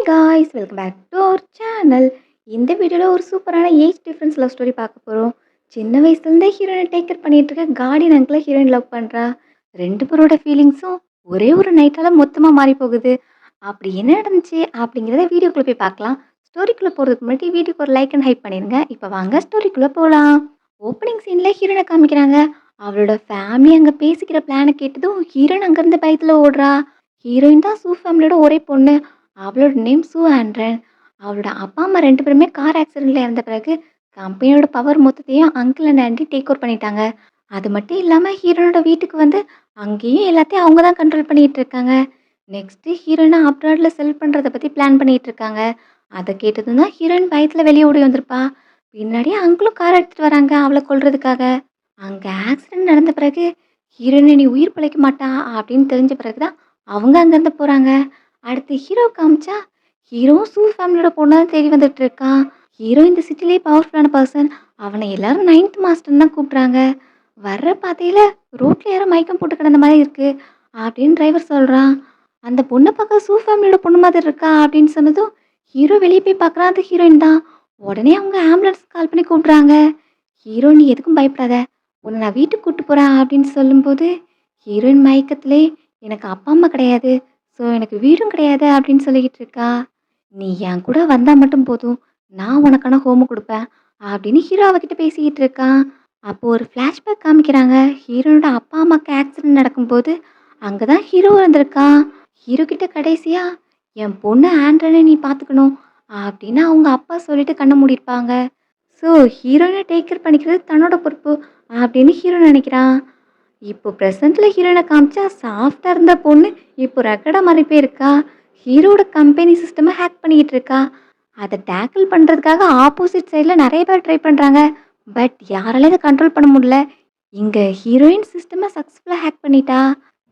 Guys welcome back to our channel. இந்த வீடியோவில் ஒரு சூப்பரான ஏஜ் டிஃப்ரென்ஸ் லவ் ஸ்டோரி பார்க்க போகிறோம். சின்ன வயசுலேருந்தே ஹீரோயினை டேக் கேர் பண்ணிட்டு இருக்க கார்டியன் அங்கிளை ஹீரோயின் லவ் பண்ணுறா. ரெண்டு பேரோட ஃபீலிங்ஸும் ஒரே ஒரு நைட்டால் மொத்தமாக மாறி போகுது. அப்படி என்ன நடந்துச்சு அப்படிங்கிறத வீடியோக்குள்ளே போய் பார்க்கலாம். ஸ்டோரிக்குள்ளே போகிறதுக்கு முன்னாடி வீடியோக்கு ஒரு லைக் அண்ட் ஹைப் பண்ணிடுங்க. இப்போ வாங்க ஸ்டோரிக்குள்ளே போகலாம். ஓப்பனிங் சீனில் ஹீரோயினை காமிக்கிறாங்க. அவளோட ஃபேமிலி அங்கே பேசிக்கிற பிளானை கேட்டதும் ஹீரோயின் அங்கேருந்து பயத்தில் ஓடுறா. ஹீரோயின் தான் சூ ஃபேமிலியோட ஒரே பொண்ணு. அவளோட நேம் சூ ஆண்ட்ரன். அவளோட அப்பா அம்மா ரெண்டு பேருமே கார் ஆக்சிடென்ட்ல இறந்த பிறகு கம்பெனியோட பவர் மொத்தத்தையும் uncle and aunty take over பண்ணிட்டாங்க. அது மட்டும் இல்லாமல் ஹீரோனோட வீட்டுக்கு வந்து அங்கேயும் எல்லாத்தையும் அவங்க தான் கண்ட்ரோல் பண்ணிட்டு இருக்காங்க. நெக்ஸ்ட்டு ஹீரோயினை அப்ராடில் செல் பண்ணுறதை பற்றி பிளான் பண்ணிட்டு இருக்காங்க. அதை கேட்டதும் தான் ஹீரோயின் பயத்தில் வெளியே ஓடி வந்திருப்பா. பின்னாடியே அங்கிளும் கார் எடுத்துகிட்டு வராங்க அவளை கொல்றதுக்காக. அங்கே ஆக்சிடென்ட் நடந்த பிறகு ஹீரோயின் நீ உயிர் பிழைக்க மாட்டா அப்படின்னு தெரிஞ்ச பிறகு தான் அவங்க அங்கேருந்து போகிறாங்க. அடுத்து ஹீரோ காமிச்சா ஹீரோவும் சூ ஃபேமிலியோட பொண்ணு தான் தேடி வந்துட்டு இருக்கான். ஹீரோ இந்த சிட்டிலே பவர்ஃபுல்லான பர்சன். அவனை எல்லாரும் 9th மாஸ்டர் தான் கூப்பிட்றாங்க. வர்ற பாதையில ரோட்ல யாரும் மயக்கம் போட்டு கிடந்த மாதிரி இருக்கு அப்படின்னு டிரைவர் சொல்றான். அந்த பொண்ணை பார்க்க சூ ஃபேமிலியோட பொண்ணு மாதிரி இருக்கா அப்படின்னு சொன்னதும் ஹீரோ வெளியே போய் பார்க்குறான். அது ஹீரோயின் தான். உடனே அவங்க ஆம்புலன்ஸ் கால் பண்ணி கூப்பிட்றாங்க. ஹீரோ நீ எதுக்கும் பயப்படாத, உன்னை நான் வீட்டுக்கு கூப்பிட்டு போறேன் அப்படின்னு சொல்லும்போது ஹீரோயின் மயக்கத்திலே எனக்கு அப்பா அம்மா கிடையாது, ஸோ எனக்கு வீடும் கிடையாது அப்படின்னு சொல்லிக்கிட்டு இருக்கா. நீ என் கூட வந்தால் மட்டும் போதும், நான் உனக்கான ஹோமு கொடுப்பேன் அப்படின்னு ஹீரோ அவகிட்ட பேசிக்கிட்டு இருக்கான். அப்போ ஒரு ஃப்ளாஷ்பேக் காமிக்கிறாங்க. ஹீரோனோட அப்பா அம்மாவுக்கு ஆக்சிடென்ட் நடக்கும்போது அங்கே தான் ஹீரோ வந்திருக்கான். ஹீரோ கிட்ட கடைசியா என் பொண்ணு ஆண்ட்ரனை நீ பார்த்துக்கணும் அப்படின்னு அவங்க அப்பா சொல்லிட்டு கண்ணை மூடிருப்பாங்க. ஸோ ஹீரோயினை டேக் கேர் பண்ணிக்கிறது தன்னோட பொறுப்பு அப்படின்னு ஹீரோ நினைக்கிறான். இப்போ ப்ரெசென்ட்ல ஹீரோயினை காமிச்சா சாஃப்டாக இருந்த பொண்ணு இப்போ ரகடா மாதிரி போயிருக்கா. ஹீரோட கம்பெனி சிஸ்டமை ஹேக் பண்ணிக்கிட்டு இருக்கா. அதை டேக்கிள் பண்ணுறதுக்காக ஆப்போசிட் சைடில் நிறைய பேர் ட்ரை பண்ணுறாங்க. பட் யாராலையும் அதை கண்ட்ரோல் பண்ண முடியல. இங்கே ஹீரோயின் சிஸ்டமை சக்ஸஸ்ஃபுல்லாக ஹேக் பண்ணிட்டா.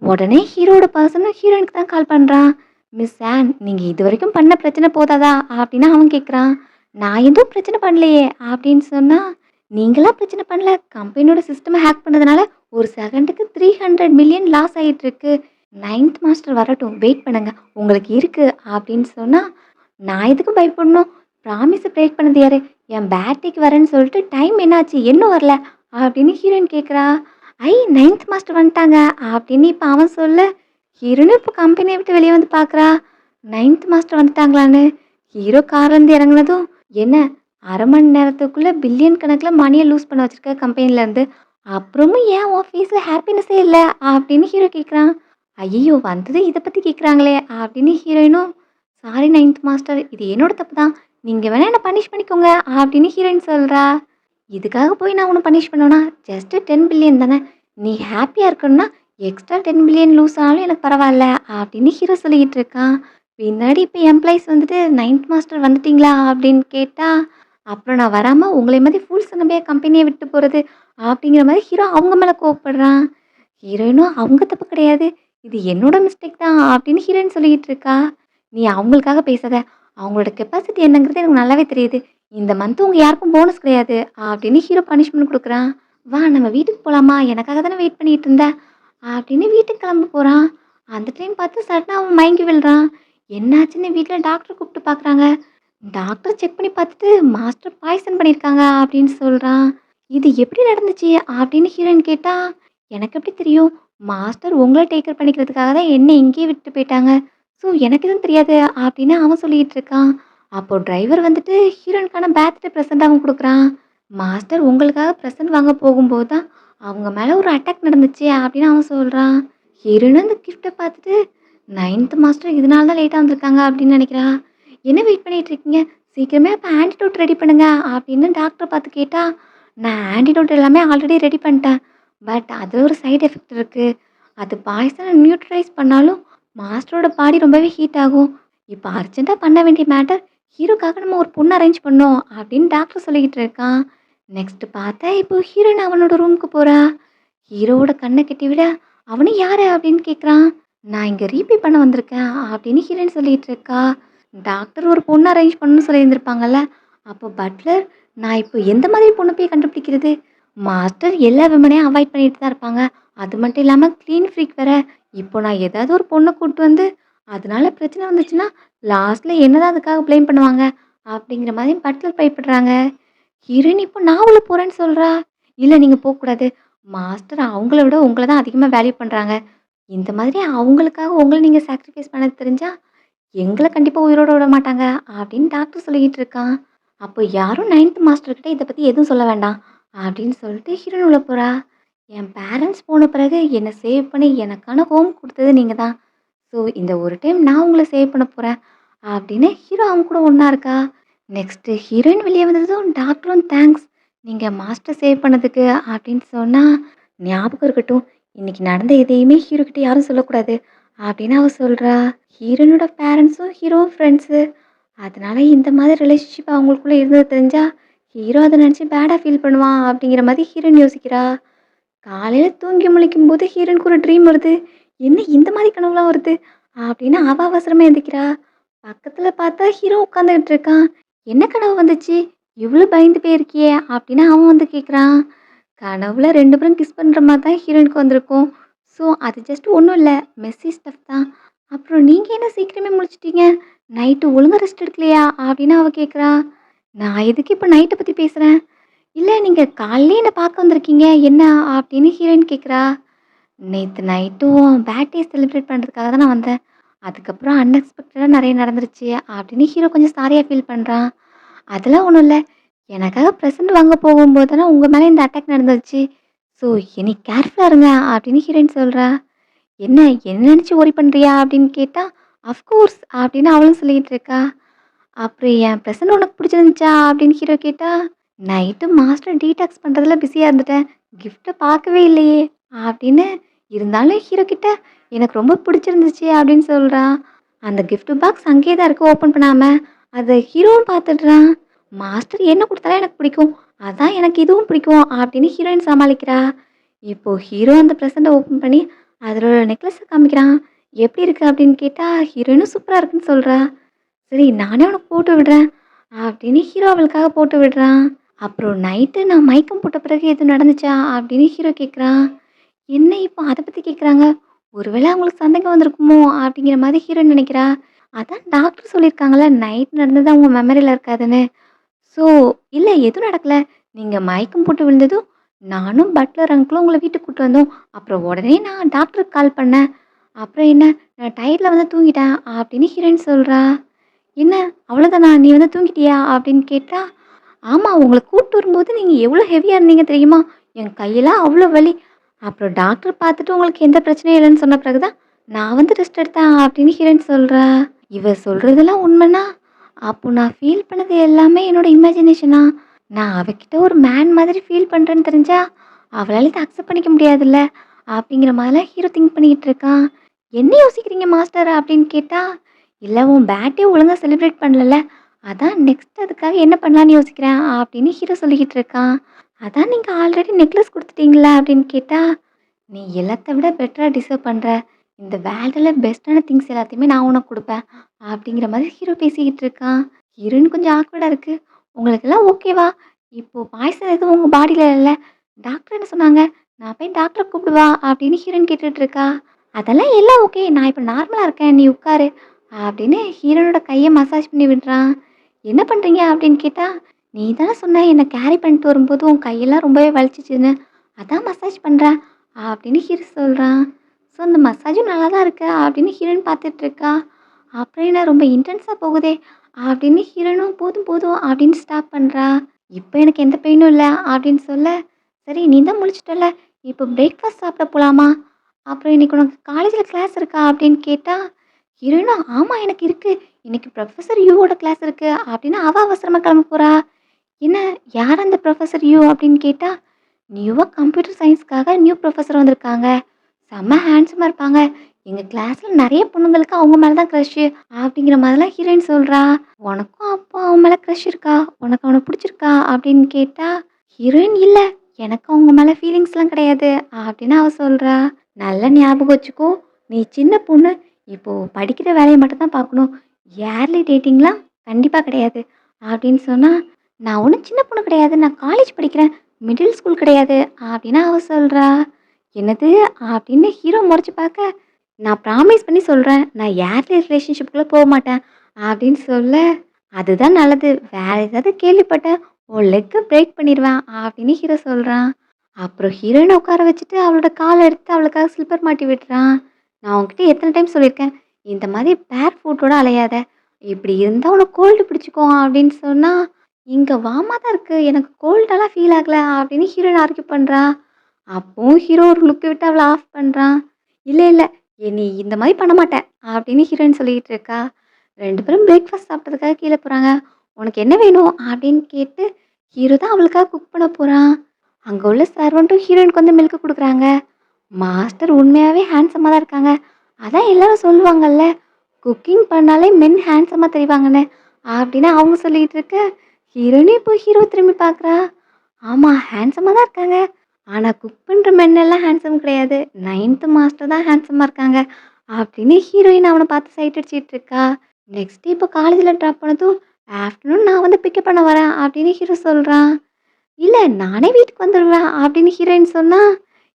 உடனே ஹீரோட பர்சனும் ஹீரோயினுக்கு தான் கால் பண்ணுறான். மிஸ் ஆன் நீங்கள் இது வரைக்கும் பண்ண பிரச்சனை போதாதா அப்படின்னு அவன் கேட்குறான். நான் எதுவும் பிரச்சனை பண்ணலையே அப்படின்னு சொன்னால் நீங்களாம் பிரச்சனை பண்ணல, கம்பெனியோட சிஸ்டமை ஹேக் பண்ணதுனால ஒரு செகண்டுக்கு 300 மில்லியன் லாஸ் ஆகிட்டு இருக்கு. 9th மாஸ்டர் வரட்டும் வெயிட் பண்ணுங்க உங்களுக்கு இருக்கு அப்படின்னு சொன்னா நான் எதுக்கு பயப்படணும், ப்ராமிஸை பிரேக் பண்ணது யாரு, என் பேட்டரிக்கு வரேன்னு சொல்லிட்டு டைம் என்னாச்சு இன்னும் வரல அப்படின்னு ஹீரோயின் கேட்குறா. 9th மாஸ்டர் வந்துட்டாங்க அப்படின்னு இப்போ அவன் சொல்ல ஹீரோனும் இப்போ கம்பெனியை விட்டு வெளியே வந்து பார்க்குறா. 9th master வந்துட்டாங்களான்னு. ஹீரோ கார்லேருந்து இறங்குனதும் என்ன அரை மணி நேரத்துக்குள்ளே பில்லியன் கணக்கில் மணியை லூஸ் பண்ண வச்சிருக்க கம்பெனிலேருந்து, அப்புறமும் ஏன் உன் ஃபேஸில் ஹாப்பினஸே இல்லை அப்படின்னு ஹீரோ கேட்குறான். ஐயோ வந்தது இதை பற்றி கேட்குறாங்களே அப்படின்னு ஹீரோயினும் சாரி 9th மாஸ்டர் இது என்னோட தப்பு தான், நீங்கள் வேணால் என்ன பனிஷ் பண்ணிக்கோங்க அப்படின்னு ஹீரோயின் சொல்கிறா. இதுக்காக போய் நான் உன்னை பனிஷ் பண்ணோன்னா ஜஸ்ட்டு 10 பில்லியன் தானே, நீ ஹாப்பியாக இருக்கணும்னா எக்ஸ்ட்ரா 10 பில்லியன் லூஸ் ஆனாலும் எனக்கு பரவாயில்ல அப்படின்னு ஹீரோ சொல்லிக்கிட்டு இருக்கான். பின்னாடி இப்போ எம்ப்ளாயிஸ் வந்துட்டு 9th மாஸ்டர் வந்துட்டீங்களா அப்படின்னு கேட்டால் அப்புறம் நான் வராமல் உங்களை மாதிரி ஃபுல்ஸ் நம்பியா கம்பெனியை விட்டு போகிறது அப்படிங்கிற மாதிரி ஹீரோ அவங்க மேலே கோவப்படுறான். ஹீரோயினும் அவங்க தப்பு கிடையாது, இது என்னோட மிஸ்டேக் தான் அப்படின்னு ஹீரோயின் சொல்லிக்கிட்டு இருக்கா. நீ அவங்களுக்காக பேசாத, அவங்களோட கெப்பாசிட்டி என்னங்கிறது எனக்கு நல்லாவே தெரியுது. இந்த மந்த் உங்கள் யாருக்கும் போனஸ் கிடையாது அப்படின்னு ஹீரோ பனிஷ்மெண்ட் கொடுக்குறான். வா நம்ம வீட்டுக்கு போகலாமா, எனக்காக தானே வெயிட் பண்ணிட்டு இருந்த அப்படின்னு வீட்டுக்கு கிளம்ப போகிறான். அந்த டைம் பார்த்து சடனாக அவன் மயங்கி விழுறான். என்னாச்சுன்னு வீட்டில் டாக்டர் கூப்பிட்டு பார்க்குறாங்க. டாக்டர் செக் பண்ணி பார்த்துட்டு மாஸ்டர் பாய்சன் பண்ணியிருக்காங்க அப்படின்னு சொல்கிறான். இது எப்படி நடந்துச்சு அப்படின்னு ஹீரோயின் கேட்டா எனக்கு எப்படி தெரியும், மாஸ்டர் உங்களை டேக்கர் பண்ணிக்கிறதுக்காக தான் என்னை இங்கேயே விட்டு போயிட்டாங்க, ஸோ எனக்கு எதுவும் தெரியாது அப்படின்னு அவன் சொல்லிகிட்டு இருக்கான். அப்போது டிரைவர் வந்துட்டு ஹீரோயினுக்கான பேர்த்டே ப்ரெசென்ட் அவன் கொடுக்குறான். மாஸ்டர் உங்களுக்காக ப்ரெசென்ட் வாங்க போகும்போது தான் அவங்க மேலே ஒரு அட்டாக் நடந்துச்சு அப்படின்னு அவன் சொல்கிறான். ஹீரோயின் அந்த கிஃப்ட்டை பார்த்துட்டு 9th மாஸ்டர் இதனால தான் லேட்டாக வந்திருக்காங்க அப்படின்னு நினைக்கிறா. என்ன வெயிட் பண்ணிட்டு இருக்கீங்க, சீக்கிரமே அப்போ ஆன்டிடோட் ரெடி பண்ணுங்க அப்படின்னு டாக்டர் பார்த்து கேட்டா நான் ஆன்டிடோட் எல்லாமே ஆல்ரெடி ரெடி பண்ணிட்டேன், பட் அதில் ஒரு சைடு எஃபெக்ட் இருக்குது, அது பாய்சனை நியூட்ரலைஸ் பண்ணாலும் மாஸ்டரோட பாடி ரொம்பவே ஹீட் ஆகும். இப்போ அர்ஜென்ட்டாக பண்ண வேண்டிய மேட்டர் ஹீரோக்காக நம்ம ஒரு பொண்ணு அரேஞ்ச் பண்ணோம் அப்படின்னு டாக்டர் சொல்லிக்கிட்டு இருக்கான். நெக்ஸ்ட் பார்த்தா இப்போ ஹீரோயின் அவனோட ரூமுக்கு போகிறா. ஹீரோவோட கண்ணை கட்டி விட அவனும் யார் அப்படின்னு கேட்குறான். நான் இங்கே ரீபே பண்ண வந்திருக்கேன் அப்படின்னு ஹீரோயின் சொல்லிகிட்டு இருக்கா. டாக்டர் ஒரு பொண்ணு அரேஞ்ச் பண்ணணும்னு சொல்லியிருந்திருப்பாங்கல்ல. அப்போ பட்லர் நான் இப்போ எந்த மாதிரி பொண்ணு போய் கண்டுபிடிக்கிறது, மாஸ்டர் எல்லா விமனையும் அவாய்ட் பண்ணிட்டு தான் இருப்பாங்க, அது மட்டும் இல்லாமல் க்ளீன் ஃப்ரீக் வேற. இப்போ நான் ஏதாவது ஒரு பொண்ணை கூப்பிட்டு வந்து அதனால பிரச்சனை வந்துச்சுன்னா, லாஸ்ட்ல என்னதான் அதுக்காக ப்ளேம் பண்ணுவாங்க. அப்படிங்கிற மாரி பட்லர் பயப்படுறாங்க. ஹீரோயின் இப்போ நான் உள்ள போறேன்னு சொல்றா. இல்ல நீங்க போக்கூடாது. மாஸ்டர் அவங்கள விட உங்கள தான் அதிகமா வேல்யூ பண்றாங்க. இந்த மாதிரி அவங்களுக்காக உங்கள நீங்க சாக்ரிஃபைஸ் பண்ண தெரிஞ்சா, எங்கள கண்டிப்பா உயிரோட விட மாட்டாங்க. அப்படின்னு டாக்டர் சொல்லிக்கிட்டு இருக்கான். அப்போ யாரும் 9த் மாஸ்டர் கிட்ட இத பத்தி எதுவும் சொல்ல வேண்டாம். அப்படின்னு சொல்லிட்டு ஹீரோயின் உள்ள போறா. என் பேரண்ட்ஸ் போன பிறகு என்ன சேவ் பண்ணி எனக்கான ஹோம் குடுத்தது நீங்க தான். ஸோ, இந்த ஒரு டைம் நான் உங்கள சேவ் பண்ண போறேன். அப்படின்னு ஹீரோ அவங்க கூட ஒண்ணா இருக்கா. நெக்ஸ்ட்டு ஹீரோயின் வெளிய வந்ததும் டாக்டரும் தேங்க்ஸ். நீங்க மாஸ்டர் சேவ் பண்ணதுக்கு அப்படின்னு சொன்னா, ஞாபகம் இருக்கட்டும். இன்னைக்கு நடந்த எதையுமே ஹீரோ கிட்ட யாரும் சொல்லக்கூடாது. அப்படின்னு அவ சொல்றா. ஹீரோயினோட பேரண்ட்ஸும் ஹீரோவும் ஃப்ரெண்ட்ஸு. அதனால இந்த மாதிரி ரிலேஷன்ஷிப் அவங்களுக்குள்ள இருந்தது தெரிஞ்சா, ஹீரோ அத நெனச்சு பேடா ஃபீல் பண்ணுவான் அப்படிங்கிற மாதிரி ஹீரோயின் யோசிக்கிறா. காலையில தூங்கி முழிக்கும்போது ஹீரோயினுக்கு ஒரு ட்ரீம் வருது. என்ன இந்த மாரி கனவுலாம் வருது? அப்படின்னு அவ அவசரமா எந்திரிக்கிறா. பக்கத்துல பார்த்தா ஹீரோ உட்காந்துக்கிட்டு இருக்கான். என்ன கனவு வந்துச்சு? இவ்ளோ பயந்து போயிருக்கியே! அப்படின்னு அவன் வந்து கேட்குறான். கனவுல 2 பேரும் கிஸ் பண்ற மாரி தான் ஹீரோயினுக்கு வந்திருக்கும். ஸோ அது ஜஸ்ட் ஒண்ணும் இல்ல. மெஸ்ஸி ஸ்டஃப் தான். அப்புறம் நீங்க என்ன சீக்கிரமே முழிச்சுட்டீங்க? நைட்டு ஒழுங்கா ரெஸ்ட் எடுக்கலையா? அப்படின்னு அவ கேட்குறா. நான் எதுக்கு இப்ப நைட்ட பத்தி பேசுறேன்? இல்ல நீங்க காலைலயே என்ன பார்க்க வந்திருக்கீங்க. என்ன? அப்படின்னு ஹீரோயின் கேட்குறா. நேத்து நைட்டும் பர்த்டே செலிப்ரேட் பண்றதுக்காக தான் நான் வந்தேன். அதுக்கப்புறம் அன்எக்ஸ்பெக்டடா நெறைய நடந்துருச்சு அப்படின்னு ஹீரோ கொஞ்சம் சாரியா ஃபீல் பண்றான். அதெல்லாம் ஒண்ணும் இல்ல. எனக்காக பிரசன்ட் வாங்க போகும்போது தானே உங்க மேல இந்த அட்டாக் நடந்துச்சு. ஸோ இனி கேர்ஃபுல்லா இருங்க அப்படின்னு ஹீரோயின் சொல்றா. என்ன என்ன நினைச்சு வொரி பண்றியா? அப்படின்னு கேட்டா, அஃப்கோர்ஸ் அப்படின்னு அவளும் சொல்லிட்டு இருக்கா. அப்புறம் என் பிரசன்ட் உனக்கு பிடிச்சிருந்துச்சா? அப்படின்னு ஹீரோ கேட்டா, நைட்டு மாஸ்டர் டீடாக்ஸ் பண்றதுல பிஸியா இருந்துட்டேன். கிஃப்ட்ட பார்க்கவே இல்லையே! அப்படின்னு இருந்தாலும் ஹீரோ கிட்ட எனக்கு ரொம்ப பிடிச்சிருந்துச்சு அப்படின்னு சொல்றான். அந்த கிஃப்ட் பாக்ஸ் அங்கேயே தான் இருக்கு ஓப்பன் பண்ணாம. அத ஹீரோவும் பார்த்துடுறான். மாஸ்டர் என்ன குடுத்தாலும் எனக்கு பிடிக்கும். அதான் எனக்கு இதுவும் பிடிக்கும் அப்படின்னு ஹீரோயின் சமாளிக்கிறா. இப்போ ஹீரோ அந்த பிரசன்ட்ட ஓப்பன் பண்ணி அதில ஒரு நெக்லஸ காமிக்கிறான். எப்படி இருக்கு அப்படின்னு கேட்டா, ஹீரோயினும் சூப்பரா இருக்குன்னு சொல்றா. சரி நானே உனக்கு போட்டு விடுறேன் அப்படின்னு ஹீரோ அவளுக்காக போட்டு விடுறான். அப்புறம் நைட்டு நான் மயக்கம் போட்ட பிறகு எதுவும் நடந்துச்சா அப்படின்னு ஹீரோ கேட்குறான். என்ன இப்போ அத பத்தி கேட்குறாங்க? ஒருவேளை அவங்களுக்கு சந்தேகம் வந்திருக்குமோ அப்படிங்கிற மாதிரி ஹீரோயின் நினைக்கிறா. அதான் டாக்டர் சொல்லியிருக்காங்கல்ல நைட் நடந்தது அவங்க மெமரியில இருக்காதுன்னு. ஸோ இல்ல எதுவும் நடக்கல. நீங்க மயக்கம் போட்டு விழுந்ததும் நானும் பட்லர் அங்கிளும் உங்கள வீட்டுக்கு கூட்டு வந்தோம். அப்புறம் உடனே நான் டாக்டருக்கு கால் பண்ணேன். அப்புறம் என்ன நான் டயர்ட்ல வந்து தூங்கிட்டேன் அப்படின்னு ஹீரோயின் சொல்றா. என்ன அவ்வளோதானா? நீ வந்து தூங்கிட்டியா? அப்படின்னு கேட்டா, ஆமா உங்கள கூட்டு வரும்போது நீங்க எவ்வளோ ஹெவியா இருந்தீங்க தெரியுமா? என் கையெல்லாம் அவ்வளோ வலி. அப்புறம் டாக்டர் பார்த்துட்டு உங்களுக்கு எந்த பிரச்சனையும் இல்லைன்னு சொன்ன பிறகு தான், நான் வந்து ரெஸ்ட் எடுத்தேன் அப்படின்னு ஹீரோயின் சொல்றா. இவ சொல்றதெல்லாம் உண்மைன்னா, அப்போ நான் ஃபீல் பண்ணது எல்லாமே என்னோட இமேஜினேஷனா? நான் அவகிட்ட ஒரு மேன் மாதிரி ஃபீல் பண்றேன்னு தெரிஞ்சா, அவளால இத அக்செப்ட் பண்ணிக்க முடியாதுல்ல? அப்படிங்கிற மாதிரிலாம் ஹீரோ திங்க் பண்ணிக்கிட்டு இருக்கான். என்ன யோசிக்கிறீங்க மாஸ்டர்? அப்படின்னு கேட்டா, இல்ல உன் பேர்த்டே ஒழுங்கா செலிப்ரேட் பண்ணலல்ல. அதான் நெக்ஸ்ட் அதுக்காக என்ன பண்ணலான்னு யோசிக்கிறேன் அப்படின்னு ஹீரோ சொல்லிக்கிட்டு இருக்கான். அதான் நீங்க ஆல்ரெடி நெக்லஸ் குடுத்துட்டீங்கல்ல அப்படின்னு கேட்டா, நீ எல்லாத்த விட பெட்டரா டிசர்வ் பண்ற. இந்த வேர்ல்டுல பெஸ்ட்டான திங்ஸ் எல்லாத்தையுமே நான் உனக்கு குடுப்பேன். அப்படிங்கிற மாதிரி ஹீரோ பேசிக்கிட்டு இருக்கான். ஹீரோயின் கொஞ்சம் ஆக்வர்டா இருக்கு. உங்களுக்கெல்லாம் ஓகேவா? இப்போ பாய்சன் எதுவும் உங்க பாடியில இல்ல. டாக்டர் என்ன சொன்னாங்க? நான் போய் டாக்டர கூப்பிடவா? அப்படின்னு ஹீரோயின் கேட்டுட்டு இருக்கா. அதெல்லாம் எல்லாம் ஓகே. நான் இப்ப நார்மலா இருக்கேன். நீ உட்காரு. அப்படின்னு ஹீரோனோட கைய மசாஜ் பண்ணி விடுறான். என்ன பண்றீங்க? அப்படின்னு கேட்டா, நீ தானே சொன்ன என்ன கேரி பண்ணிட்டு வரும்போது உன் கையெல்லாம் ரொம்பவே வலிச்சுச்சுன்னு. அதான் மசாஜ் பண்றேன். அப்படின்னு ஹீரோ சொல்றான். ஸோ அந்த மசாஜும் நல்லா தான் இருக்கு அப்படின்னு ஹீரோயின் பார்த்துட்டு இருக்கா. அப்புறம் என்ன ரொம்ப இன்டென்ஸா போகுதே அப்படின்னு ஹீரோனும் போதும் போதும் அப்படின்னு ஸ்டாப் பண்றா. இப்போ எனக்கு எந்த பெயினும் இல்ல அப்படின்னு சொல்ல, சரி நீ தான் முழிச்சிட்டல்ல. இப்போ பிரேக்ஃபாஸ்ட் சாப்பிட போலாமா? அப்புறம் இன்னைக்கு உனக்கு காலேஜ்ல கிளாஸ் இருக்கா? அப்படின்னு கேட்டா, ஹீரோயினும் ஆமா எனக்கு இருக்கு. இன்னைக்கு ப்ரொஃபசர் யூவோட கிளாஸ் இருக்கு அப்படின்னு அவ அவசரமா கிளம்ப போறா. என்ன யார் அந்த ப்ரொஃபசர் யூ அப்படின்னு கேட்டா, நியூவா கம்ப்யூட்டர் சயின்ஸ்க்காக நியூ ப்ரொஃபசர் வந்திருக்காங்க. செம்ம ஹேண்ட்ஸமா இருப்பாங்க. எங்க கிளாஸ்ல நெறைய பொண்ணுங்களுக்கு அவங்க மேல தான் க்ரஷு அப்படிங்கிற மாதிரிலாம் ஹீரோயின் சொல்றா. உனக்கும் அப்போ அவன் மேல க்ரஷ் இருக்கா? உனக்கு அவன புடிச்சிருக்கா? அப்படின்னு கேட்டா, ஹீரோயின் இல்ல. எனக்கு அவங்க மேல ஃபீலிங்ஸ்லாம் கிடையாது அப்படின்னு அவ சொல்றா. நல்லா ஞாபகம் வச்சுக்கோ. நீ சின்ன பொண்ணு. இப்போ படிக்கிற வேலைய மட்டும் தான் பார்க்கணும். இயர்லி டேட்டிங்லாம் கண்டிப்பா கிடையாது. அப்படின்னு சொன்னா, நான் ஒண்ணும் சின்ன பொண்ணு கிடையாது. நான் காலேஜ் படிக்கிறேன். மிடில் ஸ்கூல் கிடையாது அப்படின்னு அவ சொல்றா. என்னது? அப்படின்னு ஹீரோ முறைச்சு பார்க்க, நான் ப்ராமிஸ் பண்ணி சொல்றேன். நான் யார்லயும் ரிலேஷன்ஷிப்குள்ள போமாட்டேன்." அப்படின்னு சொல்ல, "அதுதான் நல்லது. வேற ஏதாவது கேள்விப்பட்டா உன் லெக்க பிரேக் பண்ணிருவேன்." அப்படின்னு ஹீரோ சொல்றான். அப்புறம் ஹீரோயின உட்கார வச்சுட்டு அவளோட கால எடுத்து அவளுக்காக ஸ்லிப்பர் மாட்டி விடுறான். "நான் உன்கிட்ட எத்தன டைம் சொல்லியிருக்கேன். இந்த மாதிரி பேர் ஃபுட்டோட அலையாத. இப்படி இருந்தா உனக்கு கோல்டு பிடிச்சுக்கும்." அப்படின்னு சொன்னா, "இங்க வார்மா தான் இருக்கு. எனக்கு கோல்டெல்லாம் ஃபீல் ஆகல." அப்படின்னு ஹீரோயின் ஆர்க்யூ பண்றா. அப்பவும் ஹீரோ ஒரு லுக் விட்டு அவள ஆஃப் பண்றான். "இல்ல, இல்ல. நீ இந்த மாரி பண்ண மாட்ட." அப்படின்னு ஹீரோயின் சொல்லிட்டு இருக்கா. 2 பேரும் பிரேக்ஃபாஸ்ட் சாப்பிட்டதுக்காக கீழ போறாங்க. "உனக்கு என்ன வேணும்?" அப்படின்னு கேட்டு ஹீரோ தான் அவளுக்காக குக் பண்ண போறான். அங்க உள்ள சர்வன்ட்டும் ஹீரோயினுக்கு வந்து மில்க் குடுக்குறாங்க. மாஸ்டர் உண்மையாவே ஹேண்ட்ஸமா தான் இருக்காங்க. அதான் எல்லாரும் சொல்லுவாங்கல்ல, குக்கிங் பண்ணாலே மென் ஹேண்ட்ஸமா தெரிவாங்கன்னு. அப்படின்னு அவங்க சொல்லிட்டு இருக்க, ஹீரோயினும் இப்போ ஹீரோவ திரும்பி பார்க்குறா. ஆமா, ஹேண்ட்ஸமா தான் இருக்காங்க. ஆனா குக் பண்ற மென் எல்லாம் ஹேண்ட்ஸம் கிடையாது. 9த் மாஸ்டர் தான் ஹேண்ட்ஸமா இருக்காங்க. அப்படின்னு ஹீரோயின் அவன பார்த்து சைட் அடிச்சிட்டு இருக்கா. நெக்ஸ்ட் டே இப்போ காலேஜ்ல ட்ராப் பண்ணதும், ஆஃப்டர்நூன் நான் வந்து பிக்கப் பண்ண வரேன் அப்படின்னு ஹீரோ சொல்றான். இல்ல நானே வீட்டுக்கு வந்துருவேன் அப்படின்னு ஹீரோயின் சொன்னா,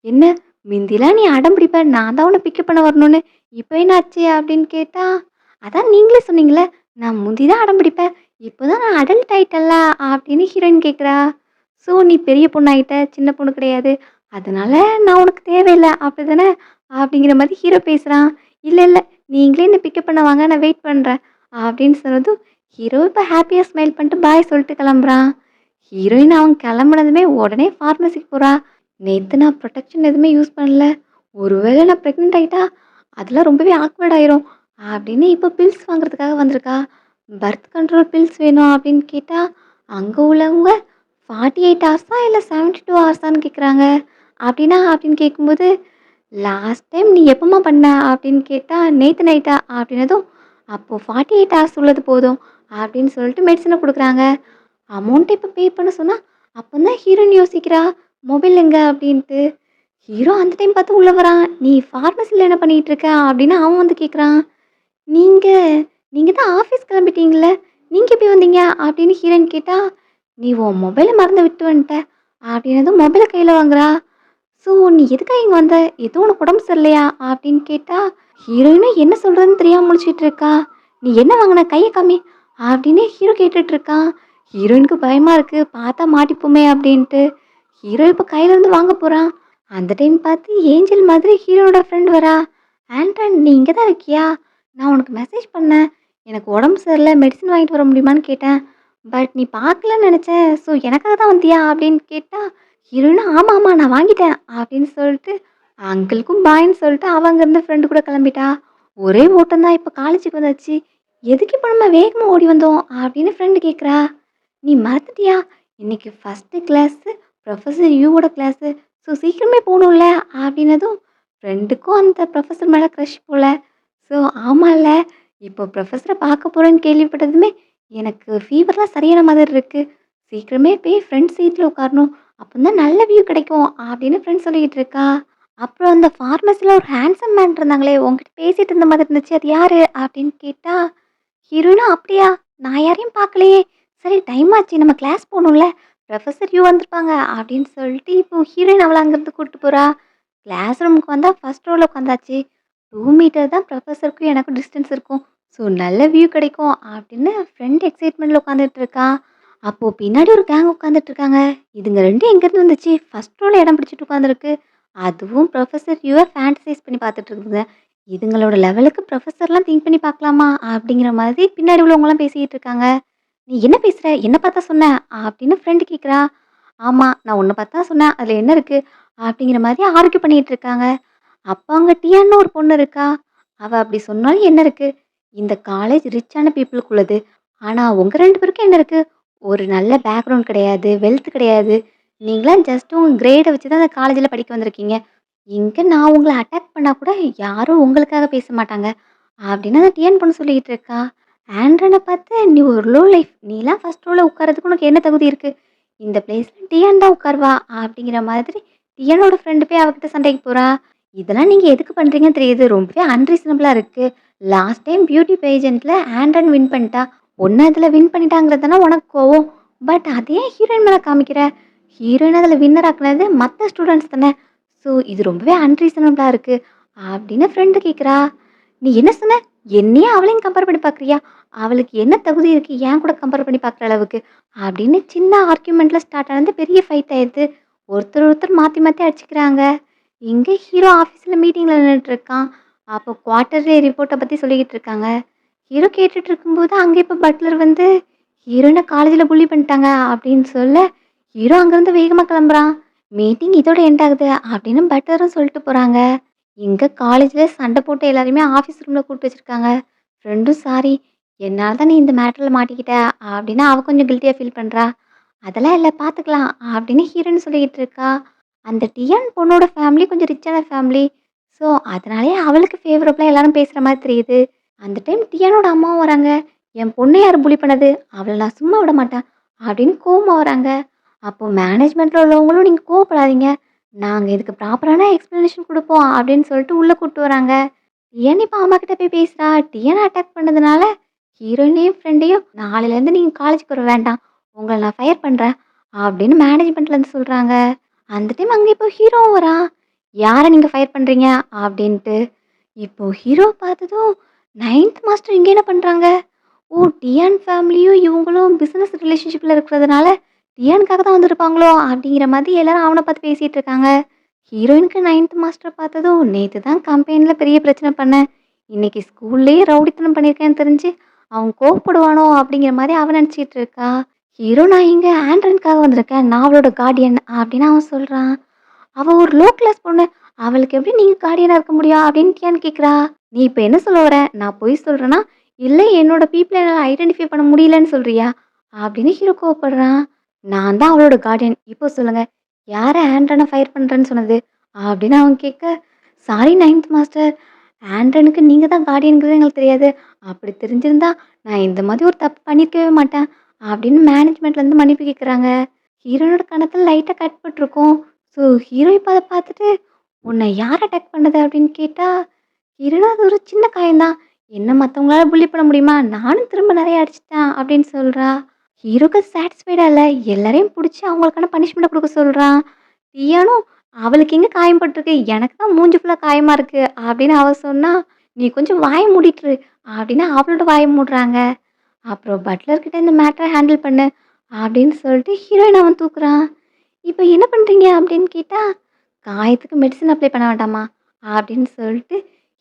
"என்ன மிந்திலாம் நீ அடம் பிடிப்ப, நான் தான் உன்ன பிக்கப் பண்ண வரணும்னு. இப்ப என்ன ஆச்சு?" அப்படின்னு கேட்டா, "அதான் நீங்களே சொன்னீங்கல்ல, நான் முந்தி தான் அடம் பிடிப்பேன். இப்போ தான் நான் அடல்ட் ஆயிட்டேன்ல." அப்படின்னு ஹீரோயின் கேட்குறா. "ஸோ நீ பெரிய பொண்ணாயிட்ட, சின்ன பொண்ணு கிடையாது. அதனால நான் உனக்கு தேவையில்ல அப்படிதானே?" அப்படிங்கிற மாதிரி ஹீரோ பேசுறான். "இல்ல, இல்ல. நீங்களே என்ன பிக்கப் பண்ண வாங்க, நான் வெயிட் பண்றேன்." அப்படின்னு சொன்னதும், ஹீரோ இப்ப ஹாப்பியா ஸ்மைல் பண்ணிட்டு பாய் சொல்லிட்டு கிளம்புறான். ஹீரோயின் அவன் கிளம்புனதுமே உடனே ஃபார்மசிக்கு போறா. "நேத்து நான் ப்ரொடெக்ஷன் எதுவுமே யூஸ் பண்ணல. ஒருவேளை நான் பிரெக்னன்ட் ஆயிட்டா, அதெல்லாம் ரொம்பவே ஆக்வர்ட் ஆயிரும்." அப்படின்னு இப்போ பில்ஸ் வாங்குறதுக்காக வந்திருக்கா. பர்த் கண்ட்ரோல் பில்ஸ் வேணும் அப்படின்னு கேட்டா, அங்க உள்ளவங்க 48 ஹார்ஸா இல்ல 72 ஹார்ஸான்னு கேட்குறாங்க. "அப்படின்னா?" அப்படின்னு கேட்கும்போது, "லாஸ்ட் டைம் நீ எப்பம்மா பண்ண?" அப்படின்னு கேட்டா, "நேத்து நைட்டா?" அப்படின்னதும், "அப்போ 48 ஹார்ஸ் உள்ளது போதும்." அப்படின்னு சொல்லிட்டு மெடிசன குடுக்குறாங்க. அமௌண்ட் இப்ப பே பண்ண சொன்னா, அப்பந்தான் ஹீரோயின் யோசிக்கிறா, "மொபைல் எங்க?" அப்படின்ட்டு. ஹீரோ அந்த டைம் பார்த்து உள்ள வரான். "நீ ஃபார்மசில என்ன பண்ணிட்டு இருக்க?" அப்படின்னு அவன் வந்து கேட்குறான். "நீங்க நீங்க தான் ஆஃபீஸ் கிளம்பிட்டீங்கல்ல, நீங்க எப்படி வந்தீங்க?" அப்படின்னு ஹீரோயின் கேட்டா, "நீ உன் மொபைல மறந்து விட்டு வந்துட்ட." அப்படின்னதும் மொபைல கையில வாங்குறா. "ஸோ நீ எதுக்காக இங்க வந்த? எதுவும் உனக்கு உடம்பு சரியில்லையா?" அப்படின்னு கேட்டா, ஹீரோயினும் என்ன சொல்றதுன்னு தெரியாம முழிச்சிட்டு இருக்கா. "நீ என்ன வாங்குன? கைய காமி." அப்படின்னு ஹீரோ கேட்டுட்டு இருக்கான். ஹீரோயினுக்கு பயமா இருக்கு. பார்த்தா மாட்டிப்போமே அப்படின்ட்டு. ஹீரோ இப்ப கையில இருந்து வாங்க போறான். அந்த டைம் பார்த்து ஏஞ்சல் மாதிரி ஹீரோட ஃப்ரெண்ட் வரா. "ஆண்டன் நீ இங்க தான் இருக்கியா? நான் உனக்கு மெசேஜ் பண்ணேன். எனக்கு உடம்பு சரியில்ல. மெடிசின் வாங்கிட்டு வர முடியுமான்னு கேட்டேன். பட் நீ பார்க்கலன்னு நெனச்சேன். ஸோ எனக்காக தான் வந்தியா?" அப்படின்னு கேட்டா, ஹீரோயினும் "ஆமா, ஆமா நான் வாங்கிட்டேன்." அப்படின்னு சொல்லிட்டு அங்கிளுக்கும் பாய்ன்னு சொல்லிட்டு அவ அங்கருந்து ஃப்ரெண்டு கூட கிளம்பிட்டா. ஒரே ஓட்டம் தான். இப்ப காலேஜுக்கு வந்தாச்சு. "எதுக்கு இப்ப நம்ம வேகமா ஓடி வந்தோம்?" அப்படின்னு ஃப்ரெண்டு கேட்குறா. "நீ மறந்துட்டியா? இன்னைக்கு ஃபர்ஸ்ட்டு கிளாஸு ப்ரொஃபசர் யூவோட கிளாஸு. ஸோ சீக்கிரமே போணும்ல." அப்படின்னதும் ஃப்ரெண்டுக்கும் அந்த ப்ரொஃபசர் மேல க்ரஷ் போல. ஸோ ஆமால்ல, இப்போ ப்ரொஃபசர பார்க்க போறேன்னு கேள்விப்பட்டதுமே எனக்கு ஃபீவர்லாம் சரியான மாதிரி இருக்கு. சீக்கிரமே போய் ஃப்ரண்ட் சீட்ல உட்காரணும். அப்பந்தான் நல்ல வியூ கிடைக்கும் அப்படின்னு ஃப்ரெண்ட் சொல்லிக்கிட்டு இருக்கா. அப்புறம் அந்த ஃபார்மசில ஒரு ஹேண்ட்ஸம் மேன் இருந்தாங்களே, உன்கிட்ட பேசிட்டு இருந்த மாதிரி இருந்துச்சு. அது யாரு? அப்படின்னு கேட்டா, ஹீரோயினும் அப்படியா? நான் யாரையும் பார்க்கலையே. சரி டைம் ஆச்சு நம்ம கிளாஸ் போணும்ல. ப்ரொஃபசர் யூ வந்திருப்பாங்க அப்படின்னு சொல்லிட்டு இப்போ ஹீரோயின் அவள அங்கேருந்து கூட்டிட்டு போறா. கிளாஸ் ரூமுக்கு வந்தா ஃபர்ஸ்ட் ரோல உட்காந்தாச்சு. 2 மீட்டர் தான் ப்ரொஃபசருக்கும் எனக்கும் டிஸ்டன்ஸ் இருக்கும். ஸோ நல்ல வியூ கிடைக்கும் அப்படின்னு ஃப்ரெண்ட் எக்ஸைட்மெண்ட்ல உட்காந்துட்டு இருக்கா. அப்போ பின்னாடி ஒரு கேங் உட்காந்துட்டு இருக்காங்க. இதுங்க 2 எங்கேருந்து வந்துச்சு? ஃபர்ஸ்ட் ரோல இடம் பிடிச்சிட்டு உட்காந்துருக்கு. அதுவும் ப்ரொஃபசர் யூவ ஃபேண்டசைஸ் பண்ணி பார்த்துட்டு இருக்குதுங்க. இதுங்களோட லெவலுக்கு ப்ரொஃபசர்லாம் திங்க் பண்ணி பார்க்கலாமா? அப்படிங்கிற மாதிரி பின்னாடி உள்ளவங்கலாம் பேசிக்கிட்டு இருக்காங்க. "நீ என்ன பேசுற? என்ன பார்த்தா சொன்ன?" அப்படின்னு ஃப்ரெண்ட் கேட்குறா. "ஆமா, நான் உன்ன பார்த்து தான் சொன்னேன். அதில என்ன இருக்கு?" அப்படிங்கிற மாதிரி ஆர்க்யூ பண்ணிட்டு இருக்காங்க. அப்ப அங்க டியான்னு ஒரு பொண்ணு இருக்கா. அவ அப்படி சொன்னாலும் என்ன இருக்கு? இந்த காலேஜ் ரிச்சான பீப்பிளுக்கு உள்ளது. ஆனா உங்க 2 பேருக்கும் என்ன இருக்கு? ஒரு நல்ல பேக்ரவுண்ட் கிடையாது, வெல்த் கிடையாது. நீங்கலாம் ஜஸ்ட் உங்க கிரேட வச்சு தான் அந்த காலேஜ்ல படிக்க வந்திருக்கீங்க. இங்க நான் உங்கள அட்டாக் பண்ணா கூட யாரும் உங்களுக்காக பேச மாட்டாங்க." அப்படின்னு அந்த டிஎன் பொண்ணு சொல்லிட்டு இருக்கா. ஆண்ட்ரன பார்த்து, "நீ ஒரு லோ லைஃப். நீலாம் ஃபர்ஸ்ட் ரோல உட்கார்றதுக்கு உனக்கு என்ன தகுதி இருக்கு? இந்த பிளேஸ்ல டிஎன் தான் உட்காருவா." அப்படிங்கிற மாதிரி டிஎனோட ஃப்ரெண்டு போய் அவகிட்ட சண்டைக்கு போறா. "இதெல்லாம் நீங்க எதுக்கு பண்றீங்கன்னு தெரியுது. ரொம்பவே அன்ரீசனபிளா இருக்கு. லாஸ்ட் டைம் பியூட்டி பேஜென்ட்ல ஆண்ட்ரன் வின் பண்ணிட்டா. உன்ன அதுல வின் பண்ணிட்டாங்கிறது தானே உனக்கு கோவம். பட் அதே ஹீரோயின் மேல காமிக்கிற. ஹீரோயின் அதுல வின்னர் ஆக்குனது மத்த ஸ்டூடண்ட்ஸ் தானே. ஸோ இது ரொம்பவே அன்ரீசனபிளா இருக்கு." அப்படின்னு ஃப்ரெண்டு கேட்குறா. நீ என்ன சொன்ன? என்னையும் அவளையும் கம்பேர் பண்ணி பார்க்குறியா? அவளுக்கு என்ன தகுதி இருக்கு என் கூட கம்பேர் பண்ணி பார்க்குற அளவுக்கு? அப்படின்னு சின்ன ஆர்கியூமெண்ட்ல ஸ்டார்ட் ஆனது பெரிய ஃபைட் ஆயிடுது. ஒருத்தர் ஒருத்தர் மாத்தி மாத்தி அடிச்சுக்கிறாங்க. இங்க ஹீரோ ஆஃபீஸ்ல மீட்டிங்ல நின்னுட்டு இருக்கான். அப்போ குவார்ட்டர்லி ரிப்போர்ட்ட பத்தி சொல்லிக்கிட்டு இருக்காங்க. ஹீரோ கேட்டுட்டு இருக்கும்போது அங்க இப்ப பட்லர் வந்து ஹீரோயின காலேஜ்ல புல்லி பண்ணிட்டாங்க அப்படின்னு சொல்ல, ஹீரோ அங்கேருந்து வேகமா கிளம்புறான். மீட்டிங் இதோட எண்ட் ஆகுது அப்படின்னு பட்லரும் சொல்லிட்டு போறாங்க. இங்க காலேஜ்ல சண்டை போட்டு எல்லாரையுமே ஆஃபீஸ் ரூம்ல கூப்பிட்டு வச்சிருக்காங்க. ஃப்ரெண்டும் சாரி, என்னால தான் நீ இந்த மேட்டர்ல மாட்டிக்கிட்ட அப்படின்னு அவ கொஞ்சம் கில்ட்டியா ஃபீல் பண்றா. அதெல்லாம் இல்ல பார்த்துக்கலாம் அப்படின்னு ஹீரோயின் சொல்லிக்கிட்டு இருக்கா. அந்த டியான் பொண்ணோட ஃபேமிலி கொஞ்சம் ரிச்சான ஃபேமிலி. ஸோ அதனாலேயே அவளுக்கு ஃபேவரபிளா எல்லாரும் பேசுற மாதிரி தெரியுது. அந்த டைம் டியானோட அம்மாவும் வராங்க. என் பொண்ணை யார் புலி பண்ணது? அவள நான் சும்மா விட மாட்டேன் அப்படின்னு கோவமா வராங்க. அப்போ மேனேஜ்மெண்ட்ல உள்ளவங்களும் நீங்க கோவப்படாதீங்க. நாங்க இதுக்கு ப்ராப்பரான எக்ஸ்ப்ளனேஷன் குடுப்போம் அப்படின்னு சொல்லிட்டு உள்ள கூட்டு வராங்க. டிஎன் இப்ப அம்மா கிட்ட போய் பேசுறா. டிஎன அட்டாக் பண்ணதுனால ஹீரோயினையும் ஃப்ரெண்டையும் நாளையிலேருந்து நீங்க காலேஜ்க்கு வர வேண்டாம். உங்கள நான் ஃபயர் பண்றேன் அப்படின்னு மேனேஜ்மெண்ட்லேருந்து சொல்றாங்க. அந்த டைம் அங்க இப்போ ஹீரோவும் வரான். யார நீங்க ஃபயர் பண்றீங்க? அப்படின்ட்டு. இப்போ ஹீரோ பார்த்ததும் 9த் மாஸ்டர் இங்க என்ன பண்றாங்க? ஓ! டியான் ஃபேமிலியும் இவங்களும் பிசினஸ் ரிலேஷன்ஷிப்ல இருக்கிறதுனால, டியானுக்காக தான் வந்திருப்பாங்களோ! அப்படிங்கிற மாதிரி எல்லாரும் அவன பார்த்து பேசிட்டு இருக்காங்க. ஹீரோயினுக்கு 9த் மாஸ்டர் பார்த்ததும், நேத்து தான் கம்பெனில பெரிய பிரச்சனை பண்ணேன். இன்னைக்கு ஸ்கூல்லயே ரவுடித்தனம் பண்ணியிருக்கேன்னு தெரிஞ்சு, அவன் கோவப்படுவானோ! அப்படிங்கிற மாரி அவ நினச்சிட்டு இருக்கா. ஹீரோ நான் இங்க ஆண்ட்ரனுக்காக வந்திருக்கேன். நான் அவளோட கார்டியன் அப்படின்னு அவன் சொல்றான். அவ ஒரு லோ கிளாஸ் பொண்ணு. அவளுக்கு எப்படி நீங்க கார்டியனா இருக்க முடியும்? அப்படின்னு டியான் கேட்கிறா. நீ இப்ப என்ன சொல்ல வர? நான் பொய் சொல்றேனா? இல்ல என்னோட பீப்பிள என்னால ஐடென்டிஃபை பண்ண முடியலன்னு சொல்றியா? அப்படின்னு ஹீரோ கோவப்படுறான். நான் தான் அவளோட கார்டியன். இப்போ சொல்லுங்க. யார ஆண்ட்ரன ஃபயர் பண்றேன்னு சொன்னது? அப்படின்னு அவன் கேட்க, சாரி 9த் மாஸ்டர். ஆண்ட்ரனுக்கு நீங்க தான் கார்டியன்ங்கிறது எங்களுக்கு தெரியாது. அப்படி தெரிஞ்சிருந்தா நான் இந்த மாதிரி ஒரு தப்பு பண்ணியிருக்கவே மாட்டேன். அப்படின்னு மேனேஜ்மெண்ட்லேருந்து மன்னிப்பு கேட்குறாங்க. ஹீரோனோட கணத்துல லைட்டா கட் பட்டுருக்கும். ஸோ ஹீரோ இப்ப அத பார்த்துட்டு, "உன்ன யார் அட்டாக் பண்ணது?" அப்படின்னு கேட்டா, ஹீரோனா அது ஒரு சின்ன காயம் தான். என்ன மத்தவங்களால புல்லி பண்ண முடியுமா? நானும் திரும்ப நெறைய அடிச்சுட்டேன் அப்படின்னு சொல்றா. ஹீரோக்கு சாட்டிஸ்ஃபைடா இல்ல. எல்லாரையும் புடிச்சு அவங்களுக்கான பனிஷ்மெண்ட்ட குடுக்க சொல்றான். தியானும் அவளுக்கு எங்க காயம் பட்டுருக்கு? எனக்கு தான் மூஞ்சி ஃபுல்லா காயமா இருக்கு அப்படின்னு அவ சொன்னா, "நீ கொஞ்சம் வாய மூடிட்டு இரு" அப்படின்னு அவளோட வாய மூடுறாங்க. அப்புறம் பட்லர் கிட்ட இந்த மேட்டர ஹேண்டில் பண்ணு அப்படின்னு சொல்லிட்டு ஹீரோயின அவன் தூக்குறான். இப்ப என்ன பண்றீங்க? அப்படின்னு கேட்டா, காயத்துக்கு மெடிசின் அப்ளை பண்ண வேண்டாமா? அப்படின்னு சொல்லிட்டு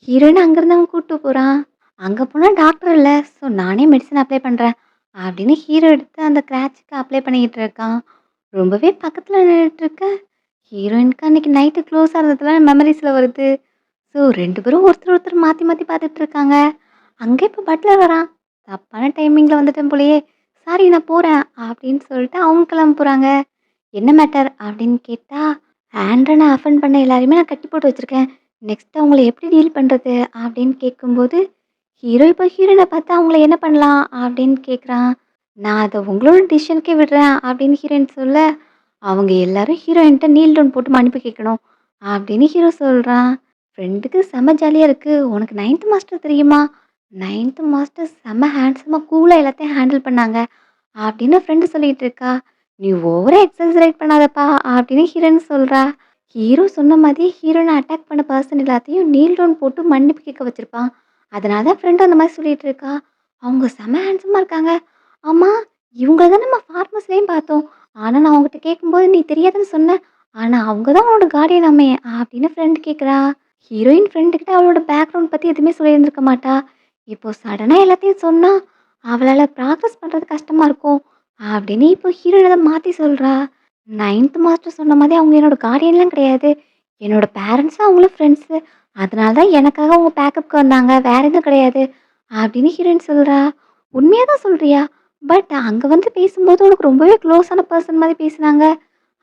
ஹீரோயின அங்கருந்து அவன் கூட்டு போறான். அங்க போனா டாக்டர் இல்ல. ஸோ நானே மெடிசின் அப்ளை பண்றேன். அப்படின்னு ஹீரோ எடுத்து அந்த ஸ்க்ராட்ச்க்கு அப்ளை பண்ணிக்கிட்டு இருக்கான். ரொம்பவே பக்கத்துல நின்னுட்டு இருக்க. ஹீரோயினுக்கு அன்னைக்கு நைட்டு க்ளோஸ் ஆனதெல்லாம் மெமரீஸ்ல வருது. ஸோ 2 பேரும் ஒருத்தர் ஒருத்தர் மாத்தி மாத்தி பார்த்துட்டு இருக்காங்க. அங்க இப்ப பட்லர் வரான். தப்பான டைமிங்ல வந்துட்டேன் போலயே! சாரி நான் போறேன் அப்படின்னு சொல்லிட்டு அவங்க கிளம்ப போறாங்க. என்ன மேட்டர்? அப்படின்னு கேட்டா, ஆண்ட்ரன அஃபெண்ட் பண்ண எல்லாரையுமே நான் கட்டி போட்டு வச்சிருக்கேன். நெக்ஸ்ட் அவங்கள எப்படி டீல் பண்றது? அப்படின்னு கேட்கும்போது, ஹீரோ இப்போ ஹீரோயின பார்த்து அவங்கள என்ன பண்ணலாம்? அப்படின்னு கேட்குறான். நான் அத உங்களோட டிசிஷனுக்கே விடுறேன் அப்படின்னு ஹீரோயின் சொல்ல, அவங்க எல்லாரும் ஹீரோயின்ட்ட நீல் டவுன் போட்டு மன்னிப்பு கேட்கணும் அப்படின்னு ஹீரோ சொல்றான். ஃப்ரெண்டுக்கு செம்ம ஜாலியா இருக்கு. உனக்கு 9த் மாஸ்டர் தெரியுமா? 9த் மாஸ்டர் செம்ம ஹேண்ட்ஸமா கூலா எல்லாத்தையும் ஹேண்டில் பண்ணாங்க அப்படின்னு ஃப்ரெண்டு சொல்லிட்டு இருக்கா. நீ ஓவரா எக்ஸாஜரேட் பண்ணாதப்பா அப்படின்னு ஹீரோயின் சொல்றா. ஹீரோ சொன்ன மாதிரி ஹீரோனை அட்டாக் பண்ண பர்சன் எல்லாத்தையும் நீல் டவுன் போட்டு மன்னிப்பு கேட்க வச்சிருப்பான். அதனால தான் ஃப்ரெண்டு அந்த மாதிரி சொல்லிட்டு இருக்கா. அவங்க செம ஹேண்ட்ஸமா இருக்காங்க. ஆமா, இவங்கள தான் நம்ம ஃபார்மஸ்லயும் பார்த்தோம். ஆனா நான் உங்ககிட்ட கேட்கும்போது நீ தெரியாதுன்னு சொன்ன. ஆனா அவங்க தான் உன்னோட கார்டியனாமே அப்படின்னு ஃப்ரெண்டு கேட்குறா. ஹீரோயின் ஃப்ரெண்டு கிட்ட அவளோட பேக்ரவுண்ட் பத்தி எதுவுமே சொல்லியிருந்திருக்க மாட்டா. இப்போ சடனா எல்லாத்தையும் சொன்னா அவளால ப்ராக்ரஸ் பண்றது கஷ்டமா இருக்கும். அப்படின்னு இப்போ ஹீரோயின் அத மாத்தி சொல்றா. 9த் மாஸ்டர் சொன்ன மாதிரி அவங்க என்னோட கார்டியன்லாம் கிடையாது. என்னோட பேரண்ட்ஸும் அவங்களும் ஃப்ரெண்ட்ஸு. அதனால தான் எனக்காக அவங்க பேக்கப்க்கு வந்தாங்க. வேற எதுவும் கிடையாது. அப்படின்னு ஹீரோயின் சொல்றா. உண்மையா தான் சொல்றியா? பட் அங்க வந்து பேசும்போது உனக்கு ரொம்பவே க்ளோஸான பர்சன் மாரி பேசுனாங்க.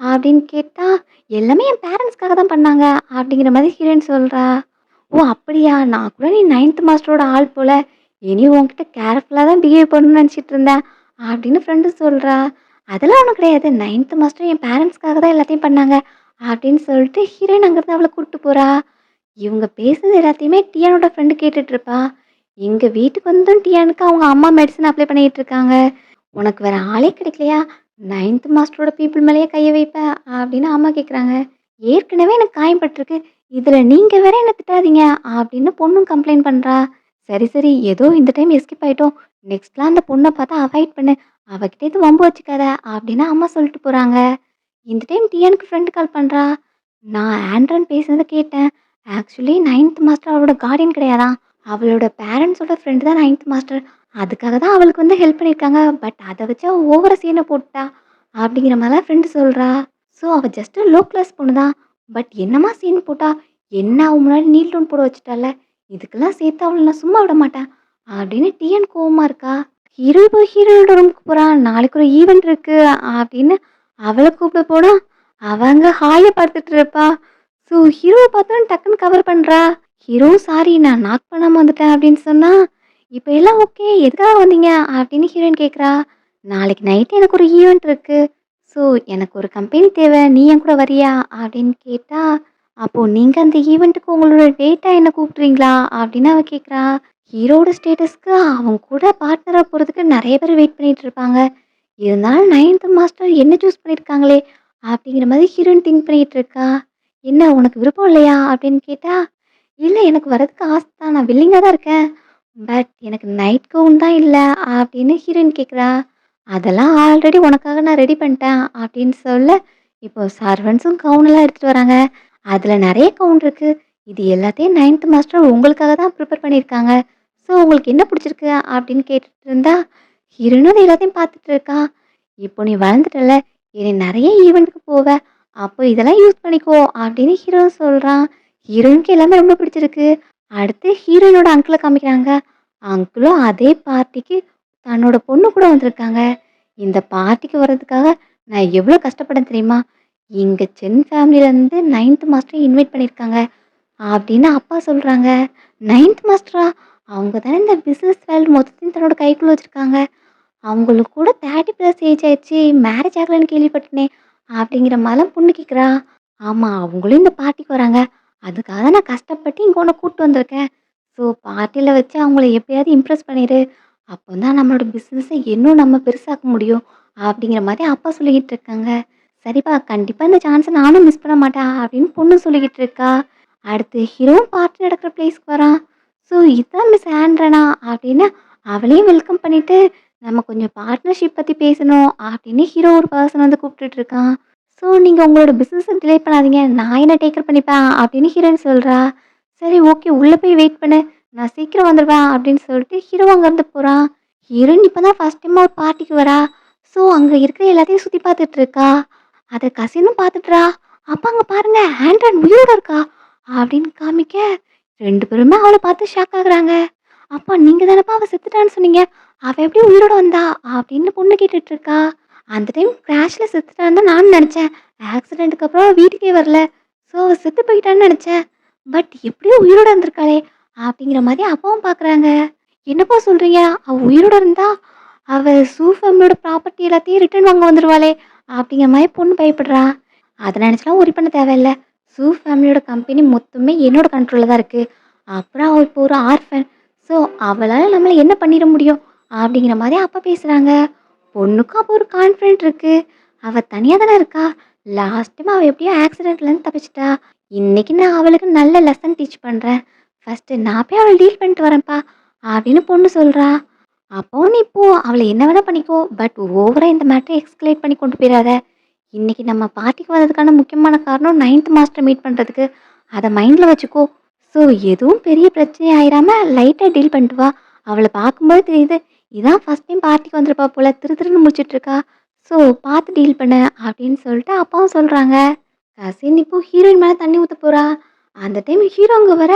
அப்படின்னு கேட்டா, எல்லாமே என் பேரண்ட்ஸ்க்காக தான் பண்ணாங்க. அப்படிங்கிற மாதிரி ஹீரோயின் சொல்றா. ஓ! அப்படியா? நான் கூட நீ 9த் மாஸ்டரோட ஆள் போல. இனி உன்கிட்ட கேர்ஃபுல்லா தான் பிஹேவ் பண்ணணும்னு நெனச்சிட்டு இருந்தேன். அப்படின்னு ஃப்ரெண்டு சொல்றா. அதெல்லாம் ஒண்ணும் கிடையாது. 9த் மாஸ்டர் என் பேரண்ட்ஸ்க்காக தான் எல்லாத்தையும் பண்ணாங்க. அப்படின்னு சொல்லிட்டு ஹீரோயின் அங்கருந்து அவள கூட்டு போறா. இவங்க பேசுனது எல்லாத்தையுமே டியானோட ஃப்ரெண்டு கேட்டுட்டு இருப்பா. எங்க வீட்டுக்கு வந்தும் டியானுக்கு அவங்க அம்மா மெடிசன் அப்ளை பண்ணிட்டு இருக்காங்க. உனக்கு வேற ஆளே கிடைக்கலையா? 9த் மாஸ்டரோட பீப்பிள் மேலேயே கைய வைப்ப? அப்படின்னு அம்மா கேட்குறாங்க. ஏற்கனவே எனக்கு காயம் பட்டுருக்கு. இதுல நீங்க வேற என்ன திட்டாதீங்க அப்படின்னு பொண்ணும் கம்ப்ளைண்ட் பண்றா. சரி, சரி ஏதோ இந்த டைம் எஸ்கேப் ஆயிட்டோம். நெக்ஸ்ட்லாம் அந்த பொண்ண பார்த்தா அவாய்ட் பண்ணு. அவகிட்ட எதுவும் வம்பு வச்சுக்காத அப்படின்னு அம்மா சொல்லிட்டு போறாங்க. இந்த டைம் டியானுக்கு ஃப்ரெண்ட் கால் பண்றா. நான் ஆண்ட்ரன் பேசுனத கேட்டேன். ஆக்சுவலி 9த் மாஸ்டர் அவளோட கார்டியன் கிடையாதாம். அவளோட பேரண்ட்ஸோட ஃப்ரெண்ட் தான் 9த் மாஸ்டர். அதுக்காக தான் அவளுக்கு வந்து ஹெல்ப் பண்ணியிருக்காங்க. பட் அத வச்சு அவ ஓவரா சீன போட்டுட்டா. அப்படிங்கிற மாரிலாம் ஃப்ரெண்ட் சொல்றா. ஸோ அவ ஜஸ்ட் லோ கிளாஸ் பொண்ணு தான். பட் என்னம்மா சீன் போட்டா! என்ன அவ முன்னாடி நீல் டவுன் போட வச்சுட்டால்ல. இதுக்கெல்லாம் சேர்த்து அவள நான் சும்மா விட மாட்டேன். அப்படின்னு டிஎன் கோவமா இருக்கா. ஹீரோ இப்போ ஹீரோயோட ரூமுக்கு போறான். நாளைக்கு ஒரு ஈவென்ட் இருக்கு அப்படின்னு அவள கூப்பிட போனா, அவ அங்க ஹாய பார்த்துட்டு இருப்பா. ஸோ ஹீரோவ பார்த்தோனே டக்குன்னு கவர் பண்றா. ஹீரோ சாரி நான் நாக் பண்ணாம வந்துட்டேன் அப்படின்னு சொன்னா, இப்ப எல்லாம் ஓகே எதுக்காக வந்தீங்க? அப்படின்னு ஹீரோயின் கேட்குறா. நாளைக்கு நைட் எனக்கு ஒரு ஈவென்ட் இருக்கு. ஸோ எனக்கு ஒரு கம்பெனி தேவை. நீ என் கூட வரியா? அப்படின்னு கேட்டா, அப்போ நீங்க அந்த ஈவென்ட்டுக்கு உங்களோட டேட்டா என்ன கூப்பிடுறீங்களா? அப்படின்னு அவ கேட்குறா. ஹீரோவோட ஸ்டேட்டஸ்க்கு அவங்க கூட பார்ட்னரா போறதுக்கு நெறைய பேர் வெயிட் பண்ணிட்டு இருப்பாங்க. இருந்தாலும் 9த் மாஸ்டர் என்ன சூஸ் பண்ணியிருக்காங்களே! அப்படிங்கிற மாதிரி ஹீரோயின் திங்க் பண்ணிட்டு இருக்கா. "என்ன உனக்கு விருப்பம் இல்லையா?" அப்படின்னு கேட்டா, "இல்ல எனக்கு வரதுக்கு ஆசை தான். நான் வில்லிங்கா தான் இருக்கேன். பட் எனக்கு நைட் கவுன் தான் இல்ல." அப்படின்னு ஹீரோயின் கேட்குறா. "அதெல்லாம் ஆல்ரெடி உனக்காக நான் ரெடி பண்ணிட்டேன்." அப்படின்னு சொல்ல, இப்போ சர்வன்ட்ஸும் கவுன்லாம் எடுத்துட்டு வராங்க. அதில நெறைய கவுன் இருக்கு. இது எல்லாத்தையும் 9த் மாஸ்டர் உங்களுக்காக தான் ப்ரிப்பேர் பண்ணியிருக்காங்க. ஸோ உங்களுக்கு என்ன பிடிச்சிருக்கு? அப்படின்னு கேட்டுட்டு இருந்தா, ஹீரோயினும் அது எல்லாத்தையும் பார்த்துட்டு இருக்கா. இப்போ நீ வளர்ந்துட்டல்ல, இனி நெறைய ஈவென்ட்‌க்கு போவ. அப்போ இதெல்லாம் யூஸ் பண்ணிக்கோ அப்படின்னு ஹீரோ சொல்றான். ஹீரோயினுக்கு எல்லாமே ரொம்ப பிடிச்சிருக்கு. அடுத்து ஹீரோயினோட அங்கிள காமிக்கிறாங்க. அங்கிளும் அதே பார்ட்டிக்கு தன்னோட பொண்ணு கூட வந்திருக்காங்க. இந்த பார்ட்டிக்கு வர்றதுக்காக நான் எவ்வளோ கஷ்டப்பட்டேன் தெரியுமா? எங்க சென் ஃபேமிலிலேருந்து 9த் மாஸ்டர இன்வைட் பண்ணியிருக்காங்க. அப்படின்னு அப்பா சொல்றாங்க. 9த் மாஸ்டரா? அவங்க தானே இந்த பிசினஸ் வேர்ல்ட் மொத்தத்தையும் தன்னோட கைக்குள்ள வச்சிருக்காங்க. அவங்களுக்கு கூட 30 பிளஸ் ஏஜ் ஆயிடுச்சு. மேரேஜ் ஆகலன்னு கேள்விப்பட்டனே! அப்படிங்கிற மாரிலாம் பொண்ணு கேட்குறா. ஆமா, அவங்களும் இந்த பார்ட்டிக்கு வராங்க. அதுக்காக தான் நான் கஷ்டப்பட்டு இங்க உன்ன கூட்டு வந்திருக்கேன். ஸோ பார்ட்டில வச்சு அவங்கள எப்படியாவது இம்ப்ரெஸ் பண்ணிரு. அப்போ தான் நம்மளோட பிசினஸ இன்னும் நம்ம பெருசாக்க முடியும். அப்படிங்கிற மாரி அப்பா சொல்லிக்கிட்டு இருக்காங்க. சரிப்பா, கண்டிப்பா இந்த சான்ஸ நானும் மிஸ் பண்ண மாட்டேன் அப்படின்னு பொண்ணு சொல்லிக்கிட்டு இருக்கா. அடுத்து ஹீரோவும் பார்ட்டி நடக்கிற பிளேஸ்க்கு வரான். ஸோ இதான் மிஸ் ஆண்ட்ரனா அப்படின்னு அவளையும் வெல்கம் பண்ணிட்டு நம்ம கொஞ்சம் பார்ட்னர்ஷிப் பத்தி பேசணும் அப்படின்னு ஹீரோ ஒரு பர்சன் வந்து கூப்பிட்டுட்டு இருக்கான். ஸோ நீங்க உங்களோட பிசினஸ டிலே பண்ணாதீங்க. நான் என்ன டேக் கேர் பண்ணிப்பேன் அப்படின்னு ஹீரோயின் சொல்றா. சரி ஓகே உள்ள போய் வெயிட் பண்ணு. நான் சீக்கிரம் வந்துருவேன் அப்படின்னு சொல்லிட்டு ஹீரோ அங்கேருந்து போறான். ஹீரோயின் இப்பதான் ஃபர்ஸ்ட் டைமா ஒரு பார்ட்டிக்கு வரா. ஸோ அங்க இருக்கிற எல்லாத்தையும் சுத்தி பார்த்துட்டு இருக்கா. அத கசினும் பார்த்துட்றா. அப்ப அங்க பாருங்க ஆண்ட்ராய்டு உயிரோட இருக்கா அப்படின்னு காமிக்க 2 பேருமே அவள பார்த்து ஷாக் ஆகுறாங்க. அப்பா நீங்க தானப்பா அவ செத்துட்டான்னு சொன்னீங்க. அவ எப்படி உயிரோட வந்தா? அப்படின்னு பொண்ணு கேட்டுட்டு இருக்கா. அந்த டைம் கிராஷ்ல செத்துட்டான்னு தான் நானும் நெனச்சேன். ஆக்சிடென்ட்க்கு அப்புறம் அவ வீட்டுக்கே வரல. ஸோ அவ செத்து போயிட்டான்னு நெனச்சேன். பட் எப்படியோ உயிரோட இருந்திருக்காளே! அப்படிங்கிற மாரி அப்பாவும் பார்க்குறாங்க. என்னப்பா சொல்றீங்க? அவ உயிரோட இருந்தா, அவ சூ ஃபேமிலியோட ப்ராப்பர்ட்டி எல்லாத்தையும் ரிட்டர்ன் வாங்க வந்துருவாளே! அப்படிங்கிற மாரி பொண்ணு பயப்படுறா. அத நெனச்சுலாம் வொரி பண்ண தேவையில்ல. சூ ஃபேமிலியோட கம்பெனி மொத்தமே என்னோட கண்ட்ரோல்ல தான் இருக்கு. அப்புறம் அவ இப்போ ஒரு ஆர்ஃபன். ஸோ அவளால நம்மள என்ன பண்ணிட முடியும்? அப்படிங்கிற மாரி அப்பா பேசுறாங்க. பொண்ணுக்கும் அப்போ ஒரு கான்ஃபிடென்ட் இருக்கு. அவ தனியா தானே இருக்கா. லாஸ்ட் டைம் அவ எப்படியோ ஆக்சிடென்ட்லேருந்து தப்பிச்சுட்டா. இன்னைக்கு நான் அவளுக்கு நல்ல லெசன் டீச் பண்றேன். ஃபர்ஸ்ட்டு நான் போய் அவள டீல் பண்ணிட்டு வரேன்ப்பா அப்படின்னு பொண்ணு சொல்றா. அப்போ நீ போ அவள என்ன வேணா பண்ணிக்கோ. பட் ஓவரா இந்த மேட்டர எக்ஸ்கலேட் பண்ணி கொண்டு போயிறாத. இன்னைக்கு நம்ம பார்ட்டிக்கு வந்ததுக்கான முக்கியமான காரணம் 9த் மாஸ்டர் மீட் பண்றதுக்கு. அத மைண்ட்ல வச்சுக்கோ. ஸோ எதுவும் பெரிய பிரச்சனை ஆயிராம லைட்டா டீல் பண்ணிட்டு வா. அவள பார்க்கும்போது தெரியுது. இதான் ஃபர்ஸ்ட் டைம் பார்ட்டிக்கு வந்திருப்பா போல. திரு திருன்னு முழிச்சிட்டு இருக்கா. ஸோ பார்த்து டீல் பண்ணு அப்படின்னு சொல்லிட்டு அப்பாவும் சொல்றாங்க. கசின் இப்போ ஹீரோயின் மேல தண்ணி ஊத்த போறா. அந்த டைம் ஹீரோ அங்க வர,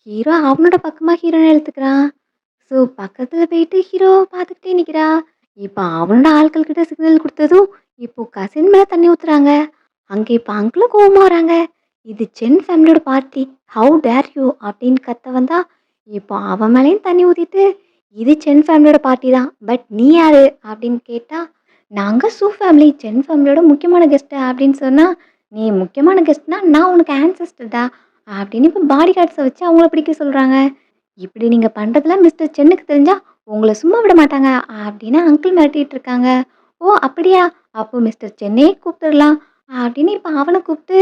ஹீரோ அவனோட பக்கமா ஹீரோயின இழுத்துக்கிறான். ஸோ பக்கத்துல போயிட்டு ஹீரோவ பார்த்துக்கிட்டே நிக்கிறா. இப்ப அவனோட ஆட்கள் கிட்ட சிக்னல் குடுத்ததும், இப்போ கசின் மேல தண்ணி ஊத்துறாங்க. அங்க இப்ப அங்கிளும் கோவமா வராங்க. இது சென் ஃபேமிலியோட பார்ட்டி. ஹவ் டேர் யூ அப்படின்னு கத்த வந்தா, இப்போ அவன் மேலயும் தண்ணி ஊத்திட்டு, இது சென் ஃபேமிலியோட பார்ட்டி தான். பட் நீ யாரு? அப்படின்னு கேட்டா, நாங்க சூ ஃபேமிலி. சென் ஃபேமிலியோட முக்கியமான கெஸ்ட் அப்படின்னு சொன்னா, நீ முக்கியமான கெஸ்ட்னா நான் உனக்கு ஆன்செஸ்டர்டா அப்படின்னு இப்ப பாடி கார்ட்ஸ வச்சு அவங்கள பிடிக்க சொல்றாங்க. இப்படி நீங்க பண்றதெல்லாம் மிஸ்டர் சென்னுக்கு தெரிஞ்சா உங்கள சும்மா விட மாட்டாங்க அப்படின்னு அங்கிள் மிரட்டிட்டு இருக்காங்க. ஓ அப்படியா? அப்போ மிஸ்டர் சென்னையே கூப்பிட்டுறலாம் அப்படின்னு இப்ப அவன கூப்பிட்டு,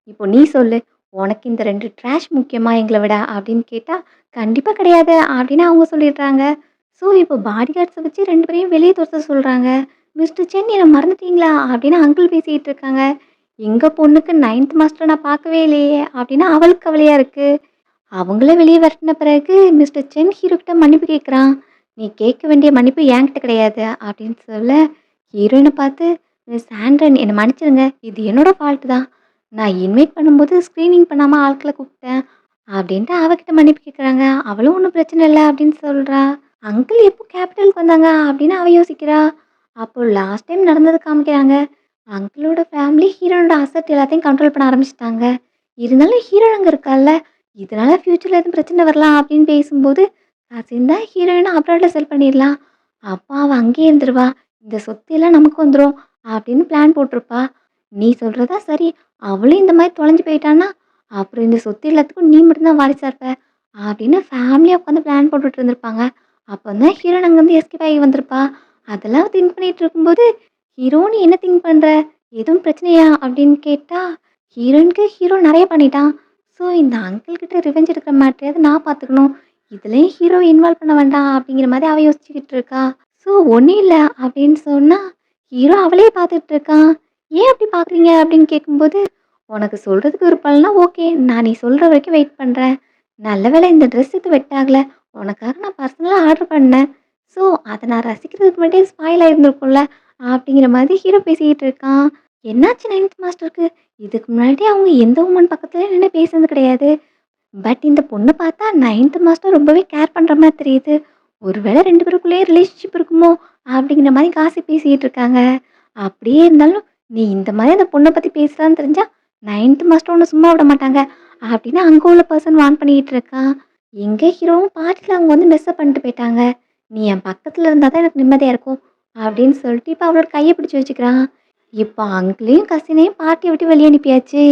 இப்போ நீ சொல்லு. உனக்கு இந்த 2 ட்ராஷ் முக்கியமா எங்கள விட? அப்படின்னு கேட்டா, கண்டிப்பா கிடையாது அப்படின்னு அவங்க சொல்லிடுறாங்க. ஸோ இப்போ பாடிகார்ட்ஸ வச்சு 2 பேரையும் வெளிய துரத்த சொல்றாங்க. மிஸ்டர் சென் என்ன மறந்துட்டீங்களா? அப்படின்னு அங்கிள் பேசிட்டு இருக்காங்க. எங்க பொண்ணுக்கு 9த் மாஸ்டர நான் பார்க்கவே இல்லையே! அப்படின்னு அவளுக்கு கவலையா இருக்கு. அவங்கள வெளிய விரட்டுன பிறகு மிஸ்டர் சென் ஹீரோகிட்ட மன்னிப்பு கேட்குறான். "நீ கேட்க வேண்டிய மன்னிப்பு என்கிட்ட கிடையாது" அப்படின்னு சொல்ல, ஹீரோயின பார்த்து, "மிஸ் ஆண்டன் என்ன மன்னிச்சிடுங்க. இது என்னோட ஃபால்ட் தான். நான் இன்வைட் பண்ணும்போது ஸ்க்ரீனிங் பண்ணாம ஆட்கள கூப்பிட்டேன்" அப்படின்ட்டு அவகிட்ட மன்னிப்பு கேட்குறாங்க. அவளும் "ஒண்ணும் பிரச்சனை இல்ல" அப்படின்னு சொல்றா. அங்கிள் எப்போ கேபிட்டலுக்கு வந்தாங்க அப்படின்னு அவ யோசிக்கிறா. அப்போ லாஸ்ட் டைம் நடந்தத காமிக்கிறாங்க. அங்கிளோட ஃபேமிலி ஹீரோனோட அசெட் எல்லாத்தையும் கண்ட்ரோல் பண்ண ஆரம்பிச்சுட்டாங்க. இருந்தாலும் ஹீரோயின் அங்க இருக்கால்ல. இதனால ஃபியூச்சர்ல எதுவும் பிரச்சனை வரலாம் அப்படின்னு பேசும்போது, கசின் தான் ஹீரோயின அப்ராட்ல செல் பண்ணிடலாம். அப்ப அவ அங்கேயே இருந்துருவா. இந்த சொத்து எல்லாம் நமக்கு வந்துரும் அப்படின்னு பிளான் போட்டிருப்பா. நீ சொல்றதா சரி. அவளும் இந்த மாதிரி தொலைஞ்சு போயிட்டான்னா, அப்புறம் இந்த சொத்து எல்லாத்துக்கும் நீ மட்டும் தான் வாரிசா இருப்ப. அப்படின்னு ஃபேமிலியா உட்காந்து பிளான் போட்டுட்டு இருந்திருப்பாங்க. அப்பதான் ஹீரோயின் அங்கேருந்து எஸ்கேப் ஆகி வந்திருப்பா. அதெல்லாம் திங்க் பண்ணிட்டு இருக்கும்போது, "ஹீரோ நீ என்ன திங்க் பண்ற? எதுவும் பிரச்சனையா?" அப்படின்னு கேட்டா, ஹீரோயினுக்கு ஹீரோ நெறைய பண்ணிட்டான். ஸோ இந்த அங்கிள் கிட்ட ரிவெஞ்ச் எடுக்கிற மேட்டரையாவது நான் பார்த்துக்கணும். இதுலயும் ஹீரோவ இன்வால்வ் பண்ண வேண்டாம் அப்படிங்கிற மாதிரி அவ யோசிச்சுக்கிட்டு இருக்கா. ஸோ ஒண்ணும் இல்ல அப்படின்னு சொன்னா, ஹீரோ அவளையே பார்த்துட்டு இருக்கான். "ஏன் அப்படி பார்க்குறீங்க?" அப்படின்னு கேட்கும்போது, "உனக்கு சொல்றதுக்கு விருப்பம் இல்லனா ஓகே. நான் நீ சொல்ற வரைக்கும் வெயிட் பண்றேன். நல்ல வேளை இந்த ட்ரெஸ் இது வெட் ஆகல. உனக்காக நான் பர்சனலா ஆர்டர் பண்ணேன். ஸோ அத நான் ரசிக்கிறதுக்கு முன்னாடியே ஸ்பாயில் ஆயிருந்திருக்கும்ல." அப்படிங்கிற மாதிரி ஹீரோ பேசிக்கிட்டு இருக்கான். என்னாச்சு 9த் மாஸ்டருக்கு? இதுக்கு முன்னாடி அவங்க எந்த வுமன் பக்கத்துலயும் நின்னு பேசுனது கிடையாது. பட் இந்த பொண்ண பார்த்தா 9த் மாஸ்டர் ரொம்பவே கேர் பண்ற மாரி தெரியுது. ஒருவேளை 2 பேருக்குள்ளேயே ரிலேஷன்ஷிப் இருக்குமோ? அப்படிங்கிற மாரி காசிப் பேசிட்டு இருக்காங்க. அப்படியே இருந்தாலும், நீ இந்த மாரி அந்த பொண்ண பத்தி பேசுறான்னு தெரிஞ்சா, 9த் மாஸ்டர் உன்ன சும்மா விட மாட்டாங்க. அப்படின்னு அங்க உள்ள பர்சன் வார்ன் பண்ணிட்டு இருக்கான். எங்க ஹீரோவும் பார்ட்டில அவங்க வந்து மெஸ் அப் பண்ணிட்டு போயிட்டாங்க. நீ என் பக்கத்துல இருந்தா தான் எனக்கு நிம்மதியா இருக்கும். அப்படின்னு சொல்லிட்டு இப்ப அவளோட கைய பிடிச்சு வச்சுக்கிறான். இப்ப அங்கிளையும், கசினையும் பார்ட்டிய விட்டு வெளிய அனுப்பியாச்சு.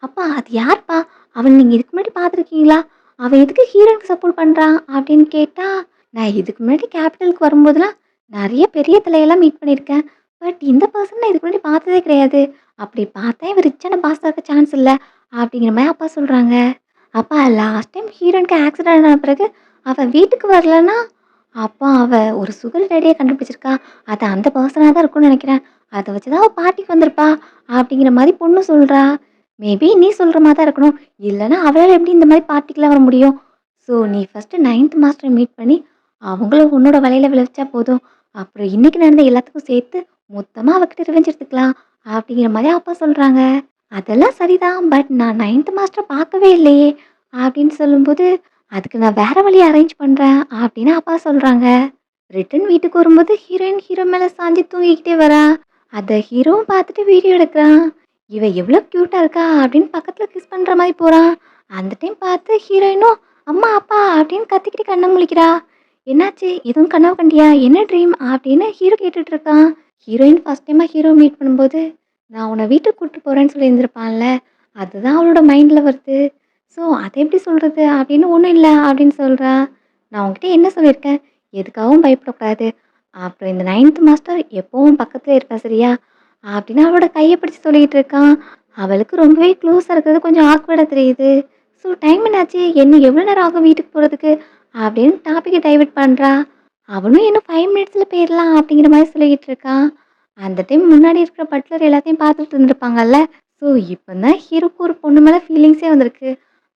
அப்ப அது யார்ப்பா? அவன நீங்க இதுக்கு முன்னாடி பார்த்துருக்கீங்களா? அவன் எதுக்கு ஹீரோயினுக்கு சப்போர்ட் பண்றான்? அப்படின்னு கேட்டா, நான் இதுக்கு முன்னாடி கேபிட்டலுக்கு வரும்போதெல்லாம் நெறைய பெரிய தலையெல்லாம் மீட் பண்ணியிருக்கேன். பட் இந்த பெர்சன் நான் இதுக்கு முன்னாடி பார்த்ததே கிடையாது. அப்படி பார்த்தா இவன் ரிச்சான பாஸா இருக்க சான்ஸ் இல்ல. அப்படிங்கிற மாரி அப்பா சொல்றாங்க. அப்பா லாஸ்ட் டைம் ஹீரோயினுக்கு ஆக்சிடென்ட் ஆன பிறகு அவ வீட்டுக்கு வரலன்னா, அப்ப அவ ஒரு சுகர் டேடிய கண்டுபிடிச்சிருக்கா. அது அந்த பெர்சனா தான் இருக்கும்னு நெனைக்கிறேன். அத வச்சு தான் அவ பார்ட்டிக்கு வந்திருப்பா. அப்படிங்கிற மாரி பொண்ணு சொல்றா. மேபி நீ சொல்ற மாரி தான் இருக்கணும். இல்லன்னா அவளால எப்படி இந்த மாரி பார்ட்டிக்குலாம் வர முடியும்? ஸோ நீ ஃபர்ஸ்ட்டு 9த் மாஸ்டர மீட் பண்ணி, அவங்கள உன்னோட வலையில விழ வச்சா போதும். அப்புறம் இன்னைக்கு நடந்த எல்லாத்துக்கும் சேர்த்து மொத்தமா அவகிட்ட ரிவெஞ்ச் எடுத்துக்கலாம். அப்படிங்கிற மாரி அப்பா சொல்றாங்க. அதெல்லாம் சரிதான். பட் நான் 9த் மாஸ்டர பார்க்கவே இல்லையே! அப்படின்னு சொல்லும்போது, அதுக்கு நான் வேற வழி அரேஞ்ச் பண்றேன் அப்படின்னு அப்பா சொல்றாங்க. ரிட்டர்ன் வீட்டுக்கு வரும்போது ஹீரோயின் ஹீரோ மேல சாஞ்சு தூங்கிக்கிட்டே வரா. அத ஹீரோவும் பார்த்துட்டு வீடியோ எடுக்குறான். இவ எவ்வளோ கியூட்டா இருக்கா அப்படின்னு பக்கத்துல கிஸ் பண்ற மாரி போறான். அந்த டைம் பார்த்து ஹீரோயினும் அம்மா, அப்பா அப்படின்னு கத்திக்கிட்டு கண்ண முழிக்கிறா. என்னாச்சு? எதுவும் கனவு கண்டியா? என்ன ட்ரீம்? அப்படின்னு ஹீரோ கேட்டுட்டு இருக்கான். ஹீரோயின் ஃபர்ஸ்ட் டைமா ஹீரோ மீட் பண்ணும்போது, நான் உன்ன வீட்டுக்கு கூட்டிட்டு போறேன்னு சொல்லியிருந்திருப்பான்ல. அதுதான் அவளோட மைண்ட்ல வருது. ஸோ அத எப்படி சொல்றது? அப்படின்னு ஒண்ணும் இல்ல அப்படின்னு சொல்றா. நான் உன்கிட்ட என்ன சொல்லியிருக்கேன்? எதுக்காகவும் பயப்படக்கூடாது. அப்புறம் இந்த 9த் மாஸ்டர் எப்பவும் பக்கத்துல இருப்பா சரியா? அப்படின்னு அவளோட கைய பிடிச்சு சொல்லிட்டு இருக்கான். அவளுக்கு ரொம்பவே க்ளோஸா இருக்கிறது கொஞ்சம் ஆக்வர்டா தெரியுது. ஸோ டைம் என்னாச்சு? இன்னும் எவ்வளோ நேரம் ஆகும் வீட்டுக்கு போறதுக்கு? அப்படின்னு டாபிக்க டைவர்ட் பண்றா. அவனும் இன்னும் 5 மினிட்ஸ்ல போயிரலாம் அப்படிங்கிற மாரி சொல்லிக்கிட்டு இருக்கான். அந்த டைம் முன்னாடி இருக்கிற பட்லர் எல்லாத்தையும் பார்த்துட்டு இருந்திருப்பாங்கல்ல. ஸோ இப்போ தான் ஹீரோக்கு ஒரு பொண்ணு மேல ஃபீலிங்ஸே வந்திருக்கு.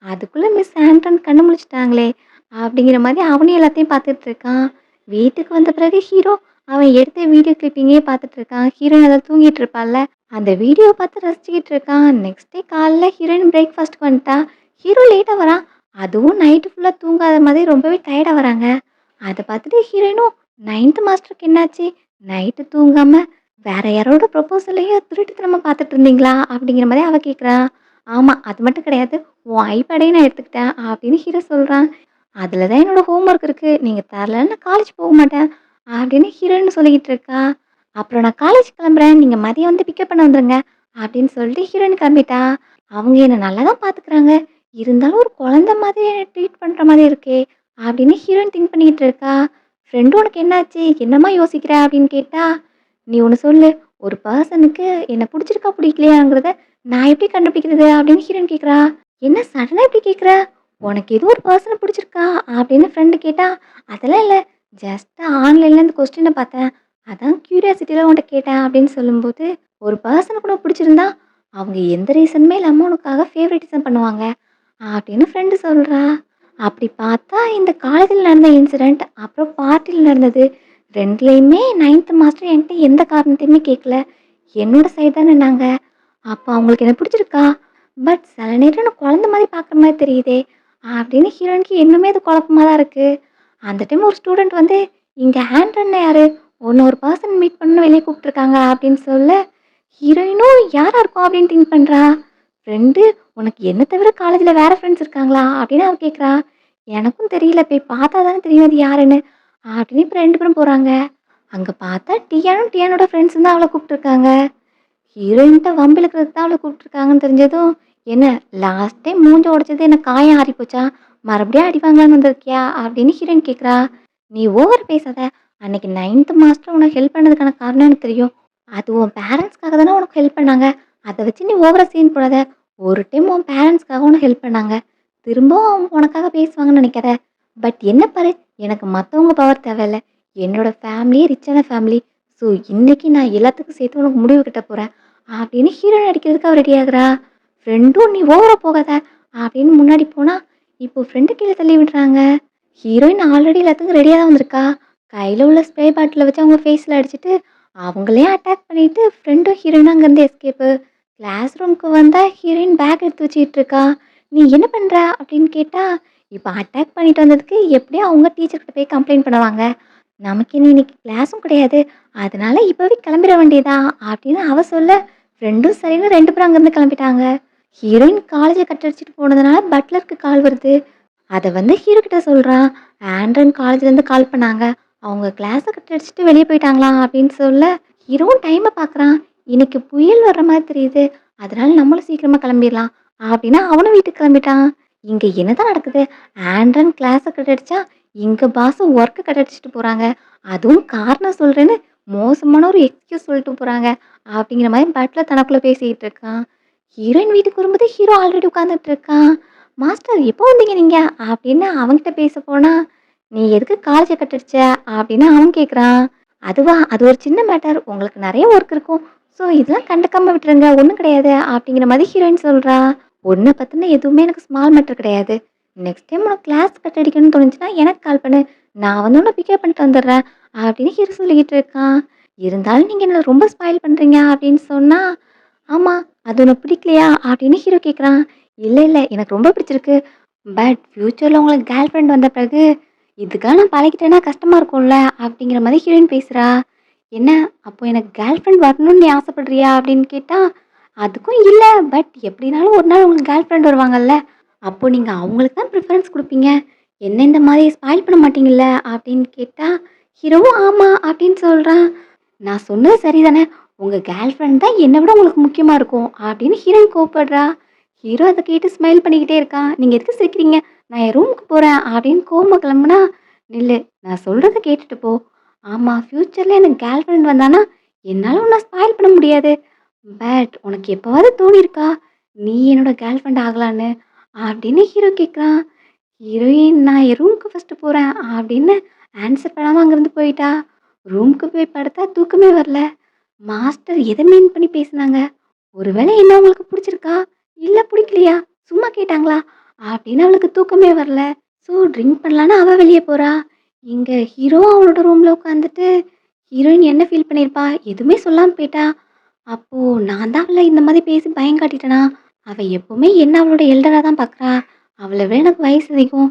அதுக்குள்ள மிஸ் ஆண்டன் கண்ணு முழிச்சுட்டாங்களே! அப்படிங்கிற மாரி அவனும் எல்லாத்தையும் பார்த்துட்டு இருக்கான். வீட்டுக்கு வந்த பிறகு ஹீரோ அவன் எடுத்த வீடியோ கிளிப்பிங்கே பார்த்துட்டு இருக்கான். ஹீரோயின் அதில தூங்கிட்டு இருப்பாள்ல, அந்த வீடியோவ பார்த்து ரசிச்சுக்கிட்டு இருக்கான். நெக்ஸ்ட் டே காலைல ஹீரோயின் பிரேக்ஃபாஸ்ட்க்கு வந்துட்டா. ஹீரோ லேட்டா வரான். அதுவும் நைட்டு ஃபுல்லா தூங்காத மாதிரி ரொம்பவே டயர்டா வராங்க. அத பார்த்துட்டு ஹீரோயினும் 9த் மாஸ்டருக்கு என்னாச்சு? நைட்டு தூங்காம வேற யாரோட ப்ரொபோசலையும் திருட்டுத்தனமா பார்த்துட்டு இருந்தீங்களா? அப்படிங்கிற மாரி அவ கேட்குறா. ஆமா, அது மட்டும் கிடையாது. உன் ஐபேடையும் நான் எடுத்துக்கிட்டேன் அப்படின்னு ஹீரோ சொல்றான். அதில தான் என்னோட ஹோம் ஒர்க் இருக்கு. நீங்க தரலன்னா நான் காலேஜ் போக மாட்டேன். அப்படின்னு ஹீரோயின் சொல்லிக்கிட்டு இருக்கா. அப்புறம் நான் காலேஜ் கிளம்புறேன். நீங்க மதியம் வந்து பிக்கப் பண்ண வந்துருங்க. அப்படின்னு சொல்லிட்டு ஹீரோயின் கிளம்பிட்டா. அவங்க என்ன நல்லா தான் பார்த்துக்கிறாங்க. இருந்தாலும் ஒரு குழந்தை மாதிரி என்ன ட்ரீட் பண்ற மாதிரி இருக்கே! அப்படின்னு ஹீரோயின் திங்க் பண்ணிக்கிட்டு இருக்கா. ஃப்ரெண்டு உனக்கு என்னாச்சு? என்னம்மா யோசிக்கிற? அப்படின்னு கேட்டா, நீ ஒண்ணு சொல்லு. ஒரு பெர்சனுக்கு என்ன புடிச்சிருக்கா, புடிக்கலையாங்கிறத நான் எப்படி கண்டுபிடிக்கிறது? அப்படின்னு ஹீரோயின் கேட்குறா. என்ன சடனா இப்படி கேட்குற? உனக்கு ஏதோ ஒரு பர்சன பிடிச்சிருக்கா? அப்படின்னு ஃப்ரெண்டு கேட்டா, அதெல்லாம் இல்ல. ஜஸ்ட் ஆன்லைன்ல இந்த கொஸ்டின பார்த்தேன். அதான் கியூரியாசிட்டில உன்ட்ட கேட்டேன் அப்படின்னு சொல்லும்போது, ஒரு பர்சன கூட பிடிச்சிருந்தா, அவங்க எந்த ரீசனுமே இல்லாம உனக்காக ஃபேவரட்டிசம் பண்ணுவாங்க. அப்படின்னு ஃப்ரெண்டு சொல்றா. அப்படி பார்த்தா இந்த காலேஜ்ல நடந்த இன்சிடென்ட், அப்புறம் பார்ட்டில நடந்தது 2லயுமே 9த் மாஸ்டர் என்கிட்ட எந்த காரணத்தையுமே கேட்கல. என்னோட சைடு தான் நின்னாங்க. அப்ப அவங்களுக்கு என்ன பிடிச்சிருக்கா? பட் சில நேரம் நான் குழந்த மாரி பார்க்குற மாரி தெரியுதே! அப்படின்னு ஹீரோயினுக்கு இன்னுமே அது குழப்பமா தான் இருக்கு. அந்த டைம் ஒரு ஸ்டூடண்ட் வந்து, "இங்க ஆண்ட்ரன்னா யாரு? உன்ன ஒரு பர்சன் மீட் பண்ணணும்னு வெளிய கூப்ட்டுருக்காங்க" அப்படின்னு சொல்ல, ஹீரோயினும் யாரா இருக்கும் அப்படின்னு திங்க் பண்றா. ஃப்ரெண்டு, "உனக்கு என்ன தவிர காலேஜ்ல வேற ஃப்ரெண்ட்ஸ் இருக்காங்களா?" அப்படின்னு அவ கேட்குறா. "எனக்கும் தெரியல. போய் பார்த்தா தானே தெரியும் அது யாருன்னு" அப்படின்னு இப்ப 2 பேரும் போறாங்க. அங்க பார்த்தா டியானும், டியானோட ஃப்ரெண்ட்ஸும் தான் அவள கூப்ட்டுருக்காங்க. ஹீரோயின்ட்ட வம்பு இழுக்கிறதுக்கு தான் அவள கூப்பிட்டுருக்காங்கன்னு தெரிஞ்சதும், "என்ன லாஸ்ட் டைம் மூஞ்ச உடைச்சது என்ன காயம் ஆறி போச்சா? மறுபடியும் அடி வாங்கலான்னு வந்திருக்கியா?" அப்படின்னு ஹீரோயின் கேட்குறா. "நீ ஓவர் பேசாத. அன்னைக்கு 9த் மாஸ்டர் உனக்கு ஹெல்ப் பண்ணதுக்கான காரணம் எனக்கு தெரியும். அது உன் பேரண்ட்ஸ்க்காக தானே உனக்கு ஹெல்ப் பண்ணாங்க. அத வச்சு நீ ஓவரா சீன் போடாத. ஒரு டைம் உன் பேரண்ட்ஸ்க்காக உனக்கு ஹெல்ப் பண்ணாங்க. திரும்பவும் அவங்க உனக்காக பேசுவாங்கன்னு நினைக்காத. பட் என்ன பாரு, எனக்கு மத்தவங்க பவர் தேவையில்ல. என்னோட ஃபேமிலியே ரிச்சான ஃபேமிலி. ஸோ இன்னைக்கு நான் எல்லாத்துக்கும் சேர்த்து உனக்கு முடிவு கட்ட போறேன்." அப்படின்னு ஹீரோயின் அடிக்கிறதுக்கு அவ ரெடி ஆகுறா. ஃப்ரெண்டும், "நீ ஓவரா போகாத" அப்படின்னு முன்னாடி போனா, இப்போ ஃப்ரெண்டு கீழ தள்ளி விடுறாங்க. ஹீரோயின் ஆல்ரெடி எல்லாத்துக்கும் ரெடியா தான் வந்திருக்கா. கையில உள்ள ஸ்ப்ரே பாட்டில வச்சு அவங்க ஃபேஸ்ல அடிச்சுட்டு, அவங்களே அட்டாக் பண்ணிட்டு ஃப்ரெண்டும் ஹீரோயினும் அங்கேருந்து எஸ்கேப்பு. கிளாஸ் ரூம்க்கு வந்தா ஹீரோயின் பேக் எடுத்து வச்சுக்கிட்டு இருக்கா. "நீ என்ன பண்ற?" அப்படின்னு கேட்டா, இப்ப அட்டாக் பண்ணிட்டு வந்ததுக்கு எப்படியும் அவங்க டீச்சர்கிட்ட போய் கம்ப்ளைண்ட் பண்ணுவாங்க. நமக்கு இனி இன்னைக்கு கிளாஸும் கிடையாது. அதனால இப்பவே கிளம்பிட வேண்டியதுதான் அப்படின்னு அவ சொல்ல, ஃப்ரெண்டும் சரின்னு 2 பேரும் அங்கேருந்து கிளம்பிட்டாங்க. ஹீரோயின் காலேஜ கட் அடிச்சுட்டு போனதுனால பட்லருக்கு கால் வருது. அத வந்து ஹீரோ கிட்ட சொல்றான். ஆண்ட்ரன் காலேஜ்லேருந்து கால் பண்ணாங்க. அவங்க கிளாஸ கட் அடிச்சுட்டு வெளிய போயிட்டாங்களாம் அப்படின்னு சொல்ல, ஹீரோவும் டைம பார்க்குறான். இன்னைக்கு புயல் வர்ற மாதிரி தெரியுது. அதனால நம்மளும் சீக்கிரமா கிளம்பிடலாம் அப்படின்னு அவனும் வீட்டுக்கு கிளம்பிட்டான். இங்க என்னதான் நடக்குது? ஆண்ட்ரன் கிளாஸ கட் அடிச்சா, இங்க பாஸ் ஒர்க்க கட் அடிச்சுட்டு போறாங்க. அதுவும் காரணம் சொல்றேன்னு மோசமான ஒரு எக்ஸ்கியூஸ் சொல்லிட்டு போறாங்க. அப்படிங்கிற மாரி பட்லர் தனக்குள்ள பேசிட்டு இருக்கான். ஹீரோயின் வீட்டுக்கு வரும்போது ஹீரோ ஆல்ரெடி உட்கார்ந்துட்டு இருக்கான். "மாஸ்டர் எப்போ வந்தீங்க நீங்க?" அப்படின்னு அவன்கிட்ட பேச போனா, "நீ எதுக்கு காலேஜ கட் அடிச்ச?" அப்படின்னு அவன் கேட்குறான். "அதுவா? அது ஒரு சின்ன மேட்டர். உங்களுக்கு நெறைய ஒர்க் இருக்கும். ஸோ இதெல்லாம் கண்டுக்காம விட்டுருங்க. ஒண்ணும் கிடையாது." அப்படிங்கிற மாரி ஹீரோயின் சொல்றா. "உன்ன பத்தின எதுவுமே எனக்கு ஸ்மால் மேட்டர் கிடையாது. நெக்ஸ்ட் டைம் உனக்கு கிளாஸ் கட் அடிக்கணும்னு தோணுச்சுன்னா எனக்கு கால் பண்ணு. நான் வந்து உன்ன பிக்கப் பண்ணிட்டு வந்துடுறேன்." அப்படின்னு ஹீரோ சொல்லிக்கிட்டு இருக்கான். "இருந்தாலும் நீங்க என்ன ரொம்ப ஸ்பாயில் பண்றீங்க." அப்படின்னு சொன்னா, "ஆமா, அது உனக்கு பிடிக்கலையா?" அப்படின்னு ஹீரோ கேட்குறான். "இல்ல, இல்ல. எனக்கு ரொம்ப பிடிச்சிருக்கு. பட் ஃப்யூச்சர்ல உங்களுக்கு கேர்ள் ஃப்ரெண்ட் வந்த பிறகு, இதுக்கெல்லாம் நான் பழகிட்டேன்னா கஷ்டமா இருக்கும்ல." அப்படிங்கிற மாரி ஹீரோயின் பேசுறா. "என்ன? அப்போ எனக்கு கேர்ள் ஃப்ரெண்ட் வரணும்னு நீ ஆசைப்படுறியா?" அப்படின்னு கேட்டா, "அதுக்கும் இல்ல. பட் எப்படினாலும் ஒரு நாள் உங்களுக்கு கேர்ள் ஃப்ரெண்ட் வருவாங்கல்ல. அப்போ நீங்க அவங்களுக்கு தான் ப்ரிஃபரன்ஸ் குடுப்பீங்க. என்ன இந்த மாரி ஸ்பாயில் பண்ண மாட்டீங்கல்ல?" அப்படின்னு கேட்டா, ஹீரோவும் "ஆமா" அப்படின்னு சொல்றான். "நான் சொன்னது சரிதானே? உங்க கேர்ள் ஃப்ரெண்ட் தான் என்ன விட உங்களுக்கு முக்கியமா இருக்கும்." அப்படின்னு ஹீரோயின் கோவப்படுறா. ஹீரோ அத கேட்டு ஸ்மைல் பண்ணிக்கிட்டே இருக்கான். "நீங்க எதுக்கு சிரிக்கிறீங்க? நான் என் ரூமுக்கு போறேன்." அப்படின்னு கோவமா கிளம்புனா, "நில்லு. நான் சொல்றத கேட்டுட்டு போ. ஆமா, ஃப்யூச்சர்ல எனக்கு கேர்ள் ஃப்ரெண்ட் வந்தான்னா, என்னால உன்ன ஸ்பாயில் பண்ண முடியாது. பட் உனக்கு எப்பவாவது தோணியிருக்கா? நீ என்னோட கேர்ள் ஃப்ரெண்ட் ஆகலான்னு?" அப்படின்னு ஹீரோ கேட்குறான். ஹீரோயின், "நான் என் ரூமுக்கு ஃபர்ஸ்ட்டு போறேன்." அப்படின்னு ஆன்சர் பண்ணாம அங்கேருந்து போயிட்டா. ரூமுக்கு போய் படுத்தா தூக்கமே வரல. மாஸ்டர் எத மீன் பண்ணி பேசுனாங்க? ஒருவேளை என்ன உங்களுக்கு புடிச்சிருக்கா? இல்ல புடிக்கலையா? சும்மா கேட்டாங்களா? அப்படின்னு அவளுக்கு தூக்கமே வரல. ஸோ ட்ரிங்க் பண்ணலான்னு அவ வெளிய போறா. இங்க ஹீரோ அவளோட ரூம்ல உட்காந்துட்டு, ஹீரோயின் என்ன ஃபீல் பண்ணியிருப்பா? எதுவுமே சொல்லாம போயிட்டா. அப்போ நான் தான் அவள இந்த மாரி பேசி பயம் காட்டிட்டேனா? அவ எப்பவுமே என்ன அவளோட எல்டரா தான் பார்க்குறா. அவள விட எனக்கு வயசு அதிகம்.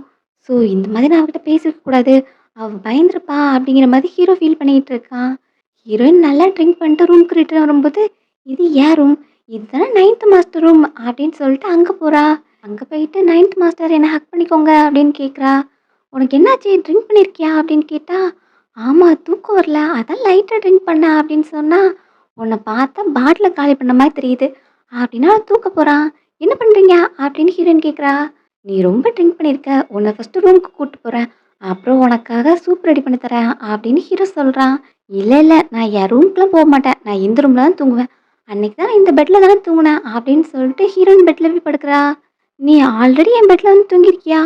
ஸோ இந்த மாதிரி நான் அவகிட்ட பேசிருக்க கூடாது. அவ பயந்துருப்பா அப்படிங்கிற மாரி ஹீரோ ஃபீல் பண்ணிட்டு இருக்கான். ஹீரோயின் நல்லா ட்ரிங்க் பண்ணிட்டு ரூம்க்கு ரிட்டர்ன் வரும்போது, "இது ஏன் ரூம்? இதுதானே 9த் மாஸ்டர் ரூம்." அப்படின்னு சொல்லிட்டு அங்க போறா. அங்க போயிட்டு 9த் மாஸ்டர் என்ன ஹக் பண்ணிக்கோங்க அப்படின்னு கேட்குறா. "உனக்கு என்னாச்சு? ட்ரிங்க் பண்ணியிருக்கியா?" அப்படின்னு கேட்டா, "ஆமா, தூக்கம் வரல. அதான் லைட்டா ட்ரிங்க் பண்ணேன்." அப்படின்னு சொன்னா, "உன்ன பார்த்தா பாட்டில காலி பண்ண மாரி தெரியுது." அப்படின்னா அவன் தூக்க போறான். "என்ன பண்றீங்க?" அப்படின்னு ஹீரோயின் கேட்குறா. "நீ ரொம்ப ட்ரிங்க் பண்ணியிருக்க. உன்ன ஃபர்ஸ்ட்டு ரூமுக்கு கூட்டு போறேன். அப்புறம் உனக்காக சூப் ரெடி பண்ணி தரேன்." அப்படின்னு ஹீரோ சொல்றான். "இல்ல, இல்ல. நான் என் ரூம்க்குலாம் போமாட்டேன். நான் இந்த ரூம்ல தான் தூங்குவேன். அன்னைக்கு தான் நான் இந்த பெட்ல தானே தூங்குனேன்." அப்படின்னு சொல்லிட்டு ஹீரோயின் பெட்ல போய் படுக்குறா. நீ ஆல்ரெடி என் பெட்ல வந்து தூங்கியிருக்கியா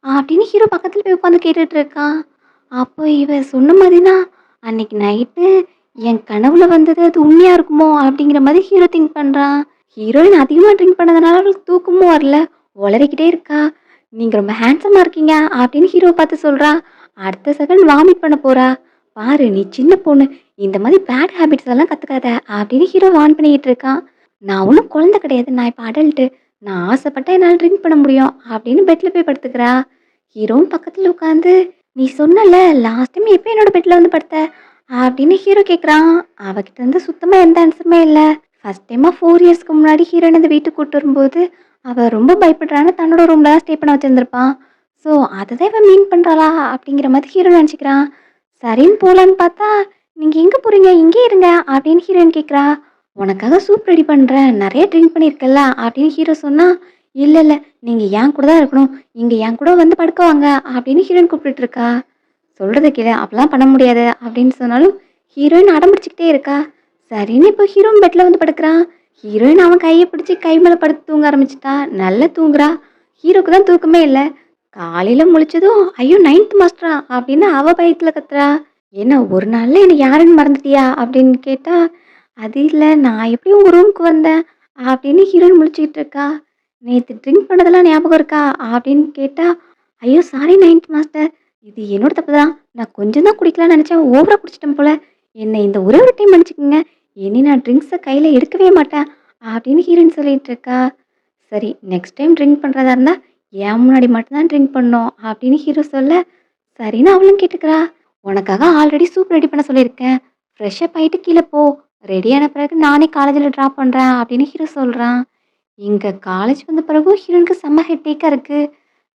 அப்படின்னு ஹீரோ பக்கத்துல போய் உட்காந்து கேட்டுட்டு இருக்கான். அப்போ இவ சொன்ன மாதிரினா அன்னைக்கு நைட்டு என் கனவுல வந்தது அது உண்மையா இருக்குமோ அப்படிங்கிற மாதிரி ஹீரோ திங்க் பண்றான். ஹீரோயின் அதிகமா ட்ரிங்க் பண்ணதுனால அவளுக்கு தூக்கமும் வரல. உளறிக்கிட்டே இருக்கா. நீங்க ரொம்ப ஹேண்ட்ஸமா இருக்கீங்க அப்படின்னு ஹீரோ பார்த்து சொல்றா. அடுத்த செகண்ட் வாமிட் பண்ண போறா. பாரு நீ சின்ன பொண்ணு. இந்த மாதிரி பேட் ஹேபிட்ஸ் எல்லாம் கத்துக்காத அப்படின்னு ஹீரோ வார்ன் பண்ணிக்கிட்டு இருக்கான். நான் ஒன்றும் குழந்தை கிடையாது. நான் இப்போ அடல்ட்டு. நான் ஆசைப்பட்டா என்னால் ட்ரிங்க் பண்ண முடியும் அப்படின்னு பெட்ல போய் படுத்துக்கிறா. ஹீரோவும் பக்கத்துல உட்காந்து நீ சொன்னல லாஸ்ட் டைம் எப்போ என்னோட பெட்ல வந்து படுத்த அப்படின்னு ஹீரோ கேட்குறான். அவகிட்ட இருந்து சுத்தமா எந்த ஆன்சருமே இல்லை. ஃபர்ஸ்ட் டைமா 4 இயர்ஸ்க்கு முன்னாடி ஹீரோயின் இந்த வீட்டுக்கு கூட்டு வரும்போது அவ ரொம்ப பயப்படுறான்னு தன்னோட ரூம்ல தான் ஸ்டே பண்ண வச்சிருந்திருப்பான். ஸோ அதை இவன் மீன் பண்றாளா அப்படிங்கிற மாதிரி ஹீரோ நினச்சிக்கிறான். சரின்னு போலான்னு பார்த்தா நீங்க எங்க போறீங்க இங்கே இருங்க அப்படின்னு ஹீரோயின் கேட்குறா. உனக்காக சூப் ரெடி பண்றேன் நிறைய ட்ரிங்க் பண்ணியிருக்கல அப்படின்னு ஹீரோ சொன்னா. இல்ல இல்ல நீங்க என் கூட தான் இருக்கணும். இங்க என் கூட வந்து படுக்குவாங்க அப்படின்னு ஹீரோயின் கூப்பிட்டுட்டு இருக்கா. சொல்றத கேளு அப்பெல்லாம் பண்ண முடியாது அப்படின்னு சொன்னாலும் ஹீரோயின் அடம்பிடிச்சிக்கிட்டே இருக்கா. சரின்னு இப்போ ஹீரோயின் பெட்ல வந்து படுக்கிறான். ஹீரோயின் அவன் கையை பிடிச்சி கை மேல படுத்து தூங்க ஆரம்பிச்சிட்டா. நல்லா தூங்குறா. ஹீரோக்கு தான் தூக்கமே இல்லை. காலையில முழிச்சதும் ஐயோ 9th மாஸ்டரா அப்படின்னு அவ பயத்துல கத்துறா. என்ன ஒரு நாள்ல என்ன யாருன்னு மறந்துட்டியா அப்படின்னு கேட்டா. அது இல்ல நான் எப்படி உங்க ரூமுக்கு வந்தேன் அப்படின்னு ஹீரோயின் முழிச்சுக்கிட்டு இருக்கா. நேத்து ட்ரிங்க் பண்ணதெல்லாம் ஞாபகம் இருக்கா அப்படின்னு கேட்டா. ஐயோ சாரி 9th மாஸ்டர். இது என்னோட தப்பு தான். நான் கொஞ்சம் தான் குடிக்கலாம்னு நினைச்சேன். ஓவரா குடிச்சிட்டேன் போல. என்னை இந்த ஒரே ஒரு டைம் மன்னிச்சுக்கோங்க. இனி நான் ட்ரிங்க்ஸை கையில எடுக்கவே மாட்டேன் அப்படின்னு ஹீரோயின் சொல்லிட்டு இருக்கா. சரி நெக்ஸ்ட் டைம் ட்ரிங்க் பண்றதா இருந்தா என் முன்னாடி மட்டும்தான் ட்ரிங்க் பண்ணோம் அப்படின்னு ஹீரோ சொல்ல. சரின்னு அவளும் கேட்டுக்கிறா. உனக்காக ஆல்ரெடி சூப் ரெடி பண்ண சொல்லியிருக்கேன். ஃப்ரெஷ்ஷப் ஆயிட்டு கீழே போ. ரெடியான பிறகு நானே காலேஜில் ட்ராப் பண்ணுறேன் அப்படின்னு ஹீரோ சொல்கிறான். இங்கே காலேஜ் வந்த பிறகு ஹீரோனுக்கு செம்ம ஹெட்டேக்காக இருக்குது.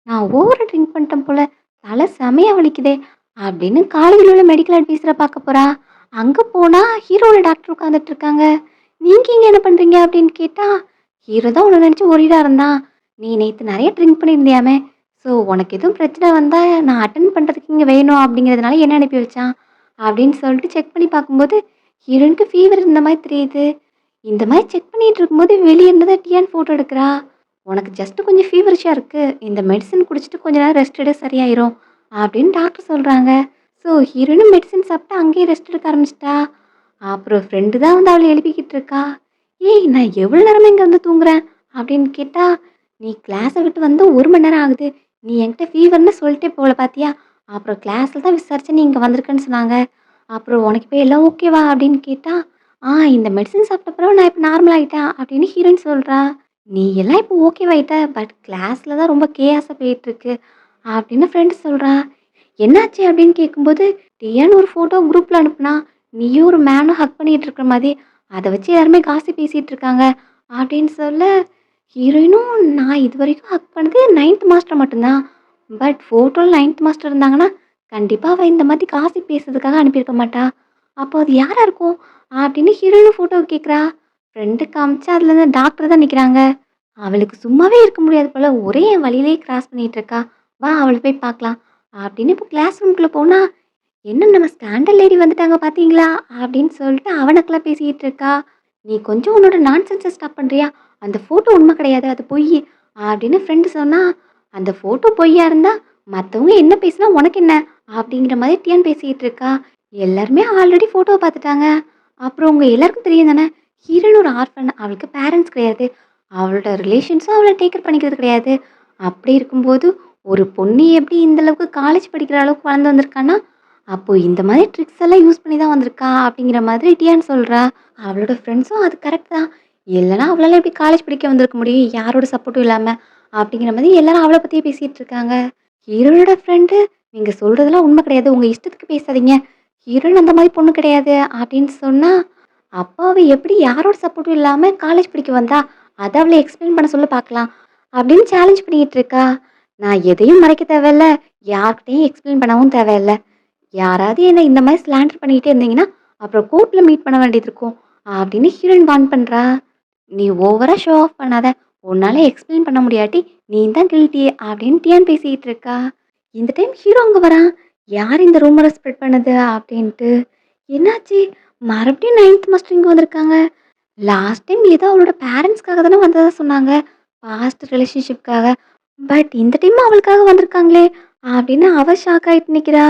நான் ஓவர ட்ரிங்க் பண்ணிட்டேன் போல. தலை செமையாக வலிக்குதே அப்படின்னு காலேஜில் உள்ள மெடிக்கல் அட்வைஸரை பார்க்க போகிறா. அங்கே போனால் ஹீரோட டாக்டர் உட்காந்துட்டு இருக்காங்க. நீங்கள் இங்கே என்ன பண்ணுறீங்க அப்படின்னு கேட்டால். ஹீரோ தான் உன்னை நினச்சி ஒரிடாக இருந்தான். நீ நேற்று நிறைய ட்ரிங்க் பண்ணியிருந்தியாமே. ஸோ உனக்கு எதுவும் பிரச்சனை வந்தால் நான் அட்டன் பண்ணுறதுக்கு இங்கே வேணும் அப்படிங்கிறதுனால என்ன அனுப்பி வச்சான் அப்படின்னு சொல்லிட்டு செக் பண்ணி பார்க்கும்போது ஹீரோனுக்கு ஃபீவர் இருந்த மாதிரி தெரியுது. இந்த மாதிரி செக் பண்ணிட்டு இருக்கும்போது வெளியே இருந்ததை டியான் ஃபோட்டோ எடுக்கிறா. உனக்கு ஜஸ்ட் கொஞ்சம் ஃபீவரிஷாக இருக்குது. இந்த மெடிசன் குடிச்சிட்டு கொஞ்ச நேரம் ரெஸ்ட் எடு சரியாயிரும் அப்படின்னு டாக்டர் சொல்கிறாங்க. ஸோ ஹீரோனும் மெடிசன் சாப்பிட்டு அங்கேயே ரெஸ்ட் எடுக்க ஆரம்பிச்சிட்டா. அப்புறம் ஃப்ரெண்டு தான் வந்து அவளை எழுப்பிக்கிட்டு இருக்கா. ஏய் நான் எவ்வளோ நேரமா இங்கே வந்து தூங்குறேன் அப்படின்னு கேட்டா. நீ கிளாஸை விட்டு வந்து 1 மணி நேரம் ஆகுது. நீ என்கிட்ட ஃபீவர்னு சொல்லிட்டே போகல பார்த்தியா. அப்புறம் கிளாஸில் தான் விசாரிச்சு நீ இங்கே வந்திருக்கேன்னு சொன்னாங்க. அப்புறம் உனக்கு இப்போ எல்லாம் ஓகேவா அப்படின்னு கேட்டா. இந்த மெடிசன் சாப்பிட்ட பிறகு நான் இப்போ நார்மல் ஆகிட்டேன் அப்படின்னு ஹீரோயின் சொல்கிறா. நீ எல்லாம் இப்போ ஓகேவாயிட்ட பட் கிளாஸில் தான் ரொம்ப கேஸாக போயிட்டுருக்கு அப்படின்னு ஃப்ரெண்டு சொல்கிறா. என்னாச்சு அப்படின்னு கேட்கும்போது டியான்னு ஒரு ஃபோட்டோ குரூப்பில் அனுப்புனா. நீயும் ஒரு மேனும் ஹக் பண்ணிகிட்டு இருக்கிற மாதிரி அதை வச்சு எல்லாருமே காசு பேசிகிட்டு இருக்காங்க அப்படின்னு சொல்ல. ஹீரோயினும் நான் இது வரைக்கும் ஹக் பண்ணது 9th மாஸ்டர் மட்டும்தான். பட் ஃபோட்டோவில் 9th மாஸ்டர் இருந்தாங்கன்னா கண்டிப்பாக அவள் இந்த மாதிரி காசு பேசுறதுக்காக அனுப்பியிருக்க மாட்டா. அப்போ அது யாராக இருக்கும் அப்படின்னு ஹீரோயினும் ஃபோட்டோ கேட்குறா. ஃப்ரெண்டு காமிச்சு அதில் இருந்து டாக்டர் தான் நிற்கிறாங்க. அவளுக்கு சும்மாவே இருக்க முடியாது போல் ஒரே என் வழியிலே கிராஸ் பண்ணிகிட்டு இருக்கா. வா அவளை போய் பார்க்கலாம் அப்படின்னு இப்போ கிளாஸ் ரூம்குள்ளே போனால். என்ன நம்ம ஸ்டாண்டர்ட் லேடி வந்துட்டாங்க பார்த்தீங்களா அப்படின்னு சொல்லிட்டு அவனுக்கெல்லாம் பேசிக்கிட்டு இருக்கா. நீ கொஞ்சம் உன்னோட நான்சென்ஸை ஸ்டாப் பண்ணுறியா. அந்த ஃபோட்டோ உண்மை கிடையாது அது பொய் அப்படின்னு ஃப்ரெண்டு சொன்னா. அந்த ஃபோட்டோ பொய்யா இருந்தா மற்றவங்க என்ன பேசினா உனக்கு என்ன அப்படிங்கிற மாதிரி டியான் பேசிக்கிட்டு இருக்கா. எல்லாருமே ஆல்ரெடி ஃபோட்டோவை பார்த்துட்டாங்க. அப்புறம் உங்க எல்லாருக்கும் தெரியும் தானே. ஹீரோன்னு ஒரு ஆர்ஃபன். அவளுக்கு பேரண்ட்ஸ் கிடையாது. அவளோட ரிலேஷன்ஸும் அவளை டேக்கர் பண்ணிக்கிறது கிடையாது. அப்படி இருக்கும்போது ஒரு பொண்ணு எப்படி இந்த அளவுக்கு காலேஜ் படிக்கிற அளவுக்கு வளர்ந்து வந்திருக்கான்னா அப்போ இந்த மாதிரி ட்ரிக்ஸ் எல்லாம் யூஸ் பண்ணி தான் வந்திருக்கா அப்படிங்கிற மாதிரி டியான் சொல்றா. அவளோட ஃப்ரெண்ட்ஸும் அது கரெக்ட் தான். இல்லைனா அவளால எப்படி காலேஜ் படிக்க வந்திருக்க முடியும் யாரோட சப்போர்ட்டும் இல்லாம அப்படிங்கிற மாதிரி எல்லாரும் அவளை பத்தியே பேசிட்டு இருக்காங்க. ஹீரோனோட ஃப்ரெண்டு நீங்க சொல்றதெல்லாம் உண்மை கிடையாது. உங்க இஷ்டத்துக்கு பேசாதீங்க. ஹீரோயின் அந்த மாதிரி பொண்ணு கிடையாது அப்படின்னு சொன்னா. அப்போ அவ எப்படி யாரோட சப்போர்ட்டும் இல்லாம காலேஜ் படிக்க வந்தா அதை அவளை எக்ஸ்பிளைன் பண்ண சொல்ல பார்க்கலாம் அப்படின்னு சேலஞ்ச் பண்ணிட்டு இருக்கா. நான் எதையும் மறைக்க தேவையில்ல. யார்கிட்டையும் எக்ஸ்பிளைன் பண்ணவும் தேவையில்ல. யாராவது என்ன இந்த மாதிரி ஸ்லாண்டர் பண்ணிக்கிட்டே இருந்தீங்கன்னா அப்புறம் கோர்ட்டில் மீட் பண்ண வேண்டியது இருக்கும் அப்படின்னு ஹீரோயின் வார்ன் பண்ணுறா. நீ ஓவரா ஷோ ஆஃப் பண்ணாத. உன்னால எக்ஸ்பிளைன் பண்ண முடியாட்டி நீ தான் கில்ட்டி அப்படின்னு டியான் பேசிக்கிட்டு இருக்கா. இந்த டைம் ஹீரோ அங்கே வரான். யார் இந்த ரூமரை ஸ்ப்ரெட் பண்ணது அப்படின்ட்டு. என்னாச்சு மறுபடியும் 9th மாஸ்டர் இங்கே வந்திருக்காங்க. லாஸ்ட் டைம் ஏதோ அவளோட பேரண்ட்ஸ்க்காக தானே வந்ததா சொன்னாங்க. பாஸ்ட் ரிலேஷன்ஷிப்காக. பட் இந்த டைம் அவளுக்காக வந்திருக்காங்களே! அப்படின்னு அவ ஷாக் ஆயிட்டு நிக்கிறா.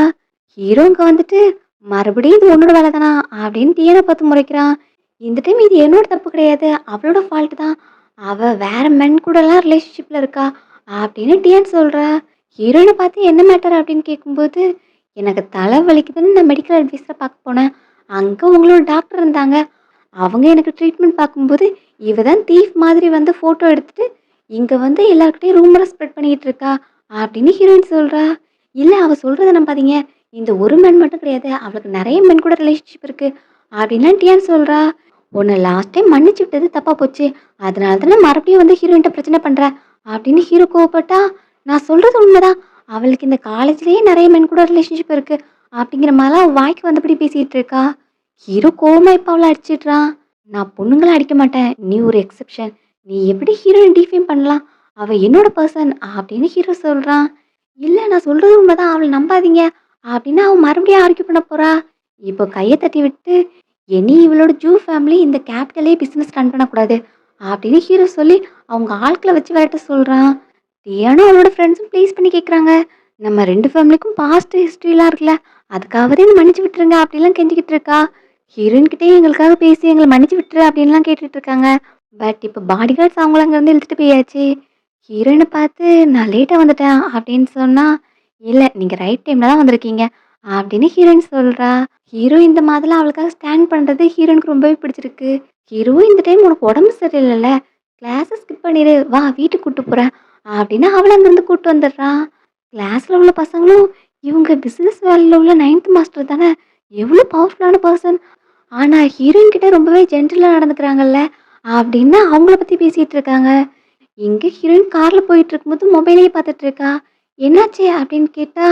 ஹீரோங்க வந்துட்டு, மறுபடியும் இது உன்னோட வேல தானா? அப்படின்னு டியன பார்த்து முறைக்கிறான். இந்த டைம் இது என்னோட தப்பு கிடையாது. அவளோட ஃபால்ட் தான். அவ வேற மென் கூடலாம் ரிலேஷன்ஷிப்ல இருக்கா. அப்படின்னு டியன் சொல்றா. ஹீரோயின பார்த்து என்ன மேட்டர் அப்படின்னு கேட்கும்போது, எனக்கு தலை வலிக்குதுன்னு நான் மெடிக்கல் அட்வைஸர பார்க்க போனேன். அங்க உங்களோட டாக்டர் இருந்தாங்க. அவங்க எனக்கு ட்ரீட்மெண்ட் பார்க்கும்போது, இவ தான் தீஃப் மாதிரி வந்து ஃபோட்டோ எடுத்துட்டு, இங்க வந்து எல்லார்கிட்டயும் ரூமர ஸ்ப்ரெட் பண்ணிட்டு இருக்கா. அப்படின்னு ஹீரோயின் சொல்றா. இல்ல அவ சொல்றத நம்பாதீங்க. இந்த ஒரு மென் மட்டும் கிடையாது. அவளுக்கு நெறைய மென் கூட ரிலேஷன்ஷிப் இருக்கு. அப்படின்லாம் டியான் சொல்றா. உன்ன லாஸ்ட் டைம் மன்னிச்சு விட்டது தப்பா போச்சு. அதனால தானே மறுபடியும் வந்து ஹீரோயின்ட்ட பிரச்சனை பண்ற. அப்படின்னு ஹீரோ கோவப்பட்டா, நான் சொல்றது உண்மைதான். அவளுக்கு இந்த காலேஜ்லயே நெறைய மென் கூட ரிலேஷன்ஷிப் இருக்கு. அப்படிங்கிற மாதிரிலாம் அவ வாய்க்கு வந்தபடி பேசிட்டு இருக்கா. ஹீரோ கோவமா இப்ப அவள அடிச்சிடுறான். நான் பொண்ணுங்கள அடிக்க மாட்டேன். நீ ஒரு எக்செப்ஷன். நீ எப்படி ஹீரோயின் டிஃபேம் பண்ணலாம்? அவ என்னோட பெர்சன் அப்படின்னு ஹீரோ சொல்றான். இல்ல நான் சொல்றது உண்மைதான். அவள நம்பாதீங்க. அப்படின்னு அவ மறுபடியும் ஆர்கியூ பண்ண போறா. இப்போ கைய தட்டி விட்டு, "இனி இவளோட ஜூ ஃபேமிலி இந்த கேபிட்டலே பிசினஸ் ரன் பண்ணக்கூடாது." அப்படின்னு ஹீரோ சொல்லி அவங்க ஆட்கள வச்சு விரட்ட சொல்றான். தியானும் அவளோட ஃப்ரெண்ட்ஸும் ப்ளீஸ் பண்ணி கேட்குறாங்க. நம்ம 2 ஃபேமிலிக்கும் பாஸ்ட் ஹிஸ்ட்ரிலாம் இருக்குல்ல. அதுக்காவது என்ன மன்னிச்சு விட்டுருங்க அப்படிலாம் கெஞ்சிக்கிட்டு இருக்கா. ஹீரோயின் கிட்டயே எங்களுக்காக பேசி எங்கள மன்னிச்சு விட்டுரு அப்படின்லாம் கேட்டுட்டு இருக்காங்க. பட் இப்ப பாடிகார்ட்ஸ் அவங்கள அங்கருந்து இழுத்துட்டு போயாச்சு. ஹீரோயின பார்த்து நான் லேட்டா வந்துட்டேன் அப்படின்னு சொன்னா, இல்ல நீங்க ரைட் டைம்ல தான் வந்திருக்கீங்க அப்படின்னு ஹீரோயின் சொல்றா. ஹீரோ இந்த மாதிரிலாம் அவளுக்காக ஸ்டாண்ட் பண்றது ஹீரோயினுக்கு ரொம்பவே பிடிச்சிருக்கு. ஹீரோ இந்த டைம் உனக்கு உடம்பு சரியில்லைல்ல, கிளாஸ ஸ்கிப் பண்ணிரு வா வீட்டுக்கு கூட்டு போறேன் அப்படின்னு அவள அங்கிருந்து கூட்டு வந்துடுறான். கிளாஸ்ல உள்ள பசங்களும் இவங்க பிசினஸ் வேலையில உள்ள 9th மாஸ்டர் தானே எவ்வளோ பவர்ஃபுல்லான பர்சன். ஆனா ஹீரோயின் கிட்ட ரொம்பவே ஜென்டிலா நடந்துக்கிறாங்கல்ல அப்படின்னு அவங்கள பத்தி பேசிட்டு இருக்காங்க. இங்க ஹீரோயின் கார்ல போயிட்டு இருக்கும்போது மொபைலையே பார்த்துட்டு இருக்கா. என்னாச்சு அப்படின்னு கேட்டா,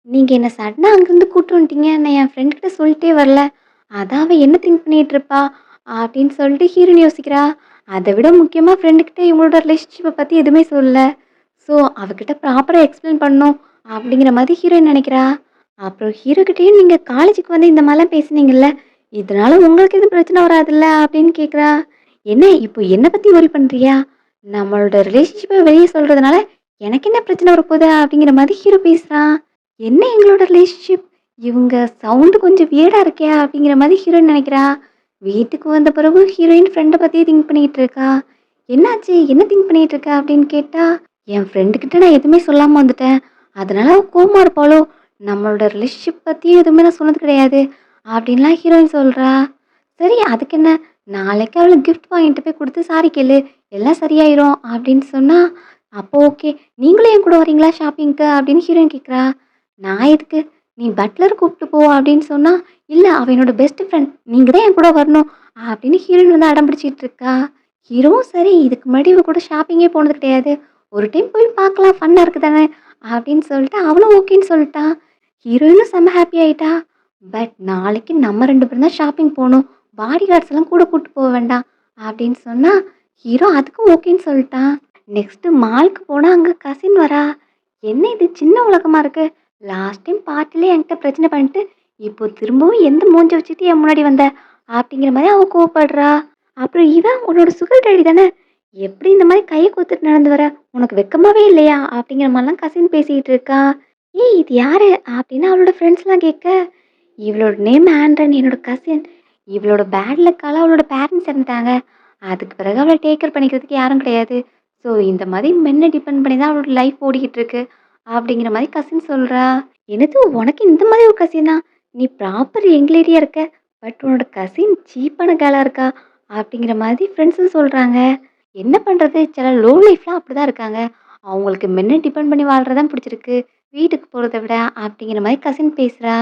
நீங்க என்ன சடனா அங்கிருந்து கூட்டு வந்துட்டீங்க. நான் என் ஃப்ரெண்ட் கிட்ட சொல்லிட்டே வரல. அதான் அவ என்ன திங்க் பண்ணிட்டு இருப்பா அப்படின்னு சொல்லிட்டு ஹீரோயின் யோசிக்கிறா. அதை விட முக்கியமா ஃப்ரெண்டு கிட்ட இவங்களோட ரிலேஷன்ஷிப்பை பத்தி எதுவுமே சொல்லல. ஸோ அவகிட்ட ப்ராப்பரா எக்ஸ்பிளைன் பண்ணணும் அப்படிங்கிற மாதிரி ஹீரோயின் நினைக்கிறா. அப்புறம் ஹீரோ கிட்டயும் நீங்க காலேஜுக்கு வந்து இந்த மாதிரிலாம் பேசுனீங்கல்ல, இதனால உங்களுக்கு எதுவும் பிரச்சனை வராதுல்ல அப்படின்னு கேட்குறா. என்ன இப்போ என்ன பத்தி worry பண்றியா? நம்மளோட ரிலேஷன்ஷிப்ப வெளிய சொல்றதுனால எனக்கு என்ன பிரச்சனை வரப்போகுது அப்படிங்கிற மாதிரி ஹீரோ பேசுறான். என்ன எங்களோட ரிலேஷன்ஷிப்? இவங்க சவுண்ட் கொஞ்சம் வியர்டா இருக்கே அப்படிங்கிற மாதிரி ஹீரோயின் நினைக்கிறா. வீட்டுக்கு வந்த பிறகு ஹீரோயின் ஃப்ரெண்ட பத்தியே திங்க் பண்ணிட்டு இருக்கா. என்னாச்சு? என்ன திங்க் பண்ணிட்டு இருக்க அப்படின்னு கேட்டா, என் ஃப்ரெண்டு கிட்ட நான் எதுவுமே சொல்லாம வந்துட்டேன். அதனால அவ கோவமா இருப்பாளோ? நம்மளோட ரிலேஷன்ஷிப் பத்தி எதுவுமே நான் சொன்னது கிடையாது அப்படின்லாம் ஹீரோயின் சொல்றா. சரி அதுக்கு என்ன? நாளைக்கு அவளுக்கு கிஃப்ட் வாங்கிட்டு போய் குடுத்து சாரி கேளு. எல்லாம் சரியாயிரும் அப்படின்னு சொன்னா, அப்போ ஓகே. நீங்களும் என் கூட வரீங்களா ஷாப்பிங்க்கு? அப்படின்னு ஹீரோயின் கேட்குறா. நான் எதுக்கு? நீ பட்லர் கூப்பிட்டு போ அப்படின்னு சொன்னா, இல்ல அவ என்னோட பெஸ்ட் ஃப்ரெண்ட். நீங்க தான் என் கூட வரணும் அப்படின்னு ஹீரோயின் வந்து அடம் பிடிச்சிட்டு இருக்கா. ஹீரோவும் சரி இதுக்கு முன்னாடி இவ கூட ஷாப்பிங்கே போனது கிடையாது. ஒரு டைம் போய் பார்க்கலாம் ஃபன்னா இருக்கு தானே அப்படின்னு சொல்லிட்டு அவனும் ஓகேன்னு சொல்லிட்டான். ஹீரோயினும் செம்ம ஹாப்பி ஆயிட்டா. பட் நாளைக்கு நம்ம 2 பேரும் தான் ஷாப்பிங் போணும். பாடிகார்ட்ஸ் எல்லாம் கூட கூட்டு போக வேண்டாம் அப்படின்னு சொன்னா, ஹீரோ அதுக்கும் ஓகேன்னு சொல்லிட்டான். நெக்ஸ்ட் மால்க்கு போனா அங்க கசின் வரா. என்ன இது சின்ன உலகமா இருக்கு. லாஸ்ட் டைம் பார்ட்டில என்கிட்ட பிரச்சனை பண்ணிட்டு, இப்போ திரும்பவும் எந்த மூஞ்ச வச்சுட்டு என் முன்னாடி வந்த அப்படிங்கிற மாதிரி அவ கோவப்படுறா. அப்புறம் இவன் உன்னோட சுகர் டேடி தானே. எப்படி இந்த மாதிரி கையை கோத்துட்டு நடந்து வர? உனக்கு வெக்கமாவே இல்லையா? அப்படிங்கிற மாதிரிலாம் கசின் பேசிட்டு இருக்கா. ஏய் இது யாரு? அப்படின்னு அவளோட ஃப்ரெண்ட்ஸ்லாம் கேட்க, இவளோட நேம் ஆண்ட்ரன் என்னோட கசின். இவளோட பேட் லக்கால அவளோட பேரண்ட்ஸ் இறந்துட்டாங்க. அதுக்கு பிறகு அவள டேக் கேர் பண்ணிக்கிறதுக்கு யாரும் கிடையாது. ஸோ இந்த மாதிரி மென்ன டிபெண்ட் பண்ணி தான் அவளோட லைஃப் ஓடிக்கிட்டு இருக்கு. அப்படிங்கிற மாதிரி கசின் சொல்றா. என்னது உனக்கு இந்த மாதிரி ஒரு கசினா? நீ ப்ராப்பர் யங் லேடியா இருக்க. பட் உன்னோட கசின் சீப்பான கேர்ளா இருக்கா? அப்படிங்கிற மாதிரி ஃப்ரெண்ட்ஸும் சொல்றாங்க. என்ன பண்றது? சில லோ லைஃப்லாம் அப்படிதான் இருக்காங்க. அவங்களுக்கு மென்ன டிபெண்ட் பண்ணி வாழ்றதான் பிடிச்சிருக்கு. வீட்டுக்கு போறத விட அப்படிங்கிற மாதிரி கசின் பேசுறா.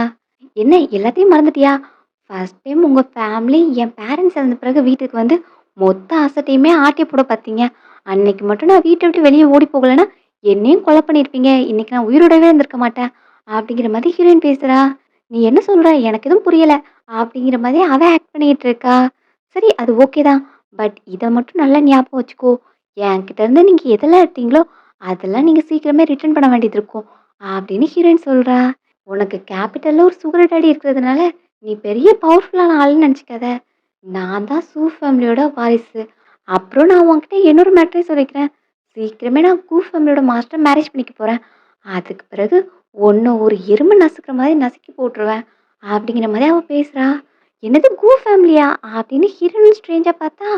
என்ன எல்லாத்தையும் மறந்துட்டியா? ஃபர்ஸ்ட் டைம் உங்க ஃபேமிலி என் பேரண்ட்ஸ் இறந்த பிறகு வீட்டுக்கு வந்து மொத்த அசட்டையுமே ஆட்டி போட பார்த்தீங்க. அன்னைக்கு மட்டும் நான் வீட்டை விட்டு வெளியே ஓடி போகலன்னா என்னையும் கொலை பண்ணியிருப்பீங்க. இன்னைக்கு நான் உயிரோடவே இருந்திருக்க மாட்டேன். அப்படிங்கிற மாதிரி ஹீரோயின் பேசுறா. நீ என்ன சொல்ற? எனக்கு எதுவும் புரியல. அப்படிங்கிற மாதிரி அவ ஆக்ட் பண்ணிட்டு இருக்கா. சரி அது ஓகே தான். பட் இதை மட்டும் நல்லா ஞாபகம் வச்சுக்கோ. என்கிட்ட இருந்து நீங்க எதெல்லாம் எடுத்தீங்களோ அதெல்லாம் நீங்க சீக்கிரமே ரிட்டர்ன் பண்ண வேண்டியது இருக்கும். அப்படின்னு ஹீரோயின் சொல்றா. உனக்கு கேபிட்டல்ல ஒரு சுகர் டாடி இருக்கிறதுனால நீ பெரிய பவர்ஃபுல்லான ஆளுன்னு நினச்சிக்காத. நான் தான் சூ ஃபேமிலியோட வாரிசு. அப்புறம் நான் உன்கிட்ட இன்னொரு மேட்டரையும் சொல்லிக்கிறேன். சீக்கிரமே நான் கூ ஃபேமிலியோட மாஸ்டர மேரேஜ் பண்ணிக்க போறேன். அதுக்கு பிறகு உன்ன ஒரு எறும்பு நசுக்குற மாரி நசுக்கி போட்டுருவேன்." அப்படிங்கிற மாரி அவ பேசுறா. "என்னது கூ ஃபேமிலியா?" அப்படின்னு ஹீரோயின் ஸ்ட்ரேஞ்சா பார்த்தா,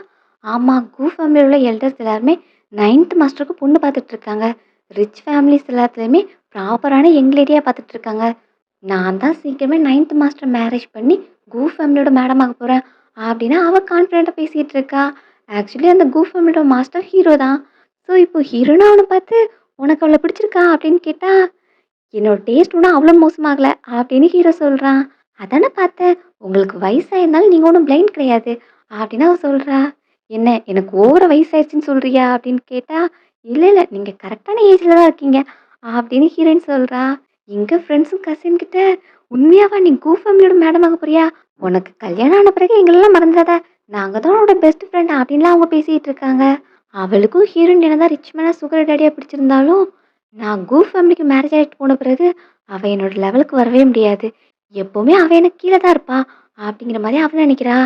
ஆமா கூ ஃபேமிலில உள்ள எல்டர்ஸ் எல்லாருமே 9த் மாஸ்டருக்கு பொண்ணு பார்த்துட்டு இருக்காங்க. ரிச் ஃபேமிலிஸ் எல்லாத்துலயுமே ப்ராப்பரான யங் லேடியா பார்த்துட்டு இருக்காங்க. நான் தான் சீக்கிரமே 9த் மாஸ்டர் மேரேஜ் பண்ணி கூ ஃபேமிலியோட மேடம் ஆக போறேன். அப்படின்னு அவ கான்ஃபிடென்ட்டா பேசிட்டு இருக்கா. ஆக்சுவலி அந்த கூ ஃபேமிலியோட மாஸ்டர் ஹீரோ தான். ஸோ இப்போ ஹீரோனா அவன பார்த்து, "உனக்கு அவள பிடிச்சிருக்கா?" அப்படின்னு கேட்டா, "என்னோட டேஸ்ட் ஒண்ணும் அவ்வளோ மோசமாகல" அப்படின்னு ஹீரோ சொல்றான். "அதானே பார்த்தேன். உங்களுக்கு வயசாயிருந்தாலும் நீங்க ஒண்ணும் பிளைண்ட் கிடையாது" அப்படின்னு அவ சொல்றா. "என்ன எனக்கு ஓவரா வயசாயிருச்சுன்னு சொல்றியா?" அப்படின்னு கேட்டா, "இல்ல, இல்ல. நீங்க கரெக்ட்டான ஏஜ்ல தான் இருக்கீங்க" அப்படின்னு ஹீரோயின் சொல்றா. எங்க ஃப்ரெண்ட்ஸும் கசின் கிட்ட, "உண்மையாவா நீ கூ ஃபேமிலியோட மேடம் ஆக போறியா? உனக்கு கல்யாணம் ஆன பிறகு எங்களெல்லாம் மறந்துடாத. நாங்க தான் உன்னோட பெஸ்ட் ஃப்ரெண்ட்" அப்படின்லாம் அவங்க பேசிட்டு இருக்காங்க. அவளுக்கும் ஹீரோயின் என்னதான் ரிச் மேனா சுகர் டாடியா பிடிச்சிருந்தாலும், நான் கூ ஃபேமிலிக்கு மேரேஜ் ஆயிட்டு போன பிறகு, அவ என்னோட லெவலுக்கு வரவே முடியாது. எப்பவுமே அவ எனக்கு கீழ தான் இருப்பா. அப்படிங்கிற மாரி அவ நெனைக்கிறா.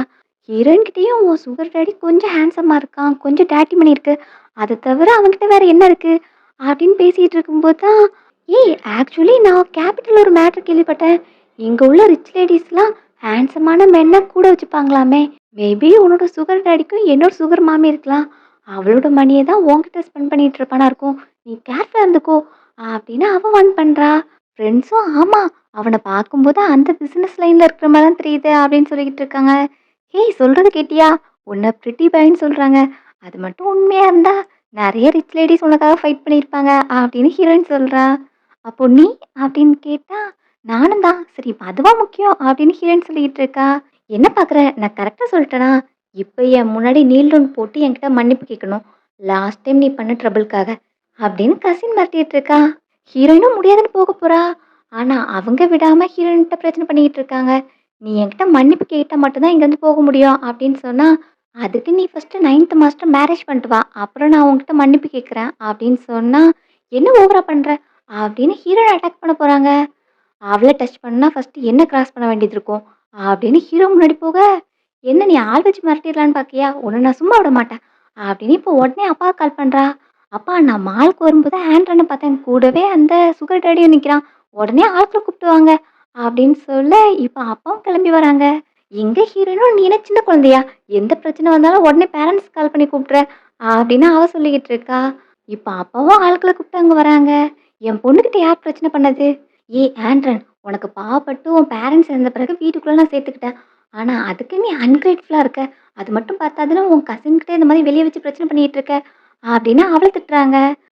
ஹீரோயின் கிட்டயும் உன் சுகர் டாடி கொஞ்சம் ஹேண்ட்ஸமா இருக்கான். கொஞ்சம் டாட்டி மணி இருக்கு. அத தவிர அவன்கிட்ட வேற என்ன இருக்கு? அப்படின்னு பேசிட்டு இருக்கும்போது தான், ஏய் ஆக்சுவலி நான் கேபிட்டல்ல ஒரு மேட்டர் கேள்விப்பட்டேன். இங்க உள்ள ரிச் லேடீஸ்லாம் ஹேண்ட்ஸமான மென்ன கூட வச்சுப்பாங்களாமே. மேபி உன்னோட சுகர் டாடிக்கும் என்னோட சுகர் மாமி இருக்கலாம். அவளோட மணிய தான் உன்கிட்ட ஸ்பெண்ட் பண்ணிட்டு இருப்பானா இருக்கும். நீ கேர்ஃபுல்லா இருந்துக்கோ அப்படின்னு அவ வார்ன் பண்றா. ஃப்ரெண்ட்ஸும் ஆமா அவன பார்க்கும்போது அந்த பிசினஸ் லைன்ல இருக்கிற மாரி தான் தெரியுது அப்படின்னு சொல்லிக்கிட்டு இருக்காங்க. ஏய் சொல்றத கேட்டியா? உன்ன பிரிட்டி பாய்ன்னு சொல்றாங்க. அது மட்டும் உண்மையா இருந்தா நெறைய ரிச் லேடீஸ் உனக்காக ஃபைட் பண்ணியிருப்பாங்க அப்படின்னு ஹீரோயின் சொல்றா. அப்போ நீ? அப்படின்னு கேட்டா, நானும் தான். சரி இப்ப அதுவா முக்கியம் அப்படின்னு ஹீரோயின் சொல்லிக்கிட்டு இருக்கா. என்ன பார்க்குற? நான் கரெக்ட்டா சொல்லிட்டேனா? இப்ப என் முன்னாடி நீல் டவுன் போட்டு என்கிட்ட மன்னிப்பு கேட்கணும். லாஸ்ட் டைம் நீ பண்ண ட்ரபிள்க்காக. அப்படின்னு கசின் மிரட்டிட்டு இருக்கா. ஹீரோயினும் முடியாதுன்னு போக போறா. ஆனா அவங்க விடாம ஹீரோயின்ட்ட பிரச்சனை பண்ணிக்கிட்டு இருக்காங்க. "நீ என்கிட்ட மன்னிப்பு கேட்டா மட்டும் தான் இங்கேருந்து போக முடியும்" அப்படின்னு சொன்னா, "அதுக்கு நீ ஃபர்ஸ்ட்டு 9த் மாஸ்டர மேரேஜ் பண்ணிட்டு வா. அப்புறம் நான் உன்கிட்ட மன்னிப்பு கேட்கிறேன்" அப்படின்னு சொன்னா, "என்ன ஓவரா பண்ற?" அப்படின்னு ஹீரோயின அட்டாக் பண்ண போறாங்க. அவள டச் பண்ணா ஃபர்ஸ்ட்டு என்ன கிராஸ் பண்ண வேண்டியது இருக்கும். அப்படின்னு ஹீரோ முன்னாடி போக, "என்ன நீ ஆள் வச்சு மிரட்டிடலான்னு பார்க்கியா? உன்ன நான் சும்மா விட மாட்டேன்." அப்படின்னு இப்போ உடனே அப்பாவுக்கு கால் பண்றா. "அப்பா நான் மாலுக்கு வரும்போது ஆண்ட்ரன பார்த்தேன். கூடவே அந்த சுகர் டாடியும் நிக்கிறான். உடனே ஆட்கள கூப்பிட்டு வாங்க." அப்படின்னு சொல்ல, இப்ப அப்பாவும் கிளம்பி வராங்க. எங்க ஹீரோயினும், "நீ என்ன சின்ன குழந்தையா? எந்த பிரச்சனை வந்தாலும் உடனே பேரண்ட்ஸ்க்கு கால் பண்ணி கூப்பிடுற." அப்படின்னு அவ சொல்லிக்கிட்டு இருக்கா. இப்ப அப்பாவும் ஆட்கள கூப்பிட்டு அங்க வராங்க. "என் பொண்ணுகிட்ட யார் பிரச்சனை பண்ணது?" "ஏய் ஆண்ட்ரன், உனக்கு பாவப்பட்டு உன் பேரண்ட்ஸ் இறந்த பிறகு வீட்டுக்குள்ள நான் சேர்த்துக்கிட்டேன். ஆனா அதுக்கு நீ அன்கிரேட்ஃபுல்லா இருக்க. அது மட்டும் பத்தாதுன்னு உன் கசின் கிட்ட இந்த மாதிரி வெளிய வச்சு பிரச்சனை பண்ணிட்டு இருக்க." அப்படின்னு அவள திட்டுறாங்க.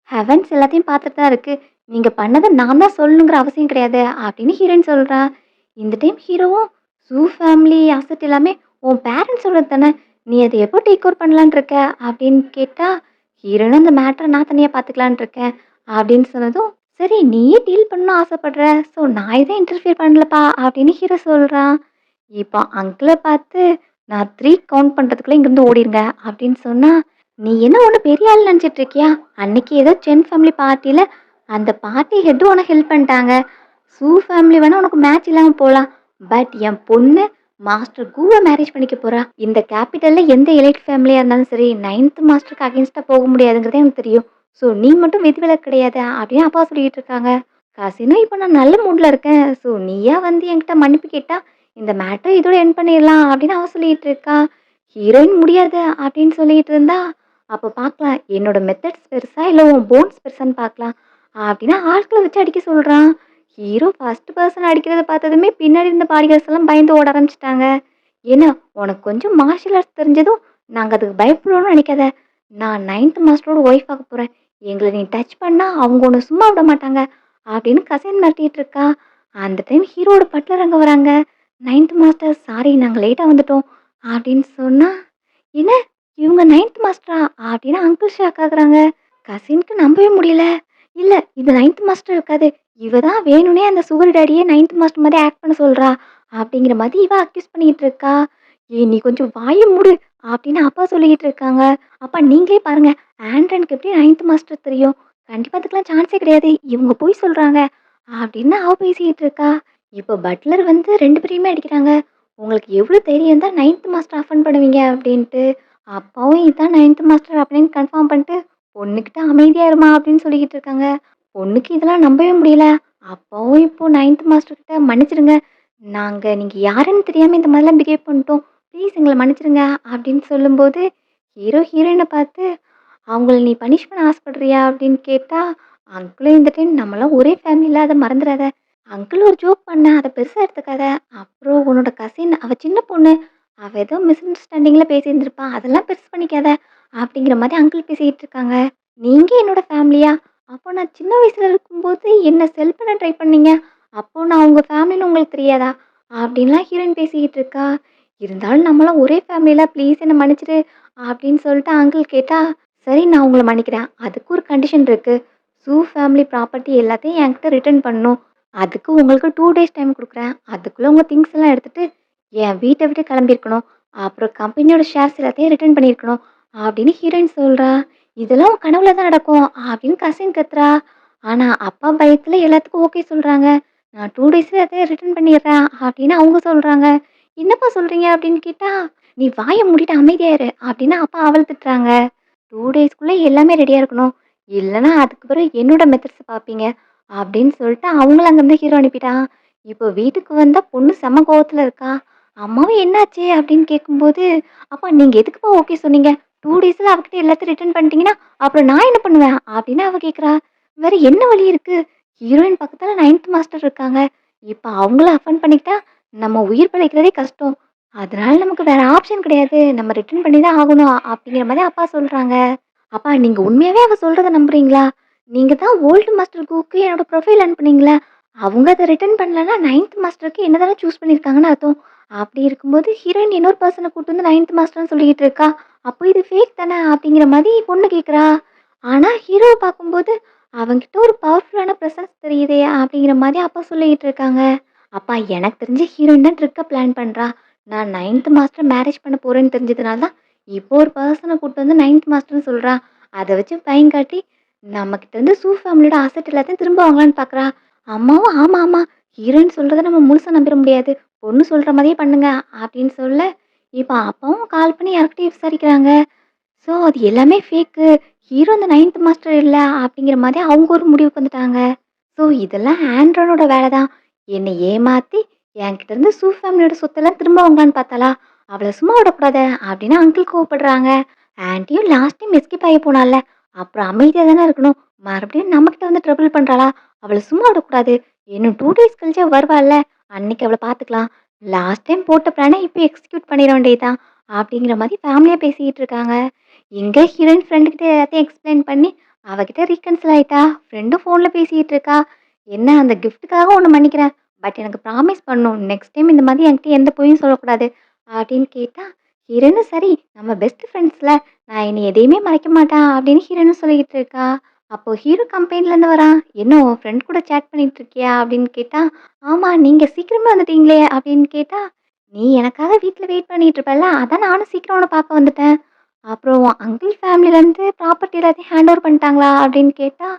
"ஹெவன்ஸ் எல்லாத்தையும் பார்த்துட்டு தான் இருக்கு. நீங்க பண்ணத நான் தான் சொல்லணுங்கிற அவசியம் கிடையாது." அப்படின்னு ஹீரோயின் சொல்றா. இந்த டைம் ஹீரோவும், "சூ ஃபேமிலி அசெட் எல்லாமே உன் பேரண்ட்ஸோடது தானே. நீ அத எப்போ டேக் ஓவர் பண்ணலான்னு இருக்க?" அப்படின்னு கேட்டா, ஹீரோயினும் அந்த மேட்டர நான் தனியா பார்த்துக்கலான்னு இருக்கேன் அப்படின்னு சொன்னதும், "சரி நீயே டீல் பண்ணணும்னு ஆசைப்படுற. ஸோ நான் எதுவும் இன்டர்ஃபியர் பண்ணலப்பா" அப்படின்னு ஹீரோ சொல்றான். இப்போ அங்கிள பார்த்து, "நான் 3 கவுண்ட் பண்றதுக்குள்ள இங்கேருந்து ஓடிருங்க" அப்படின்னு சொன்னா, "நீ என்ன ஒண்ணும் பெரிய ஆள் நெனச்சிட்டு இருக்கியா? அன்னைக்கு ஏதோ சென் ஃபேமிலி பார்ட்டில அந்த பார்ட்டி ஹெட் உனக்கு ஹெல்ப் பண்ணிட்டாங்க. சூ ஃபேமிலி வேணா உனக்கு மேட்ச் இல்லாம போலாம். பட் என் பொண்ணு மாஸ்டர் கூவ மேரேஜ் பண்ணிக்க போறா. இந்த கேபிட்டல்ல எந்த எலைட் ஃபேமிலியா இருந்தாலும் சரி 9த் மாஸ்டருக்கு அகைன்ஸ்ட்டா போக முடியாதுங்கிறது எனக்கு தெரியும். ஸோ நீ மட்டும் விதிவிலக்கு கிடையாது" அப்படின்னு அப்பா சொல்லிட்டு இருக்காங்க. கசினும், "இப்ப நான் நல்ல மூட்ல இருக்கேன். ஸோ நீயா வந்து என்கிட்ட மன்னிப்பு கேட்டா இந்த மேட்டர இதோட எண்ட் பண்ணிடலாம்" அப்படின்னு அவ சொல்லிட்டு இருக்கா. ஹீரோயின் முடியாது அப்படின்னு சொல்லிட்டு இருந்தா, "அப்ப பார்க்கலாம் என்னோட மெத்தட்ஸ் பெருசா இல்ல உன் போன்ஸ் பெருசான்னு பார்க்கலாம்" அப்படின்னு ஆட்கள வச்சு அடிக்க சொல்றான். ஹீரோ ஃபர்ஸ்ட் பெர்சன் அடிக்கிறத பார்த்ததுமே பின்னாடி இருந்த பாடிகார்ட்ஸ் எல்லாம் பயந்து ஓட ஆரம்பிச்சுட்டாங்க. "ஏன்னா உனக்கு கொஞ்சம் மார்ஷியல் ஆர்ட்ஸ் தெரிஞ்சதும் நாங்க அதுக்கு பயப்படுவோம்னு நினைக்காத. நான் 9த் மாஸ்டரோட ஒய்ஃப் ஆக போறேன். எங்கள நீ டச் பண்ணா அவங்க உன்ன சும்மா விட மாட்டாங்க" அப்படின்னு கசின் மிரட்டிட்டு இருக்கா. அந்த டைம் ஹீரோவோட பட்லர் அங்க வராங்க. "9த் மாஸ்டர் சாரி நாங்க லேட்டா வந்துட்டோம்" அப்படின்னு சொன்னா, "என்ன இவங்க 9த் மாஸ்டரா?" அப்படின்னு அங்கிள் ஷாக் ஆகுறாங்க. கசின்க்கு நம்பவே முடியல. "இல்ல இது 9த் மாஸ்டர் இருக்காது. இவ தான் வேணும்னே அந்த சுகர் டாடிய 9த் மாஸ்டர் மாரி ஆக்ட் பண்ண சொல்றா" அப்படிங்கிற மாதிரி இவ அக்யூஸ் பண்ணிக்கிட்டு இருக்கா. "ஏய் நீ கொஞ்சம் வாய மூடு" அப்படின்னு அப்பா சொல்லிக்கிட்டு இருக்காங்க. "அப்பா நீங்களே பாருங்க. ஆண்ட்ரனுக்கு எப்படி 9த் மாஸ்டர் தெரியும்? கண்டிப்பா அதுக்கெல்லாம் சான்ஸே கிடையாது. இவங்க பொய் சொல்றாங்க" அப்படின்னு அவ பேசிக்கிட்டு இருக்கா. இப்போ பட்லர் வந்து 2 பேரையுமே அடிக்கிறாங்க. "உங்களுக்கு எவ்ளோ தைரியம் இருந்தா 9த் மாஸ்டர் அஃபெண்ட் பண்ணுவீங்க" அப்படின்ட்டு. அப்பாவும் இதான் 9த் மாஸ்டர் அப்படின்னு கன்ஃபார்ம் பண்ணிட்டு, பொண்ணுகிட்ட அமைதியா இருமா அப்படின்னு சொல்லிக்கிட்டு இருக்காங்க. பொண்ணுக்கு இதெல்லாம் நம்பவே முடியல. அப்பாவும் இப்போ 9த் மாஸ்டர் கிட்ட மன்னிச்சிடுங்க. நீங்க யாருன்னு தெரியாம இந்த மாதிரிலாம் பிஹேவ் பண்ணிட்டோம். ப்ளீஸ் எங்கள மன்னிச்சிடுங்க அப்படின்னு சொல்லும்போது, ஹீரோயின பார்த்து அவங்கள நீ பனிஷ் பண்ண ஆசைப்படுறியா? அப்படின்னு கேட்டா, அங்கிளும் இந்த டைம் நம்மலாம் ஒரே ஃபேமிலில அத மறந்துறாத. அங்கிள் ஒரு ஜோக் பண்ணேன். அத பெருசா எடுத்துக்காத. அப்புறம் உன்னோட கசின் அவ சின்ன பொண்ணு. அவ ஏதோ மிஸ் அண்டர்ஸ்டாண்டிங்ல பேசியிருந்திருப்பா. அதெல்லாம் பெருசு பண்ணிக்காத. அப்படிங்கிற மாரி அங்கிள் பேசிக்கிட்டு இருக்காங்க. நீங்க என்னோட ஃபேமிலியா? அப்போ நான் சின்ன வயசுல இருக்கும்போது என்ன செல் பண்ண ட்ரை பண்ணீங்க. அப்போ நான் உங்க ஃபேமிலின்னு உங்களுக்கு தெரியாதா? அப்படின்லாம் ஹீரோயின் பேசிக்கிட்டு இருக்கா. இருந்தாலும் நம்மலாம் ஒரே ஃபேமிலில ப்ளீஸ் என்ன மன்னிச்சிடு அப்படின்னு சொல்லிட்டு அங்கிள் கேட்டா, சரி நான் உங்கள மன்னிக்கிறேன். அதுக்கு ஒரு கண்டிஷன் இருக்கு. ஃபேமிலி ப்ராப்பர்ட்டி எல்லாத்தையும் என்கிட்ட ரிட்டர்ன் பண்ணணும். அதுக்கு உங்களுக்கு 2 டேஸ் டைம் குடுக்குறேன். அதுக்குள்ள உங்க திங்ஸ் எல்லாம் எடுத்துட்டு என் வீட்ட விட்டு கிளம்பியிருக்கணும். அப்புறம் கம்பெனியோட ஷேர்ஸ் எல்லாத்தையும் ரிட்டர்ன் பண்ணியிருக்கணும். அப்படின்னு ஹீரோயின் சொல்றா. இதெல்லாம் உன் கனவுல தான் நடக்கும் அப்படின்னு கசின் கத்துறா. ஆனா அப்பா பயத்துல எல்லாத்துக்கும் ஓகே சொல்றாங்க. நான் 2 டேஸ்ல எல்லாத்தையும் ரிட்டர்ன் பண்ணிடுறேன் அப்படின்னு அவங்க சொல்றாங்க. என்னப்பா சொல்றீங்க அப்படின்னு கேட்டா, நீ வாய மூடிட்டு அமைதியா இரு அப்படின்னு அப்பா அவள திட்டுறாங்க. 2 டேஸ்க்குள்ள எல்லாமே ரெடியா இருக்கணும். இல்லன்னா அதுக்கு பிறகு என்னோட மெத்தட்ஸ் பார்ப்பீங்க. அப்படின்னு சொல்லிட்டு அவங்கள அங்கருந்து ஹீரோ அனுப்பிட்டான். இப்போ வீட்டுக்கு வந்தா பொண்ணு செம்ம கோவத்துல இருக்கா. அம்மாவும் என்னாச்சு? அப்படின்னு கேட்கும்போது, அப்பா நீங்க எதுக்குப்பா ஓகே சொன்னீங்க? 2 டேஸ்ல அவகிட்ட எல்லாத்தையும் ரிட்டர்ன் பண்ணிட்டீங்கன்னா, அப்புறம் நான் என்ன பண்ணுவேன்? அப்படின்னு அவ கேட்கிறா. வேற என்ன வழி இருக்கு? ஹீரோயின் பக்கத்துல 9த் மாஸ்டர் இருக்காங்க. இப்ப அவங்கள அஃபண்ட் பண்ணிக்கிட்டா, நம்ம உயிர் பிழைக்கிறதே கஷ்டம். அதனால நமக்கு வேற ஆப்ஷன் கிடையாது. நம்ம ரிட்டர்ன் பண்ணி தான் ஆகணும். அப்படிங்கிற மாரி அப்பா சொல்றாங்க. அப்பா நீங்க உண்மையாவே அவ சொல்றத நம்புறீங்களா? நீங்க தான் ஓல்டு மாஸ்டர் குரூப்க்கு என்னோட ப்ரொஃபைல் அனுப்புனீங்கல்ல. அவங்க அத ரிட்டர்ன் பண்ணலன்னா 9த் மாஸ்டருக்கு என்ன தானே சூஸ் பண்ணியிருக்காங்கன்னு அர்த்தம். அப்படி இருக்கும்போது ஹீரோயின் இன்னொரு பெர்சன கூட்டு வந்து 9த் மாஸ்டர்ன்னு சொல்லிக்கிட்டு இருக்கா. அப்போ இது ஃபேக் தானே அப்படிங்கிற மாரி பொண்ணு கேட்கிறா. ஆனா ஹீரோவ பார்க்கும்போது அவன்கிட்ட ஒரு பவர்ஃபுல்லான பிரசன்ஸ் தெரியுதே அப்படிங்கிற மாரி அப்பா சொல்லிக்கிட்டு இருக்காங்க. அப்பா எனக்கு தெரிஞ்சு ஹீரோயின் தான் ட்ரிக்கா பிளான் பண்றா. நான் 9த் மாஸ்டர் மேரேஜ் பண்ண போறேன்னு தெரிஞ்சதுனால தான் இப்போ ஒரு பெர்சன கூட்டு வந்து 9த் மாஸ்டர்ன்னு சொல்றா. அத வச்சு பயங்காட்டி நம்மகிட்ட இருந்து ஃபேமிலியோட அசெட் எல்லாத்தையும் திரும்ப வாங்கலான்னு பார்க்குறா. அம்மாவும் ஆமா, ஆமா. ஹீரோயின் சொல்றத நம்ம முழுசா நம்பிற முடியாது. பொண்ணு சொல்ற மாரியே பண்ணுங்க அப்படின்னு சொல்ல, இப்ப அப்பாவும் கால் பண்ணி யார்கிட்டயும் விசாரிக்கிறாங்க. ஸோ அது எல்லாமே ஃபேக்கு. ஹீரோ அந்த 9த் மாஸ்டர் இல்ல அப்படிங்கிற மாரி அவங்க ஒரு முடிவுக்கு வந்துட்டாங்க. ஸோ இதெல்லாம் ஆண்ட்ரானோட வேலை தான். என்னை ஏமாத்தி என்கிட்ட இருந்து ஃபேமிலியோட சொத்தெல்லாம் திரும்ப வாங்கலான்னு பார்த்தாளா? அவள சும்மா விடக்கூடாது அப்படின்னு அங்கிள் கோவப்படுறாங்க. ஆன்ட்டியும் லாஸ்ட் டைம் எஸ்கேப் ஆகி போனால்ல. அப்புறம் அமைதியா தானே இருக்கணும். மறுபடியும் நம்மகிட்ட வந்து ட்ரபிள் பண்றாளா? அவள சும்மா விடக்கூடாது. இன்னும் 2 டேஸ் கழிச்சு அவ வருவாள்ல. அன்னைக்கு அவள பார்த்துக்கலாம். லாஸ்ட் டைம் போட்ட பிளான இப்ப எக்ஸிக்யூட் பண்ணிட வேண்டியதுதான். அப்படிங்கிற மாரி ஃபேமிலியா பேசிக்கிட்டு இருக்காங்க. எங்க ஹீரோயின் ஃப்ரெண்ட் கிட்ட எல்லாத்தையும் எக்ஸ்பிளைன் பண்ணி, அவகிட்ட ரீகன்சில் ஆயிட்டா. ஃப்ரெண்டும் ஃபோன்ல பேசிட்டு இருக்கா. என்ன அந்த கிஃப்ட்டுக்காக உன்ன மன்னிக்கிறேன். பட் எனக்கு ப்ராமிஸ் பண்ணணும். நெக்ஸ்ட் டைம் இந்த மாதிரி என்கிட்ட எந்த பொய்யும் சொல்லக்கூடாது. அப்படின்னு கேட்டா, ஹீரோயினும் சரி நம்ம பெஸ்ட் ஃப்ரெண்ட்ஸ்ல. நான் இனி எதையுமே மறைக்க மாட்டேன் அப்படின்னு ஹீரோயினும் சொல்லிக்கிட்டு இருக்கா. அப்போ ஹீரோ கம்பெனிலேருந்து வரான். என்ன உன் ஃப்ரெண்ட் கூட சேட் பண்ணிட்டு இருக்கியா? அப்படின்னு கேட்டா, ஆமா நீங்க சீக்கிரமே வந்துட்டீங்களே அப்படின்னு கேட்டா, நீ எனக்காக வீட்ல வெயிட் பண்ணிட்டு இருப்பல்ல. அதான் நானும் சீக்கிரம் உன்ன பார்க்க வந்துட்டேன். அப்புறம் அங்கிள் ஃபேமிலிலேருந்து ப்ராப்பர்ட்டி எல்லாத்தையும் ஹேண்ட் ஓவர் பண்ணிட்டாங்களா? அப்படின்னு கேட்டா,